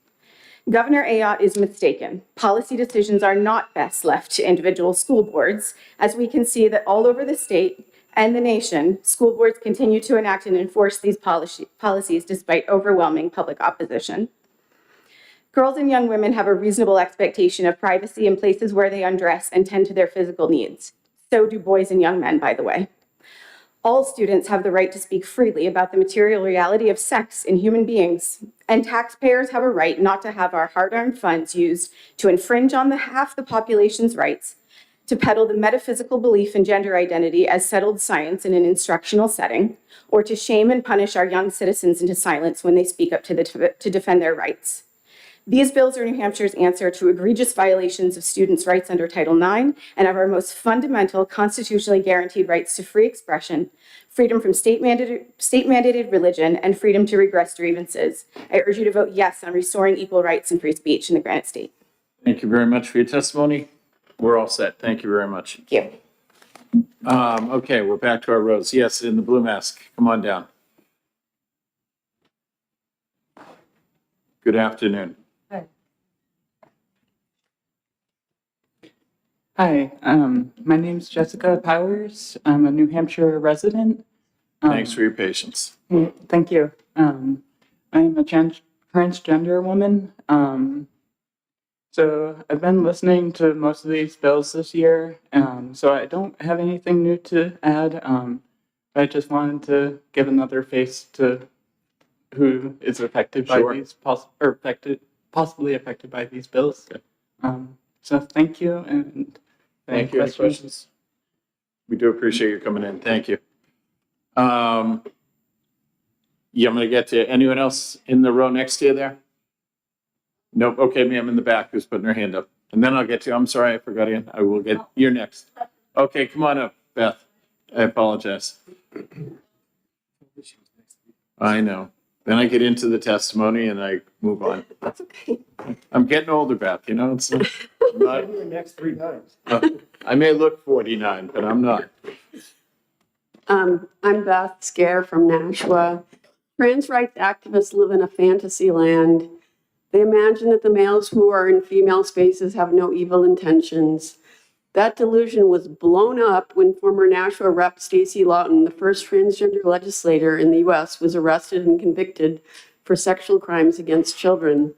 Governor Ayotte is mistaken. Policy decisions are not best left to individual school boards, as we can see that all over the state and the nation, school boards continue to enact and enforce these policies despite overwhelming public opposition. Girls and young women have a reasonable expectation of privacy in places where they undress and tend to their physical needs. So do boys and young men, by the way. All students have the right to speak freely about the material reality of sex in human beings, and taxpayers have a right not to have our hard-earned funds used to infringe on half the population's rights, to peddle the metaphysical belief in gender identity as settled science in an instructional setting, or to shame and punish our young citizens into silence when they speak up to defend their rights. These bills are New Hampshire's answer to egregious violations of students' rights under Title IX and of our most fundamental constitutionally guaranteed rights to free expression, freedom from state-mandated religion, and freedom to redress grievances. I urge you to vote yes on restoring equal rights and free speech in the Granite State. Thank you very much for your testimony. We're all set. Thank you very much. Thank you. Okay, we're back to our rows. Yes, in the blue mask. Come on down. Good afternoon. Hi, my name's Jessica Powers. I'm a New Hampshire resident. Thanks for your patience. Thank you. I am a transgender woman. So I've been listening to most of these bills this year, so I don't have anything new to add. I just wanted to give another face to who is affected by these, possibly affected by these bills. So thank you, and Thank you. Any questions? We do appreciate you coming in. Thank you. Yeah, I'm going to get to anyone else in the row next to you there. Nope. Okay, ma'am in the back who's putting her hand up. And then I'll get to you. I'm sorry, I forgot again. I will get, you're next. Okay, come on up, Beth. I apologize. I know. Then I get into the testimony and I move on. That's okay. I'm getting older, Beth, you know, it's not. Next 3 times. I may look 49, but I'm not. I'm Beth Scare from Nashua. Trans rights activists live in a fantasy land. They imagine that the males who are in female spaces have no evil intentions. That delusion was blown up when former Nashua Rep. Stacey Lawton, the first transgender legislator in the U.S., was arrested and convicted for sexual crimes against children.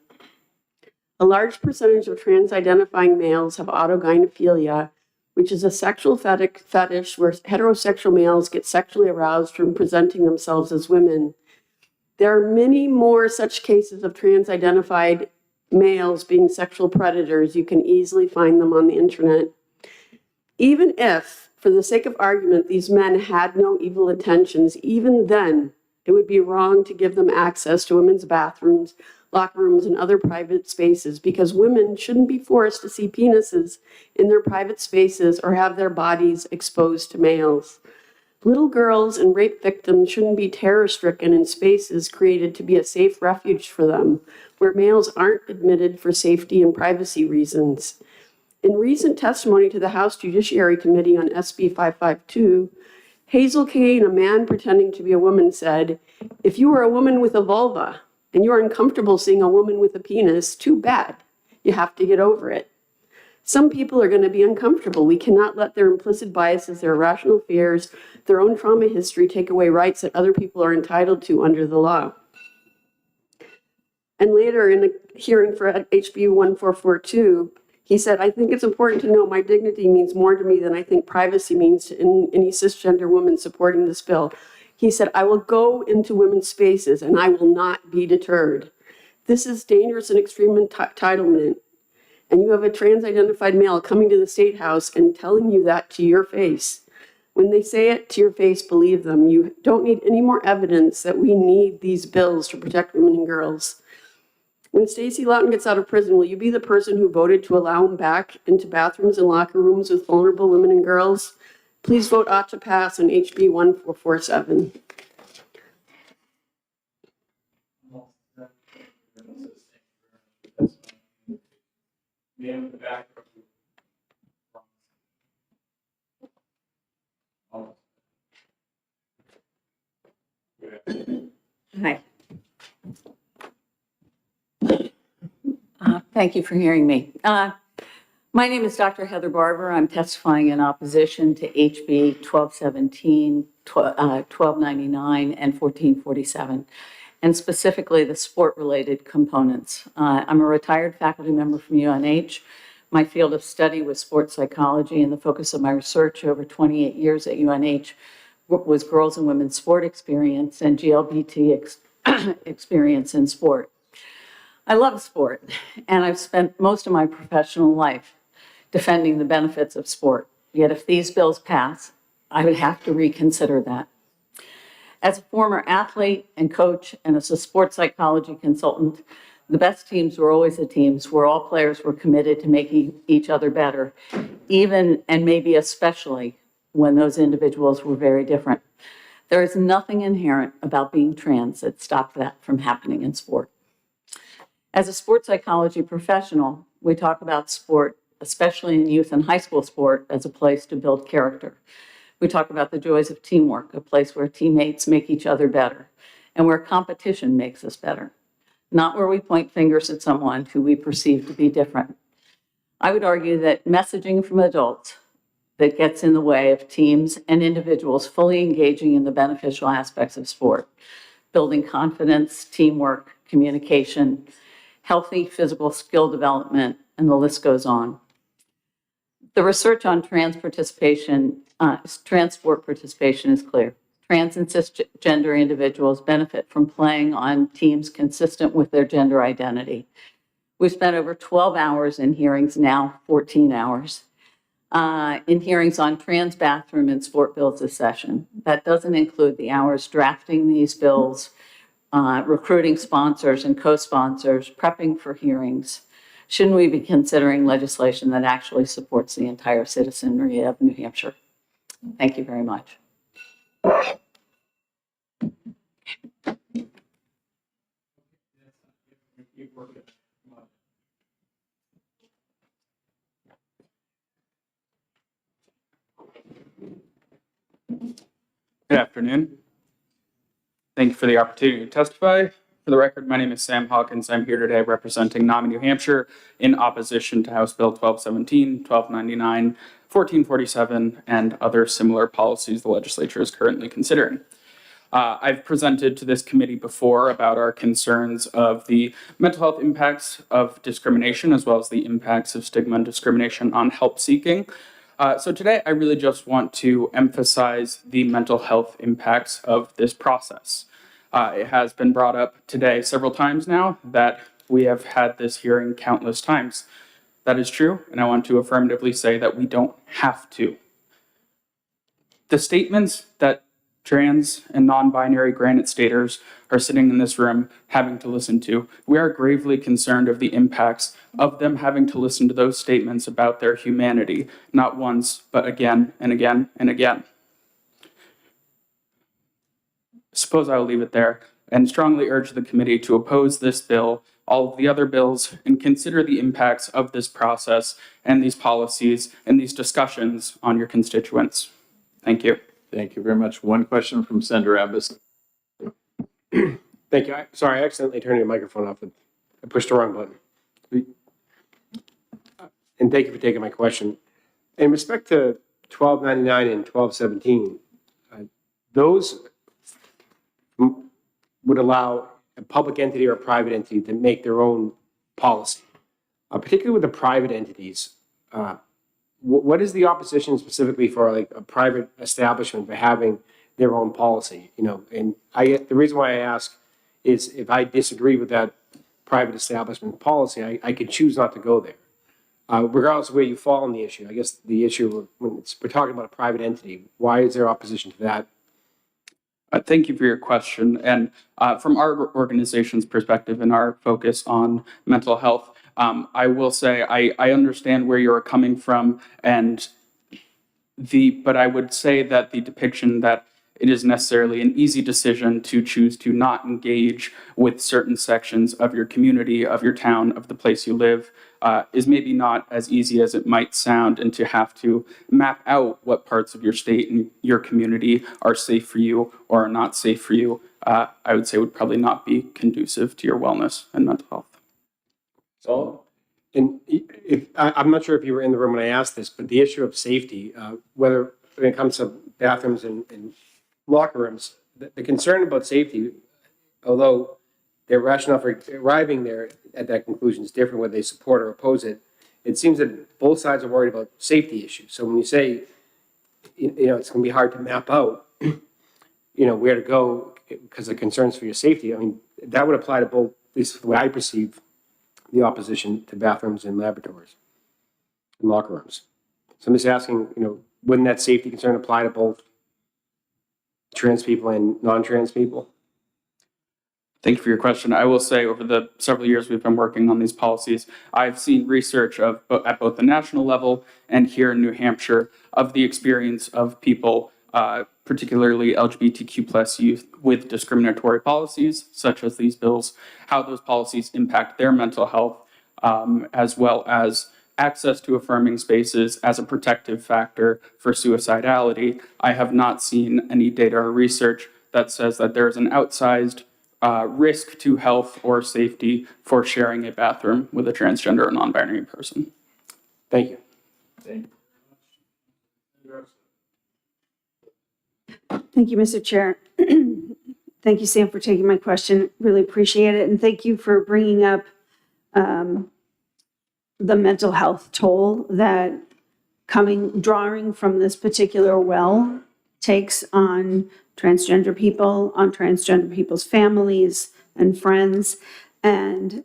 A large percentage of trans-identifying males have autogynephilia, which is a sexual fetish where heterosexual males get sexually aroused from presenting themselves as women. There are many more such cases of trans-identified males being sexual predators. You can easily find them on the internet. Even if, for the sake of argument, these men had no evil intentions, even then, it would be wrong to give them access to women's bathrooms, locker rooms, and other private spaces, because women shouldn't be forced to see penises in their private spaces or have their bodies exposed to males. Little girls and rape victims shouldn't be terror-stricken in spaces created to be a safe refuge for them, where males aren't admitted for safety and privacy reasons. In recent testimony to the House Judiciary Committee on SB 552, Hazel Kane, a man pretending to be a woman, said, "If you are a woman with a vulva and you are uncomfortable seeing a woman with a penis, too bad. You have to get over it." Some people are going to be uncomfortable. We cannot let their implicit biases, their irrational fears, their own trauma history take away rights that other people are entitled to under the law. And later in the hearing for HB 1442, he said, "I think it's important to know my dignity means more to me than I think privacy means to any cisgender woman supporting this bill." He said, "I will go into women's spaces and I will not be deterred. This is dangerous and extreme entitlement. And you have a trans-identified male coming to the State House and telling you that to your face. When they say it to your face, believe them. You don't need any more evidence that we need these bills to protect women and girls." When Stacy Lawton gets out of prison, will you be the person who voted to allow him back into bathrooms and locker rooms with vulnerable women and girls? Please vote ought to pass on HB 1447. Hi. Thank you for hearing me. My name is Dr. Heather Barber. I'm testifying in opposition to HB 1217, 1299, and 1447, and specifically the sport-related components. I'm a retired faculty member from UNH. My field of study was sports psychology, and the focus of my research over 28 years at UNH was girls and women's sport experience and GLBT experience in sport. I love sport, and I've spent most of my professional life defending the benefits of sport. Yet if these bills pass, I would have to reconsider that. As a former athlete and coach and as a sports psychology consultant, the best teams were always the teams where all players were committed to making each other better, even and maybe especially when those individuals were very different. There is nothing inherent about being trans that stopped that from happening in sport. As a sports psychology professional, we talk about sport, especially in youth and high school sport, as a place to build character. We talk about the joys of teamwork, a place where teammates make each other better, and where competition makes us better, not where we point fingers at someone who we perceive to be different. I would argue that messaging from adults that gets in the way of teams and individuals fully engaging in the beneficial aspects of sport, building confidence, teamwork, communication, healthy physical skill development, and the list goes on. The research on trans sport participation is clear. Trans and cisgender individuals benefit from playing on teams consistent with their gender identity. We've spent over 12 hours in hearings, now 14 hours, in hearings on trans bathroom and sport bills this session. That doesn't include the hours drafting these bills, recruiting sponsors and co-sponsors, prepping for hearings. Shouldn't we be considering legislation that actually supports the entire citizenry of New Hampshire? Thank you very much. Good afternoon. Thank you for the opportunity to testify. For the record, my name is Sam Hawkins. I'm here today representing NAMI New Hampshire in opposition to House Bill 1217, 1299, 1447, and other similar policies the legislature is currently considering. I've presented to this committee before about our concerns of the mental health impacts of discrimination, as well as the impacts of stigma and discrimination on help seeking. So today, I really just want to emphasize the mental health impacts of this process. It has been brought up today several times now that we have had this hearing countless times. That is true, and I want to affirmatively say that we don't have to. The statements that trans and non-binary granite staters are sitting in this room having to listen to, we are gravely concerned of the impacts of them having to listen to those statements about their humanity, not once, but again and again and again. Suppose I will leave it there and strongly urge the committee to oppose this bill, all of the other bills, and consider the impacts of this process and these policies and these discussions on your constituents. Thank you. Thank you very much. One question from Senator Abbas. Thank you. Sorry, I accidentally turned your microphone off. I pushed the wrong button. And thank you for taking my question. In respect to 1299 and 1217, those would allow a public entity or a private entity to make their own policy. Particularly with the private entities, what is the opposition specifically for like a private establishment for having their own policy? You know, and the reason why I ask is if I disagree with that private establishment policy, I could choose not to go there. Regardless of where you fall on the issue, I guess the issue when we're talking about a private entity, why is there opposition to that? Thank you for your question. And from our organization's perspective and our focus on mental health, I will say I understand where you're coming from, and but I would say that the depiction that it is necessarily an easy decision to choose to not engage with certain sections of your community, of your town, of the place you live, is maybe not as easy as it might sound, and to have to map out what parts of your state and your community are safe for you or are not safe for you, I would say would probably not be conducive to your wellness and mental health. So, and I'm not sure if you were in the room when I asked this, but the issue of safety, whether when it comes to bathrooms and locker rooms, the concern about safety, although their rationale for arriving there at that conclusion is different, whether they support or oppose it, it seems that both sides are worried about safety issues. So when you say, it's going to be hard to map out, where to go because of concerns for your safety, I mean, that would apply to both, at least the way I perceive the opposition to bathrooms and laboratories and locker rooms. So I'm just asking, wouldn't that safety concern apply to both trans people and non-trans people? Thank you for your question. I will say over the several years we've been working on these policies, I've seen research at both the national level and here in New Hampshire of the experience of people, particularly LGBTQ plus youth, with discriminatory policies such as these bills, how those policies impact their mental health, as well as access to affirming spaces as a protective factor for suicidality. I have not seen any data or research that says that there is an outsized risk to health or safety for sharing a bathroom with a transgender or non-binary person. Thank you. Thank you, Mr. Chair. Thank you, Sam, for taking my question. Really appreciate it. And thank you for bringing up the mental health toll that drawing from this particular well takes on transgender people, on transgender people's families and friends. And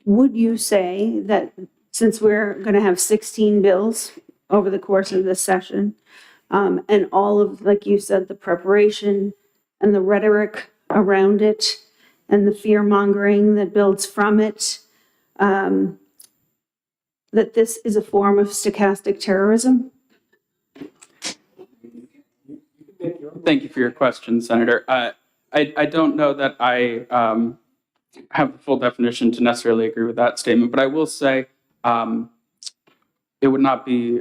would you say that since we're going to have 16 bills over the course of this session, and all of, like you said, the preparation and the rhetoric around it and the fear mongering that builds from it, that this is a form of stochastic terrorism? Thank you for your question, Senator. I don't know that I have the full definition to necessarily agree with that statement, but I will say it would not be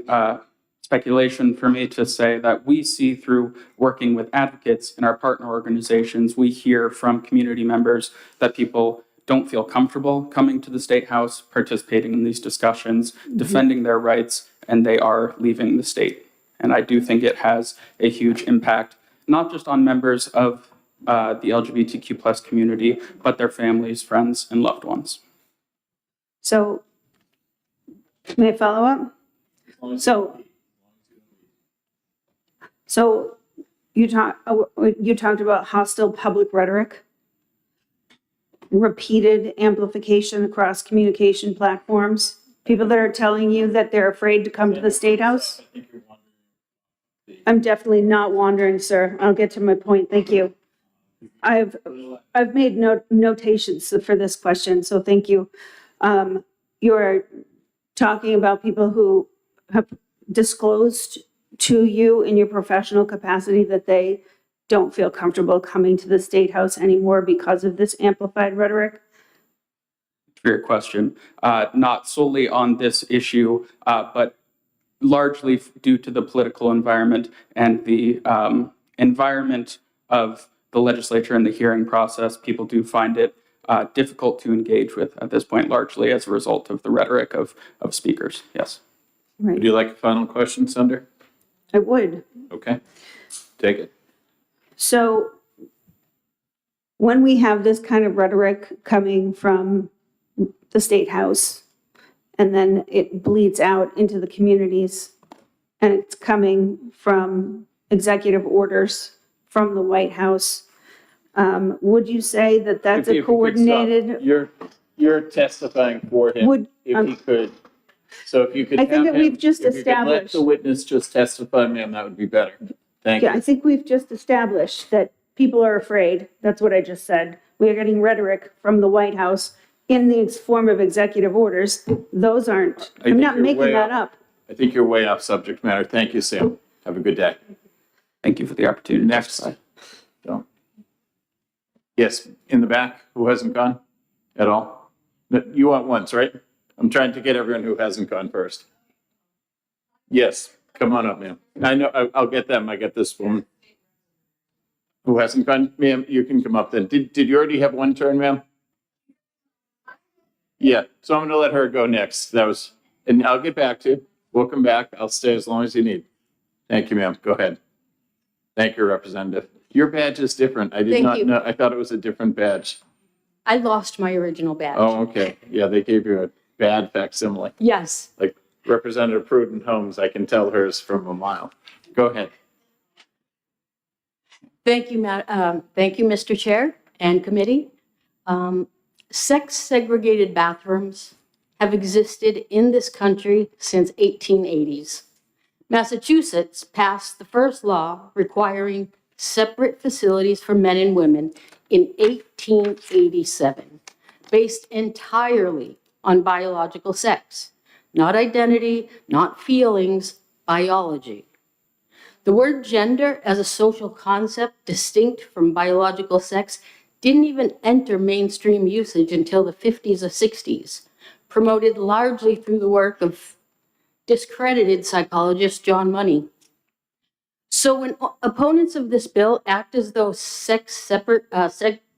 speculation for me to say that we see through working with advocates in our partner organizations, we hear from community members that people don't feel comfortable coming to the State House, participating in these discussions, defending their rights, and they are leaving the state. And I do think it has a huge impact, not just on members of the LGBTQ plus community, but their families, friends, and loved ones. So, may I follow up? So you talked about hostile public rhetoric, repeated amplification across communication platforms, people that are telling you that they're afraid to come to the State House? I'm definitely not wandering, sir. I'll get to my point. Thank you. I've made notations for this question, so thank you. You're talking about people who have disclosed to you in your professional capacity that they don't feel comfortable coming to the State House anymore because of this amplified rhetoric? For your question, not solely on this issue, but largely due to the political environment and the environment of the legislature and the hearing process, people do find it difficult to engage with at this point, largely as a result of the rhetoric of speakers. Yes. Right. Would you like a final question, Senator? I would. Okay, take it. So when we have this kind of rhetoric coming from the State House, and then it bleeds out into the communities, and it's coming from executive orders from the White House, would you say that that's a coordinated? You're testifying for him. If he could. So if you could I think that we've just if you could let established. the witness just testify, ma'am, that would be better. Thank you. Yeah, I think we've just established that people are afraid. That's what I just said. We are getting rhetoric from the White House in the form of executive orders. Those aren't, I I'm think not you're making way that off. up. I think you're way off subject matter. Thank you, Sam. Have a good day. Thank you for the opportunity. Next. So. Yes, in the back, who hasn't gone at all? No, you went once, right? I'm trying to get everyone who hasn't gone first. Yes, come on up, ma'am. I know, I'll get them. I get this woman. Who hasn't gone? Ma'am, you can come up then. Did you already have one turn, ma'am? Yeah, so I'm gonna let her go next. And I'll get back to you. We'll come back. I'll stay as long as you need. Thank you, ma'am. Go ahead. Thank you, Representative. Your badge is different. I did Thank not you. know. I thought it was a different badge. I lost my original badge. Oh, okay. Yeah, they gave you a bad facsimile. Yes. Like Representative Pruden Holmes, I can tell hers from a mile. Go ahead. Thank you, Mr. Chair and committee. Sex segregated bathrooms have existed in this country since 1880s. Massachusetts passed the first law requiring separate facilities for men and women in 1887, based entirely on biological sex, not identity, not feelings, biology. The word gender as a social concept distinct from biological sex didn't even enter mainstream usage until the 50s or 60s, promoted largely through the work of discredited psychologist John Money. So when opponents of this bill act as though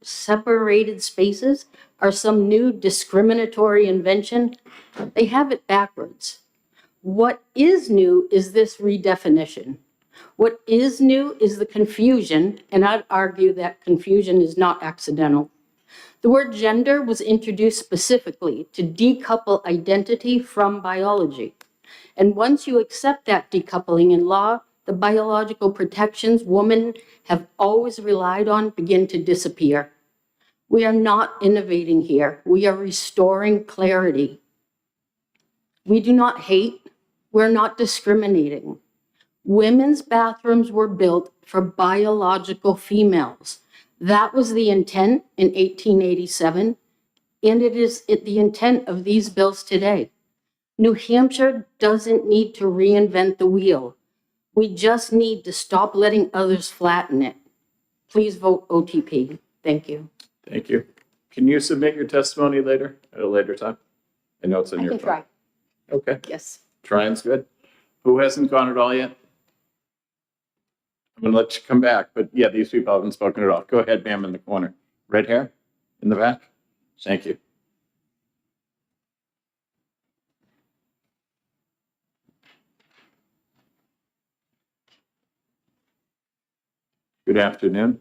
separated spaces are some new discriminatory invention, they have it backwards. What is new is this redefinition. What is new is the confusion, and I'd argue that confusion is not accidental. The word gender was introduced specifically to decouple identity from biology. And once you accept that decoupling in law, the biological protections women have always relied on begin to disappear. We are not innovating here. We are restoring clarity. We do not hate. We're not discriminating. Women's bathrooms were built for biological females. That was the intent in 1887, and it is the intent of these bills today. New Hampshire doesn't need to reinvent the wheel. We just need to stop letting others flatten it. Please vote OTP. Thank you. Thank you. Can you submit your testimony later, at a later time? I know it's in I your can phone. try. Okay. Yes. Trying's good. Who hasn't gone at all yet? I'm gonna let you come back, but yeah, these people haven't spoken at all. Go ahead, ma'am, in the corner. Red hair in the back? Thank you. Good afternoon.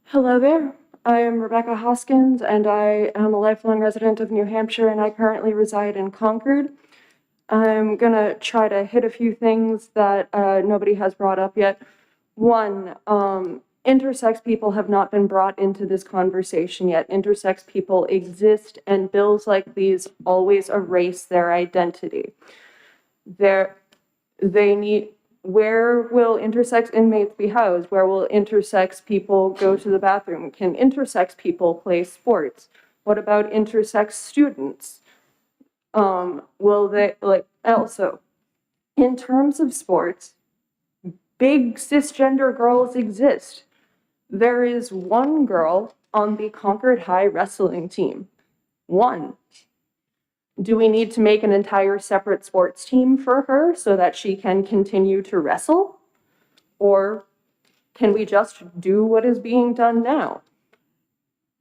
Hello there. I am Rebecca Hoskins, and I am a lifelong resident of New Hampshire, and I currently reside in Concord. I'm gonna try to hit a few things that nobody has brought up yet. One, intersex people have not been brought into this conversation yet. Intersex people exist, and bills like these always erase their identity. Where will intersex inmates be housed? Where will intersex people go to the bathroom? Can intersex people play sports? What about intersex students? Will they, also, in terms of sports, big cisgender girls exist. There is one girl on the Concord High wrestling team. One. Do we need to make an entire separate sports team for her so that she can continue to wrestle? Or can we just do what is being done now?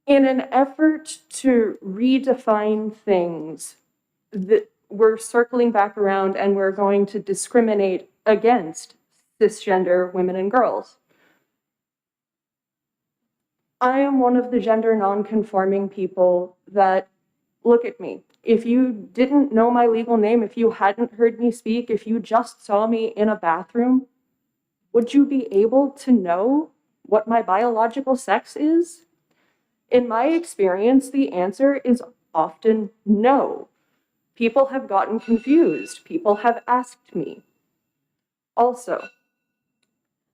In an effort to redefine things, we're circling back around and we're going to discriminate against cisgender women and girls. I am one of the gender non-conforming people that, look at me. If you didn't know my legal name, if you hadn't heard me speak, if you just saw me in a bathroom, would you be able to know what my biological sex is? In my experience, the answer is often no. People have gotten confused. People have asked me. Also,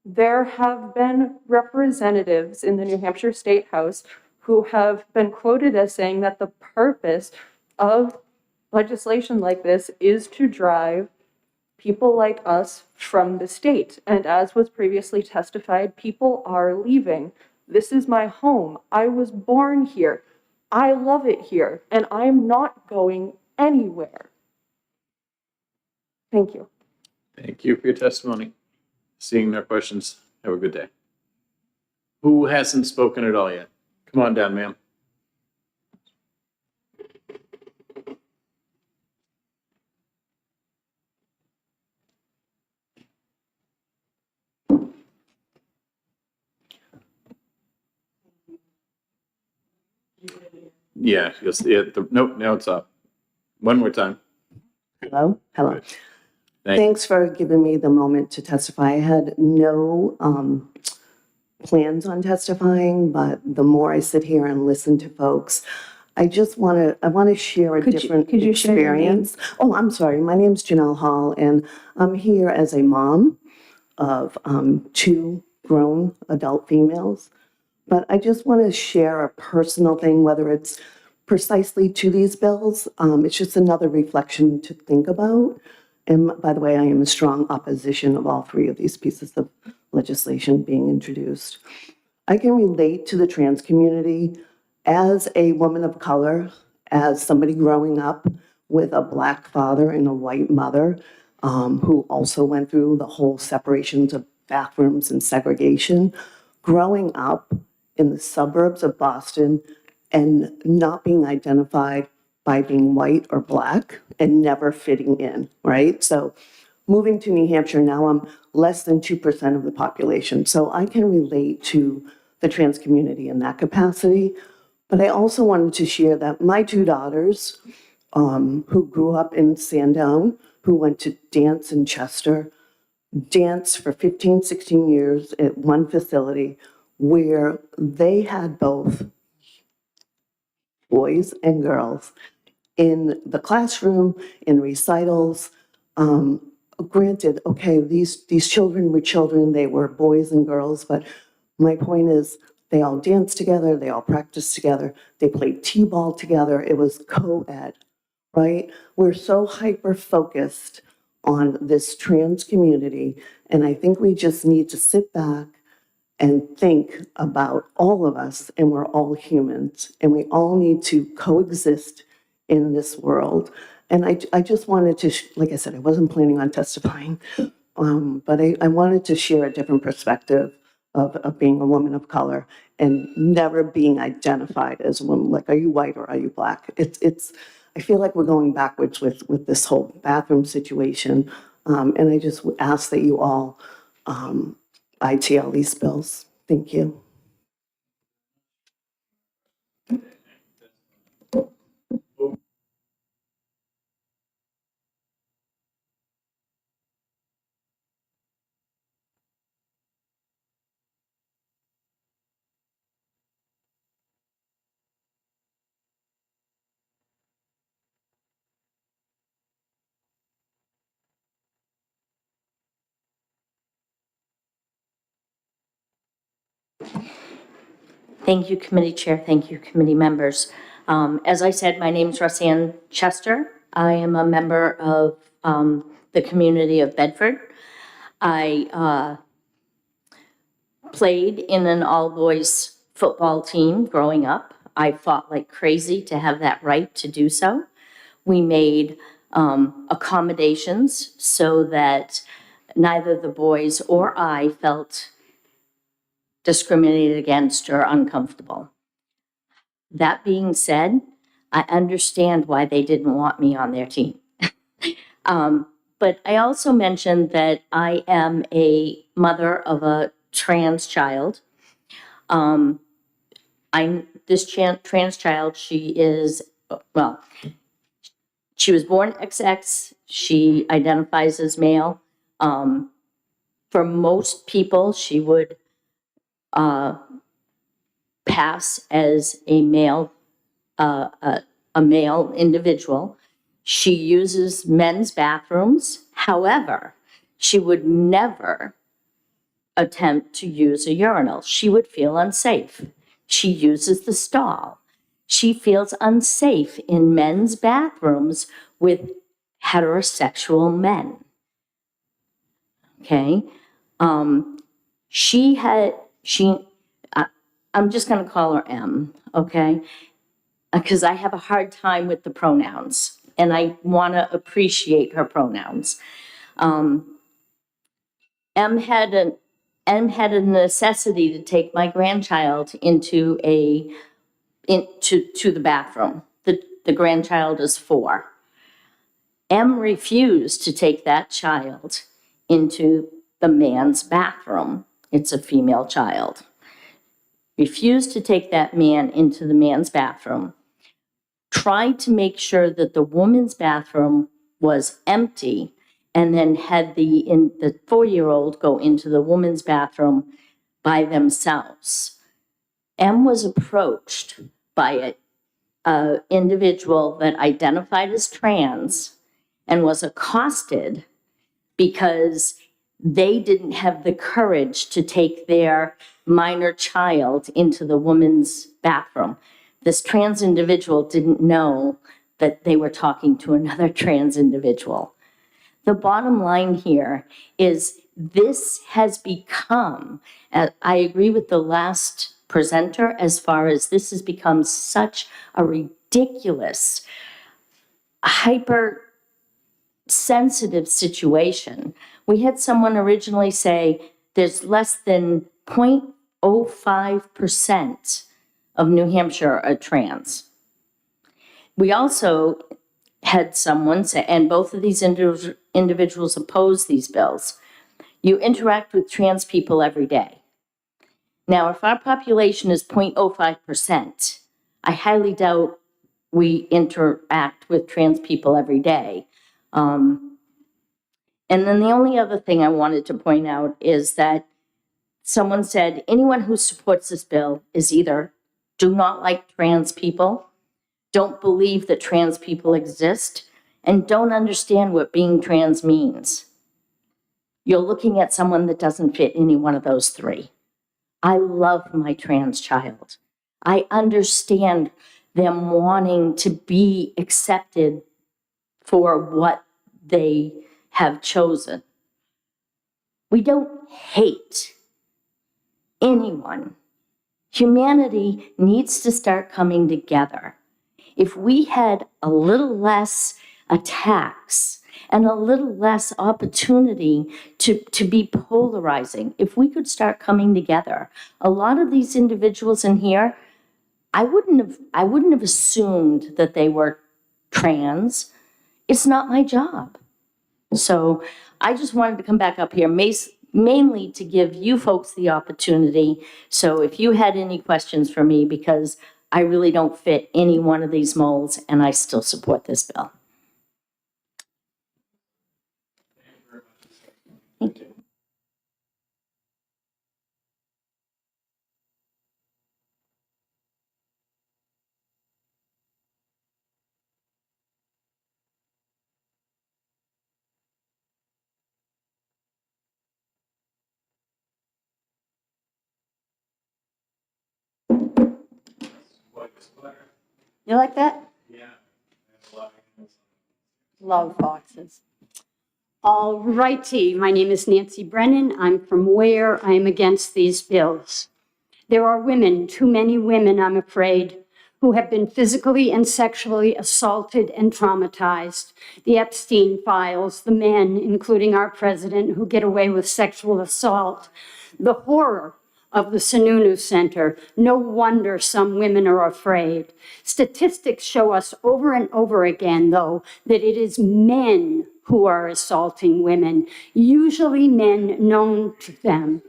there have been representatives in the New Hampshire State House who have been quoted as saying that the purpose of legislation like this is to drive people like us from the state. And as was previously testified, people are leaving. This is my home. I was born here. I love it here, and I'm not going anywhere. Thank you. Thank you for your testimony. Seeing no questions, have a good day. Who hasn't spoken at all yet? Come on down, ma'am. Yeah, you'll see it. Nope, now it's up. One more time. Hello? Hello. Good. Thank you. Thanks for giving me the moment to testify. I had no plans on testifying, but the more I sit here and listen to folks, I want to share a different could you share your name? experience. Oh, I'm sorry. My name's Janelle Hall, and I'm here as a mom of 2 grown adult females. But I just want to share a personal thing, whether it's precisely to these bills. It's just another reflection to think about. And by the way, I am in strong opposition of all 3 of these pieces of legislation being introduced. I can relate to the trans community as a woman of color, as somebody growing up with a Black father and a white mother, who also went through the whole separations of bathrooms and segregation. Growing up in the suburbs of Boston and not being identified by being white or Black and never fitting in, right? So moving to New Hampshire, now I'm less than 2% of the population. So I can relate to the trans community in that capacity. But I also wanted to share that my 2 daughters, who grew up in Sandown, who went to dance in Chester, danced for 15, 16 years at one facility where they had both boys and girls in the classroom, in recitals. Granted, okay, these children were children, they were boys and girls, but my point is they all danced together, they all practiced together, they played t-ball together, it was co-ed, right? We're so hyper-focused on this trans community, and I think we just need to sit back and think about all of us, and we're all humans, and we all need to coexist in this world. And I just wanted to, like I said, I wasn't planning on testifying, but I wanted to share a different perspective of being a woman of color and never being identified as a woman. Like, are you white or are you Black? I feel like we're going backwards with this whole bathroom situation. And I just ask that you all ITL these bills. Thank you. Thank you, committee chair. Thank you, committee members. As I said, my name is Roseanne Chester. I am a member of the community of Bedford. I played in an all-boys football team growing up. I fought like crazy to have that right to do so. We made accommodations so that neither the boys or I felt discriminated against or uncomfortable. That being said, I understand why they didn't want me on their team. But I also mentioned that I am a mother of a trans child. This trans child, she is, well, she was born XX. She identifies as male. For most people, she would pass as a male, a male individual. She uses men's bathrooms. However, she would never attempt to use a urinal. She would feel unsafe. She uses the stall. She feels unsafe in men's bathrooms with heterosexual men. Okay? I'm just going to call her M, okay? Because I have a hard time with the pronouns, and I want to appreciate her pronouns. M had a necessity to take my grandchild into the bathroom. The grandchild is 4. M refused to take that child into the man's bathroom. It's a female child. Refused to take that man into the man's bathroom. Tried to make sure that the woman's bathroom was empty, and then had the 4-year-old go into the woman's bathroom by themselves. M was approached by an individual that identified as trans and was accosted because they didn't have the courage to take their minor child into the woman's bathroom. This trans individual didn't know that they were talking to another trans individual. The bottom line here is this has become, I agree with the last presenter as far as this has become such a ridiculous, hyper-sensitive situation. We had someone originally say there's less than 0.05% of New Hampshire are trans. We also had someone say, and both of these individuals oppose these bills, you interact with trans people every day. Now, if our population is 0.05%, I highly doubt we interact with trans people every day. And then the only other thing I wanted to point out is that someone said anyone who supports this bill is either do not like trans people, don't believe that trans people exist, and don't understand what being trans means. You're looking at someone that doesn't fit any one of those 3. I love my trans child. I understand them wanting to be accepted for what they have chosen. We don't hate anyone. Humanity needs to start coming together. If we had a little less attacks and a little less opportunity to be polarizing, if we could start coming together, a lot of these individuals in here, I wouldn't have assumed that they were trans. It's not my job. So I just wanted to come back up here mainly to give you folks the opportunity. So if you had any questions for me, because I really don't fit any one of these molds, and I still support this bill. Thank you. You like that? Yeah. Love boxes. All righty, my name is Nancy Brennan. I'm from Ware. I am against these bills. There are women, too many women, I'm afraid, who have been physically and sexually assaulted and traumatized. The Epstein files, the men, including our president, who get away with sexual assault, the horror of the Sununu Center. No wonder some women are afraid. Statistics show us over and over again, though, that it is men who are assaulting women, usually men known to them.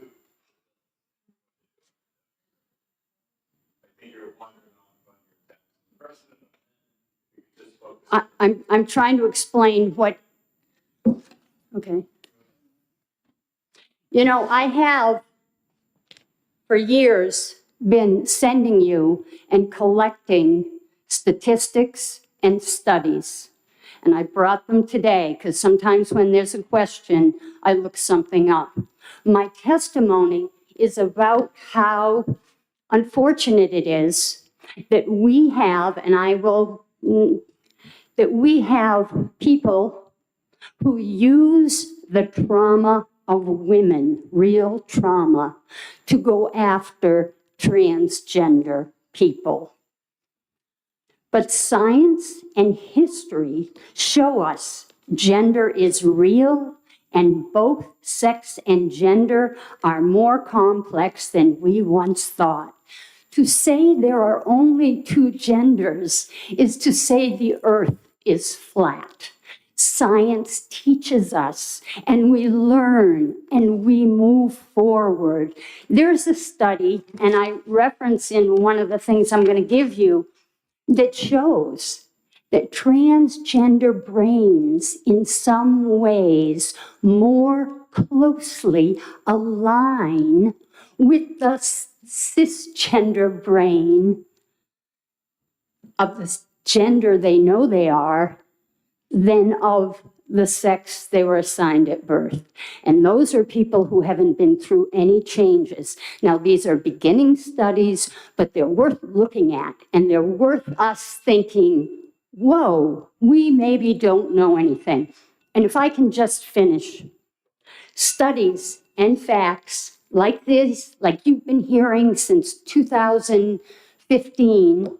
I'm trying to explain what, okay. You know, I have for years been sending you and collecting statistics and studies. And I brought them today because sometimes when there's a question, I look something up. My testimony is about how unfortunate it is that we have, that we have people who use the trauma of women, real trauma, to go after transgender people. But science and history show us gender is real, and both sex and gender are more complex than we once thought. To say there are only two genders is to say the earth is flat. Science teaches us, and we learn, and we move forward. There's a study, and I reference in one of the things I'm going to give you, that shows that transgender brains in some ways more closely align with the cisgender brain of the gender they know they are than of the sex they were assigned at birth. And those are people who haven't been through any changes. Now, these are beginning studies, but they're worth looking at, and they're worth us thinking, whoa, we maybe don't know anything. And if I can just finish, studies and facts like this, like you've been hearing since 2015,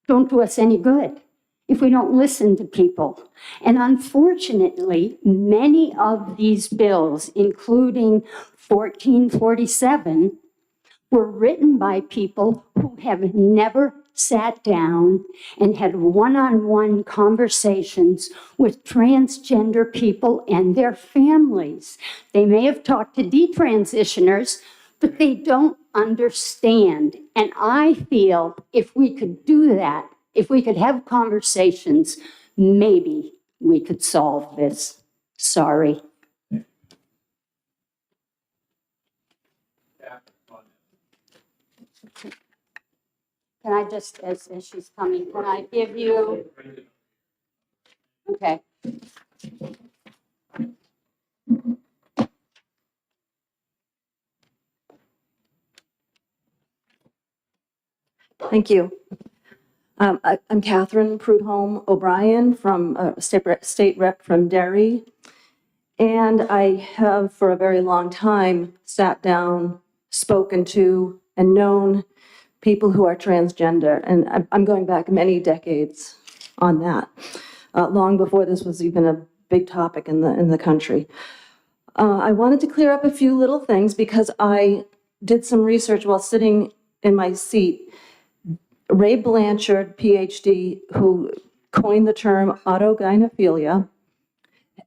don't do us any good if we don't listen to people. And unfortunately, many of these bills, including 1447, were written by people who have never sat down and had one-on-one conversations with transgender people and their families. They may have talked to detransitioners, but they don't understand. And I feel if we could do that, if we could have conversations, maybe we could solve this. Sorry. Can I just, as she's coming, can I give you? Okay. Thank you. I'm Catherine Prudhomme O'Brien from state rep from Derry. And I have for a very long time sat down, spoken to, and known people who are transgender. And I'm going back many decades on that, long before this was even a big topic in the country. I wanted to clear up a few little things because I did some research while sitting in my seat. Ray Blanchard, PhD, who coined the term autogynephilia,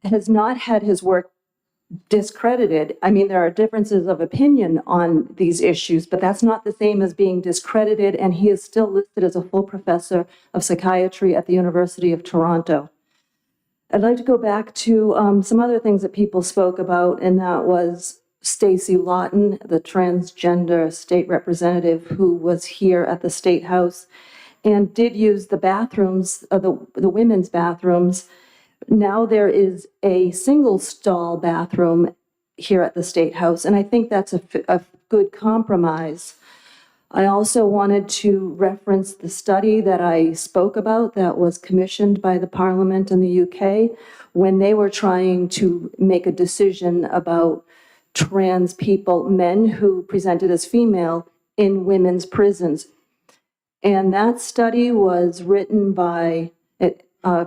has not had his work discredited. I mean, there are differences of opinion on these issues, but that's not the same as being discredited, and he is still listed as a full professor of psychiatry at the University of Toronto. I'd like to go back to some other things that people spoke about, and that was Stacy Lawton, the transgender state representative who was here at the State House and did use the bathrooms, the women's bathrooms. Now there is a single stall bathroom here at the State House, and I think that's a good compromise. I also wanted to reference the study that I spoke about that was commissioned by the Parliament in the UK when they were trying to make a decision about trans people, men who presented as female in women's prisons. And that study was written by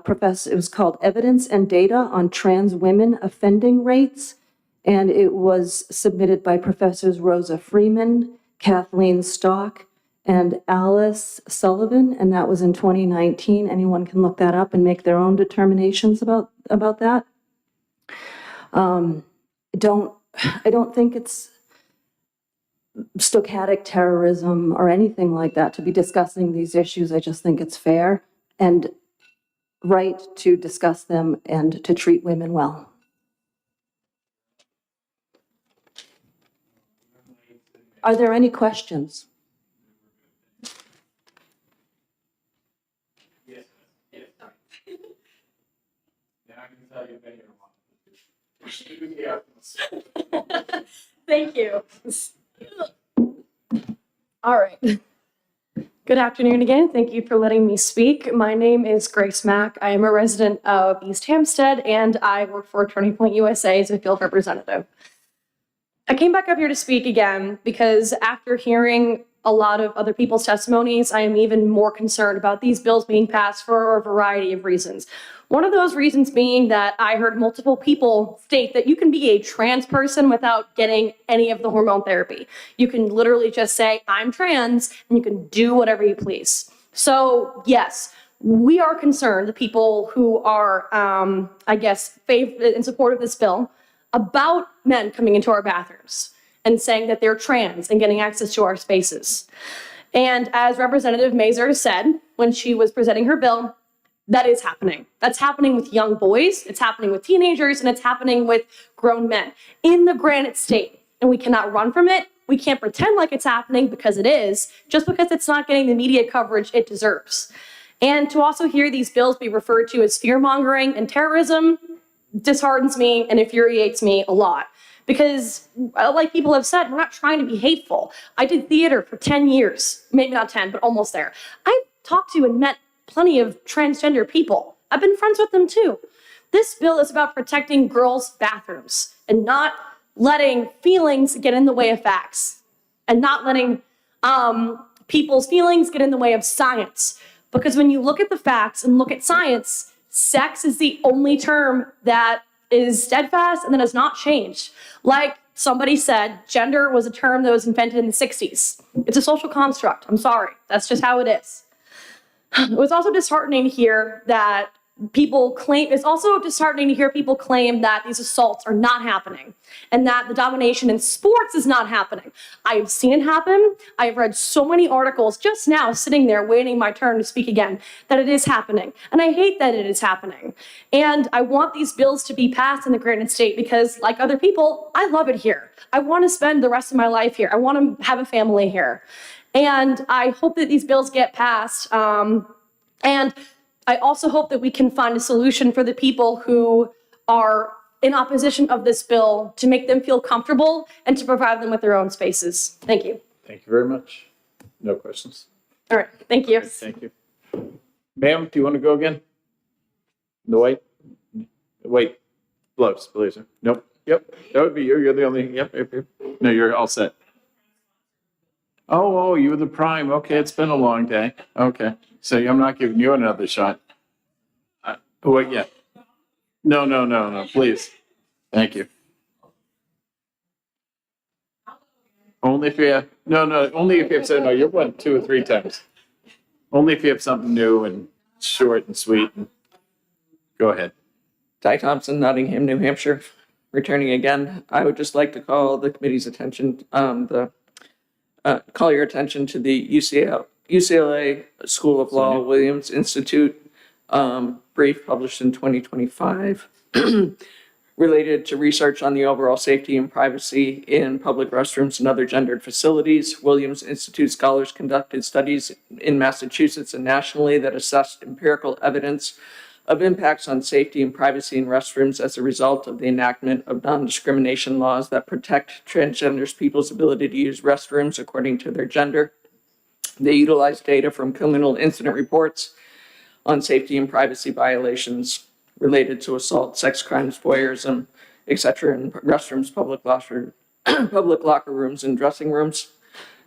professor, it was called Evidence and Data on Trans Women Offending Rates. And it was submitted by Professors Rosa Freeman, Kathleen Stock, and Alice Sullivan. And that was in 2019. Anyone can look that up and make their own determinations about that. I don't think it's stochastic terrorism or anything like that to be discussing these issues. I just think it's fair and right to discuss them and to treat women well. Are there any questions? Thank you. All right. Good afternoon again. Thank you for letting me speak. My name is Grace Mack. I am a resident of East Hampstead, and I work for Turning Point USA as a field representative. I came back up here to speak again because after hearing a lot of other people's testimonies, I am even more concerned about these bills being passed for a variety of reasons. One of those reasons being that I heard multiple people state that you can be a trans person without getting any of the hormone therapy. You can literally just say, I'm trans, and you can do whatever you please. So yes, we are concerned, the people who are, I guess, in support of this bill, about men coming into our bathrooms and saying that they're trans and getting access to our spaces. And as Representative Mazur said when she was presenting her bill, that is happening. That's happening with young boys, it's happening with teenagers, and it's happening with grown men in the Granite State. And we cannot run from it. We can't pretend like it's happening because it is, just because it's not getting the media coverage it deserves. And to also hear these bills be referred to as fear-mongering and terrorism disheartens me and infuriates me a lot. Because, like people have said, we're not trying to be hateful. I did theater for 10 years, maybe not 10, but almost there. I've talked to and met plenty of transgender people. I've been friends with them too. This bill is about protecting girls' bathrooms and not letting feelings get in the way of facts and not letting people's feelings get in the way of science. Because when you look at the facts and look at science, sex is the only term that is steadfast and that has not changed. Like somebody said, gender was a term that was invented in the 60s. It's a social construct. I'm sorry. That's just how it is. It was also disheartening to hear that it's also disheartening to hear people claim that these assaults are not happening and that the domination in sports is not happening. I've seen it happen. I've read so many articles just now sitting there waiting my turn to speak again that it is happening. And I hate that it is happening. And I want these bills to be passed in the Granite State because, like other people, I love it here. I want to spend the rest of my life here. I want to have a family here. And I hope that these bills get passed. And I also hope that we can find a solution for the people who are in opposition of this bill to make them feel comfortable and to provide them with their own spaces. Thank you. Thank you very much. No questions. All right, thank you. Thank you. Ma'am, do you want to go again? The white gloves, blazer. Nope. Yep. That would be you. You're the only. Yep. No, you're all set. Oh, you were the prime. Okay, it's been a long day. Okay, so I'm not giving you another shot. Wait, yeah. No, please. Thank you. Only if you have, only if you have said, no, you've won 2 or 3 times. Only if you have something new and short and sweet. Go ahead. Ty Thompson, Nottingham, New Hampshire. Returning again, I would just like to call the committee's attention, call your attention to the UCLA School of Law Williams Institute brief published in 2025 related to research on the overall safety and privacy in public restrooms and other gendered facilities. Williams Institute scholars conducted studies in Massachusetts and nationally that assessed empirical evidence of impacts on safety and privacy in restrooms as a result of the enactment of non-discrimination laws that protect transgender people's ability to use restrooms according to their gender. They utilized data from criminal incident reports on safety and privacy violations related to assault, sex crimes, voyeurism, etc. in restrooms, public locker rooms, and dressing rooms.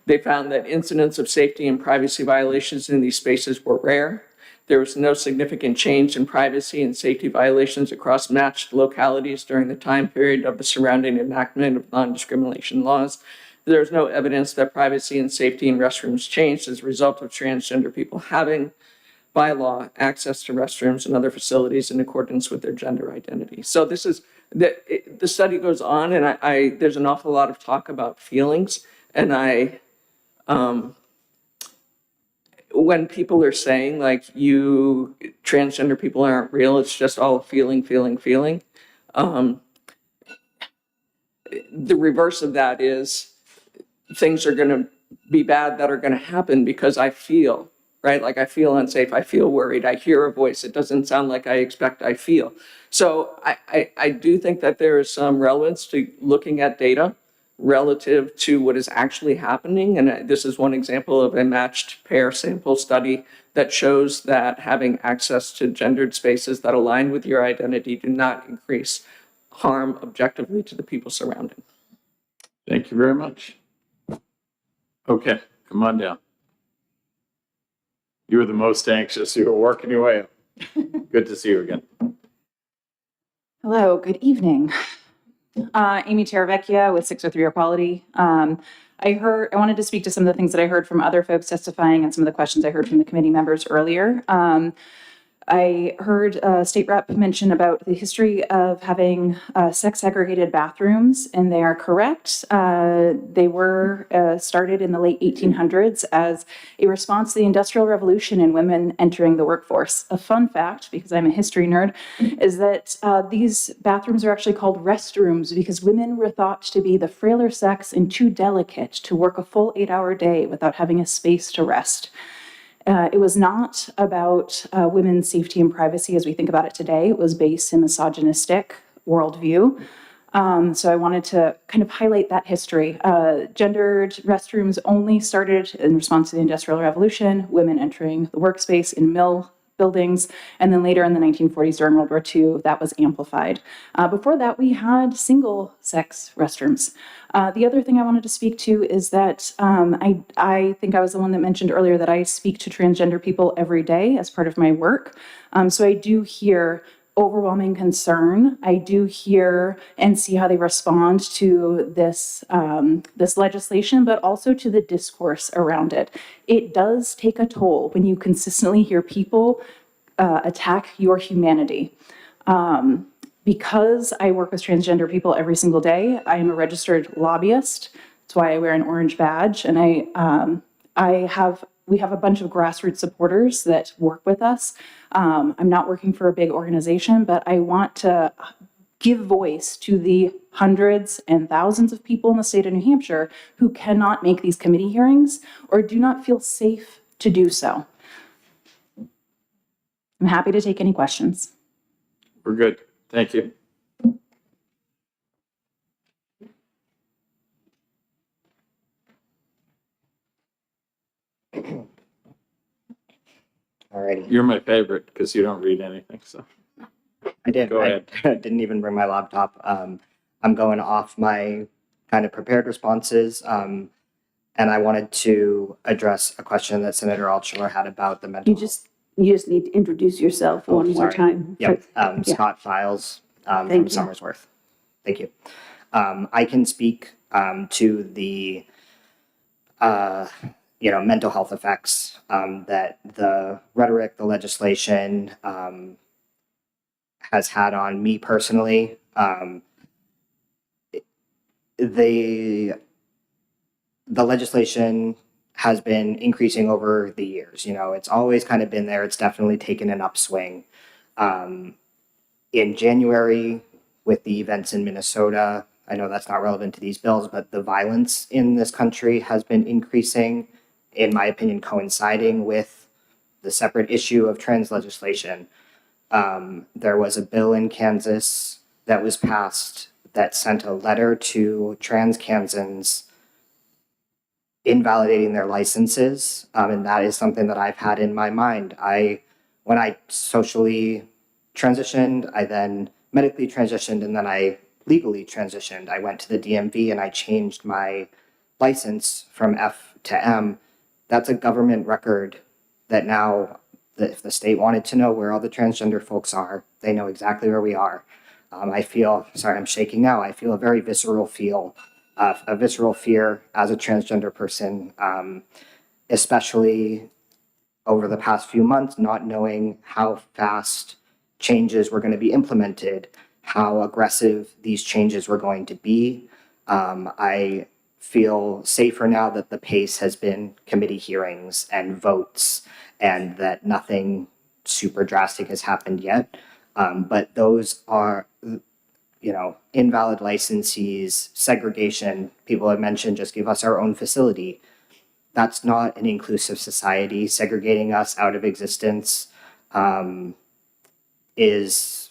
They found that incidents of safety and privacy violations in these spaces were rare. There was no significant change in privacy and safety violations across matched localities during the time period of the surrounding enactment of non-discrimination laws. There is no evidence that privacy and safety in restrooms changed as a result of transgender people having, by law, access to restrooms and other facilities in accordance with their gender identity. So this is, the study goes on, and there's an awful lot of talk about feelings, and when people are saying like transgender people aren't real, it's just all feeling. The reverse of that is things are going to be bad that are going to happen because I feel, right? Like I feel unsafe, I feel worried, I hear a voice, it doesn't sound like I expect I feel. So I do think that there is some relevance to looking at data relative to what is actually happening. And this is one example of a matched pair sample study that shows that having access to gendered spaces that align with your identity do not increase harm objectively to the people surrounding. Thank you very much. Okay, come on down. You were the most anxious. You were working your way up. Good to see you again. Hello, good evening. Amy Teravecchia with 603 Equality. I wanted to speak to some of the things that I heard from other folks testifying and some of the questions I heard from the committee members earlier. I heard State Rep mention about the history of having sex segregated bathrooms, and they are correct. They were started in the late 1800s as a response to the Industrial Revolution and women entering the workforce. A fun fact, because I'm a history nerd, is that these bathrooms are actually called restrooms because women were thought to be the frailer sex and too delicate to work a full 8-hour day without having a space to rest. It was not about women's safety and privacy as we think about it today. It was based in misogynistic worldview. So I wanted to kind of highlight that history. Gendered restrooms only started in response to the Industrial Revolution, women entering the workspace in mill buildings, and then later in the 1940s during World War II, that was amplified. Before that, we had single-sex restrooms. The other thing I wanted to speak to is that I think I was the one that mentioned earlier that I speak to transgender people every day as part of my work. So I do hear overwhelming concern. I do hear and see how they respond to this, this legislation, but also to the discourse around it. It does take a toll when you consistently hear people attack your humanity. Because I work with transgender people every single day, I am a registered lobbyist. That's why I wear an orange badge. And we have a bunch of grassroots supporters that work with us. I'm not working for a big organization, but I want to give voice to the hundreds and thousands of people in the state of New Hampshire who cannot make these committee hearings or do not feel safe to do so. I'm happy to take any questions. We're good. Thank you. Alrighty. You're my favorite because you don't read anything, so. I did. Go ahead. I didn't even bring my laptop. I'm going off my kind of prepared responses. And I wanted to address a question that Senator Altshuler had about the mental. You just need to introduce yourself one more time. Yep. Yeah. Scott Files from Thank you. Somersworth. Thank you. I can speak to the mental health effects that the rhetoric, the legislation has had on me personally. The legislation has been increasing over the years. You know, it's always kind of been there. It's definitely taken an upswing. In January, with the events in Minnesota, I know that's not relevant to these bills, but the violence in this country has been increasing, in my opinion, coinciding with the separate issue of trans legislation. There was a bill in Kansas that was passed that sent a letter to trans Kansans invalidating their licenses. And that is something that I've had in my mind. When I socially transitioned, I then medically transitioned, and then I legally transitioned. I went to the DMV and I changed my license from F to M. That's a government record that now, if the state wanted to know where all the transgender folks are, they know exactly where we are. I feel, sorry, I'm shaking now. I feel a very visceral fear as a transgender person, especially over the past few months, not knowing how fast changes were going to be implemented, how aggressive these changes were going to be. I feel safer now that the pace has been committee hearings and votes and that nothing super drastic has happened yet. But those are, invalid licensees, segregation. People have mentioned just give us our own facility. That's not an inclusive society. Segregating us out of existence is,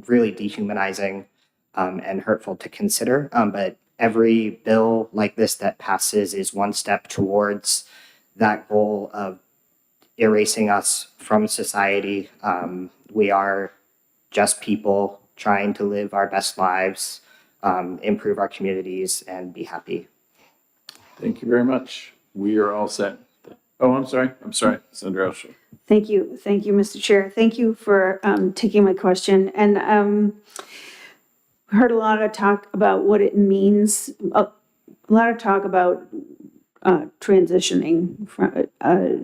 really dehumanizing and hurtful to consider. But every bill like this that passes is one step towards that goal of erasing us from society. We are just people trying to live our best lives, improve our communities, and be happy. Thank you very much. We are all set. Oh, I'm sorry, Senator Elsher. Thank you, Mr. Chair. Thank you for taking my question. And heard a lot of talk about what it means, a lot of talk about transitioning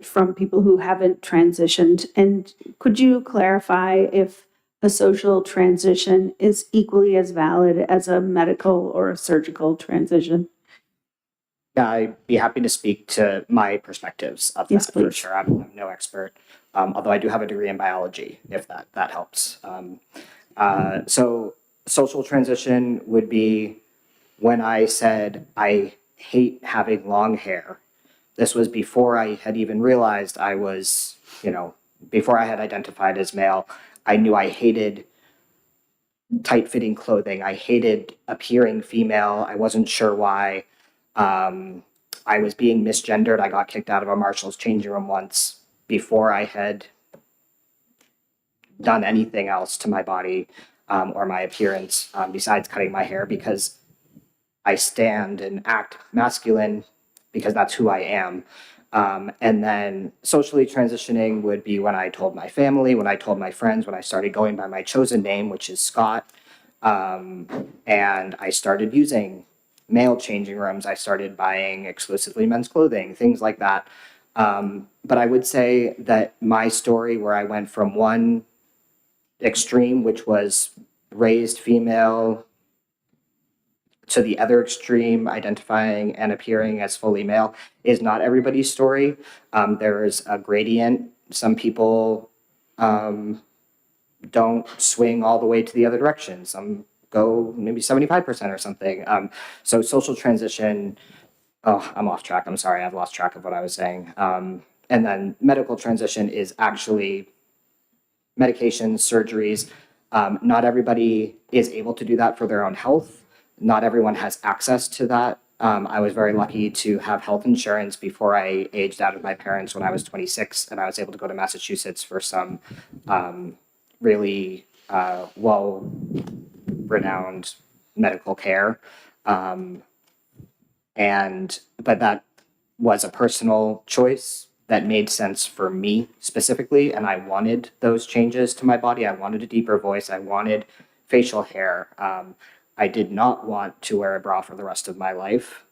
from people who haven't transitioned. And could you clarify if a social transition is equally as valid as a medical or a surgical transition? Yeah, I'd be happy to speak to my perspectives of that. Yes, for sure. I'm no expert, although I do have a degree in biology, if that helps. So social transition would be when I said I hate having long hair. This was before I had even realized I was, before I had identified as male. I knew I hated tight-fitting clothing. I hated appearing female. I wasn't sure why. I was being misgendered. I got kicked out of a Marshall's changing room once before I had done anything else to my body or my appearance besides cutting my hair, because I stand and act masculine because that's who I am. And then socially transitioning would be when I told my family, when I told my friends, when I started going by my chosen name, which is Scott, and I started using male changing rooms. I started buying exclusively men's clothing, things like that. But I would say that my story, where I went from one extreme, which was raised female, to the other extreme, identifying and appearing as fully male, is not everybody's story. There is a gradient. Some people don't swing all the way to the other direction. Some go maybe 75% or something. So social transition, I'm off track. I'm sorry, I've lost track of what I was saying. And then medical transition is actually medications, surgeries. Not everybody is able to do that for their own health. Not everyone has access to that. I was very lucky to have health insurance before I aged out of my parents when I was 26, and I was able to go to Massachusetts for some really well-renowned medical care. But that was a personal choice that made sense for me specifically, and I wanted those changes to my body. I wanted a deeper voice. I wanted facial hair. I did not want to wear a bra for the rest of my life.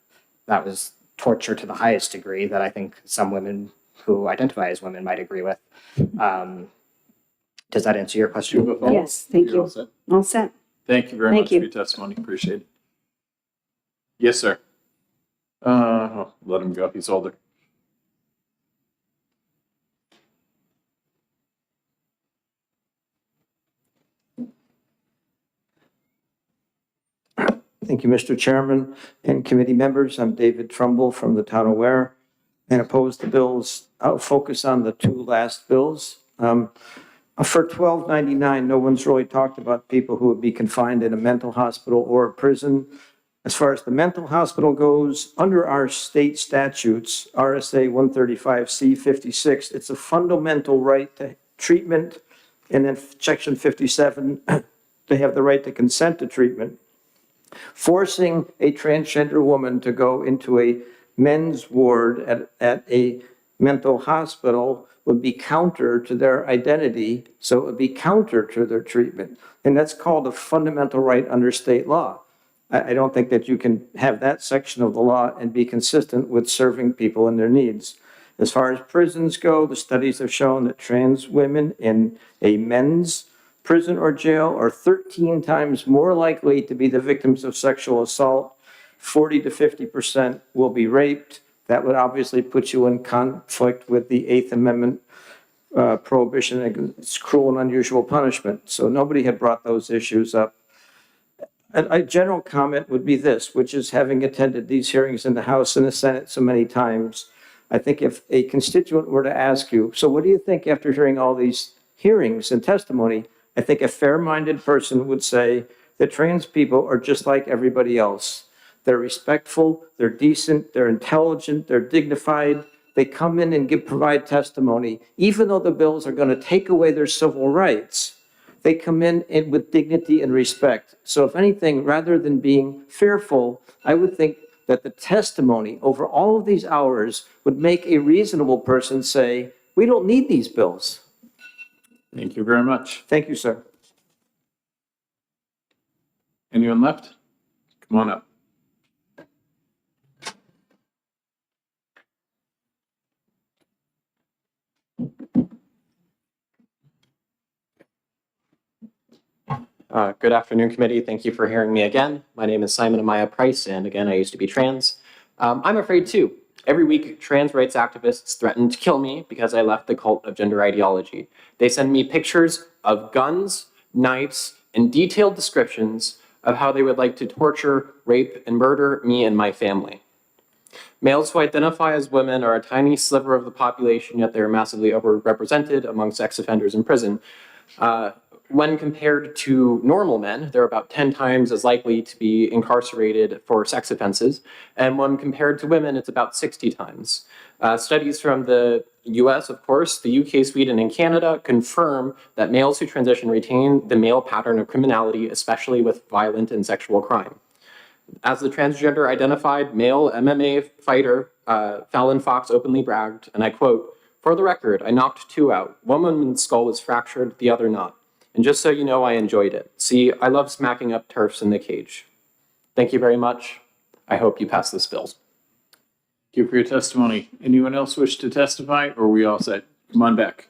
That was torture to the highest degree that I think some women who identify as women might agree with. Does that answer your question? Yes, thank you. All set. Thank you very much for your testimony. Appreciate it. Yes, sir. Let him go. He's older. Thank you, Mr. Chairman and committee members. I'm David Trumbull from the town of Ware, and oppose the bills. I'll focus on the two last bills. For 1299, no one's really talked about people who would be confined in a mental hospital or a prison. As far as the mental hospital goes, under our state statutes, RSA 135C56, it's a fundamental right to treatment, and then Section 57, they have the right to consent to treatment. Forcing a transgender woman to go into a men's ward at a mental hospital would be counter to their identity, so it would be counter to their treatment. And that's called a fundamental right under state law. I don't think that you can have that section of the law and be consistent with serving people and their needs. As far as prisons go, the studies have shown that trans women in a men's prison or jail are 13 times more likely to be the victims of sexual assault. 40 to 50% will be raped. That would obviously put you in conflict with the Eighth Amendment prohibition against cruel and unusual punishment. So nobody had brought those issues up. A general comment would be this, which is having attended these hearings in the House and the Senate so many times, I think if a constituent were to ask you, so what do you think after hearing all these hearings and testimony? I think a fair-minded person would say that trans people are just like everybody else. They're respectful, they're decent, they're intelligent, they're dignified. They come in and provide testimony, even though the bills are going to take away their civil rights. They come in with dignity and respect. So if anything, rather than being fearful, I would think that the testimony over all of these hours would make a reasonable person say, we don't need these bills. Thank you very much. Thank you, sir. Anyone left? Come on up. Good afternoon, committee. Thank you for hearing me again. My name is Simon Amaya Price, and again, I used to be trans. I'm afraid too. Every week, trans rights activists threaten to kill me because I left the cult of gender ideology. They send me pictures of guns, knives, and detailed descriptions of how they would like to torture, rape, and murder me and my family. Males who identify as women are a tiny sliver of the population, yet they are massively overrepresented among sex offenders in prison. When compared to normal men, they're about 10 times as likely to be incarcerated for sex offenses. And when compared to women, it's about 60 times. Studies from the US, of course, the UK, Sweden, and Canada confirm that males who transition retain the male pattern of criminality, especially with violent and sexual crime. As the transgender identified male MMA fighter, Fallon Fox openly bragged, and I quote, "For the record, I knocked 2 out. One woman's skull was fractured, the other not. And just so you know, I enjoyed it. See, I love smacking up turfs in the cage." Thank you very much. I hope you pass this bill. Thank you for your testimony. Anyone else wish to testify, or are we all set? Come on back.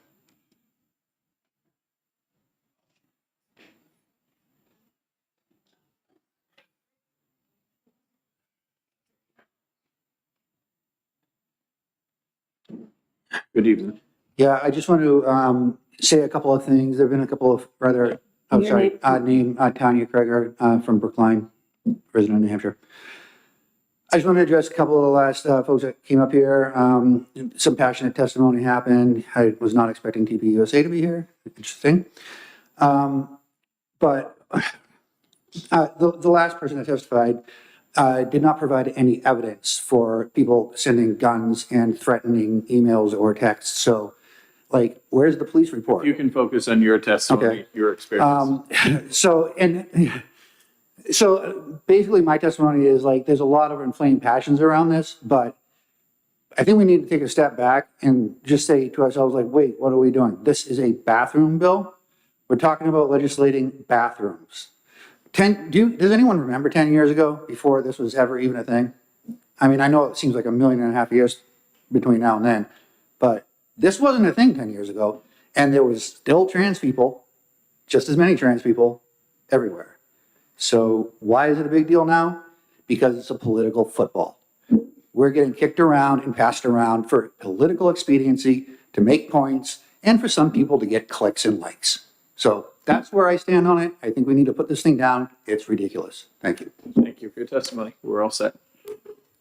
Good evening. Yeah, I just want to say a couple of things. There have been a couple of rather, name Tanya Kreger from Brookline, resident of New Hampshire. I just want to address a couple of the last folks that came up here. Some passionate testimony happened. I was not expecting TPUSA to be here. Interesting. But the last person that testified did not provide any evidence for people sending guns and threatening emails or texts. So, like, where's the police report? You can focus on your testimony, your experience. So basically my testimony is like, there's a lot of inflamed passions around this, but I think we need to take a step back and just say to ourselves, like, wait, what are we doing? This is a bathroom bill. We're talking about legislating bathrooms. Does anyone remember 10 years ago, before this was ever even a thing? I mean, I know it seems like 1.5 million years between now and then, but this wasn't a thing 10 years ago. And there was still trans people, just as many trans people everywhere. So why is it a big deal now? Because it's a political football. We're getting kicked around and passed around for political expediency, to make points, and for some people to get clicks and likes. So that's where I stand on it. I think we need to put this thing down. It's ridiculous. Thank you. Thank you for your testimony. We're all set.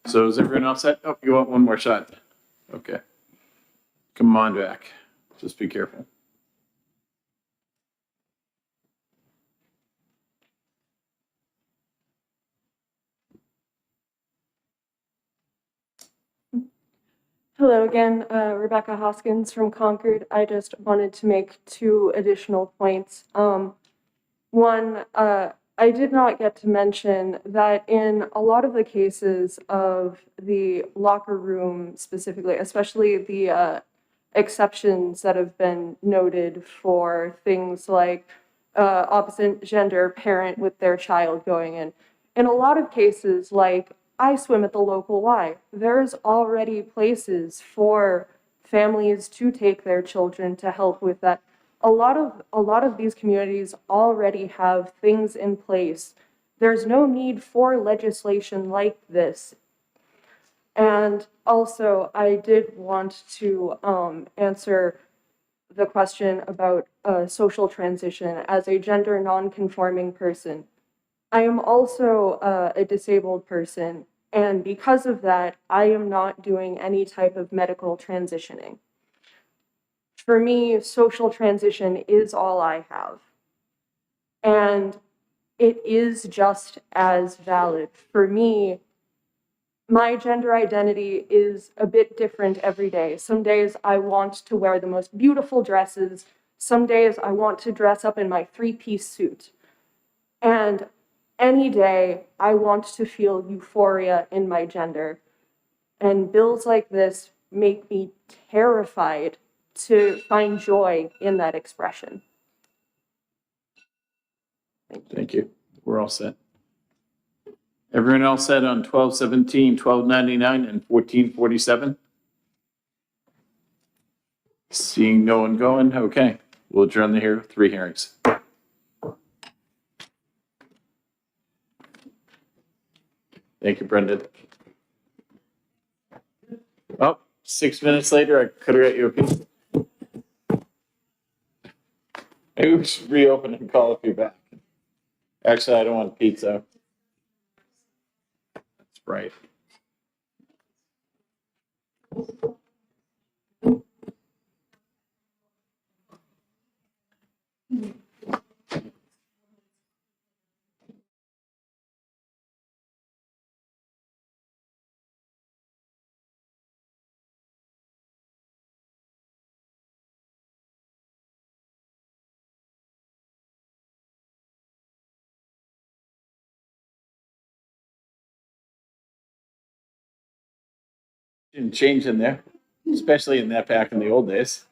So is everyone all set? Oh, you want one more shot? Okay. Come on back. Just be careful. Hello again, Rebecca Hoskins from Concord. I just wanted to make 2 additional points. One, I did not get to mention that in a lot of the cases of the locker room specifically, especially the exceptions that have been noted for things like opposite gender parent with their child going in a lot of cases, like I swim at the local Y. There's already places for families to take their children to help with that. A lot of these communities already have things in place. There's no need for legislation like this. And also, I did want to answer the question about social transition as a gender non-conforming person. I am also a disabled person, and because of that, I am not doing any type of medical transitioning. For me, social transition is all I have. And it is just as valid. For me, my gender identity is a bit different every day. Some days I want to wear the most beautiful dresses. Some days I want to dress up in my three-piece suit. And any day I want to feel euphoria in my gender. And bills like this make me terrified to find joy in that expression. Thank you. We're all set. Everyone else set on 1217, 1299, and 1447? Seeing no one going, okay. We'll adjourn the 3 hearings. Thank you, Brendan. Oh, 6 minutes later, I could have got you a pizza. Maybe we should reopen and call if you're back. Actually, I don't want pizza. That's right. Didn't change in there, especially in that back in the old days.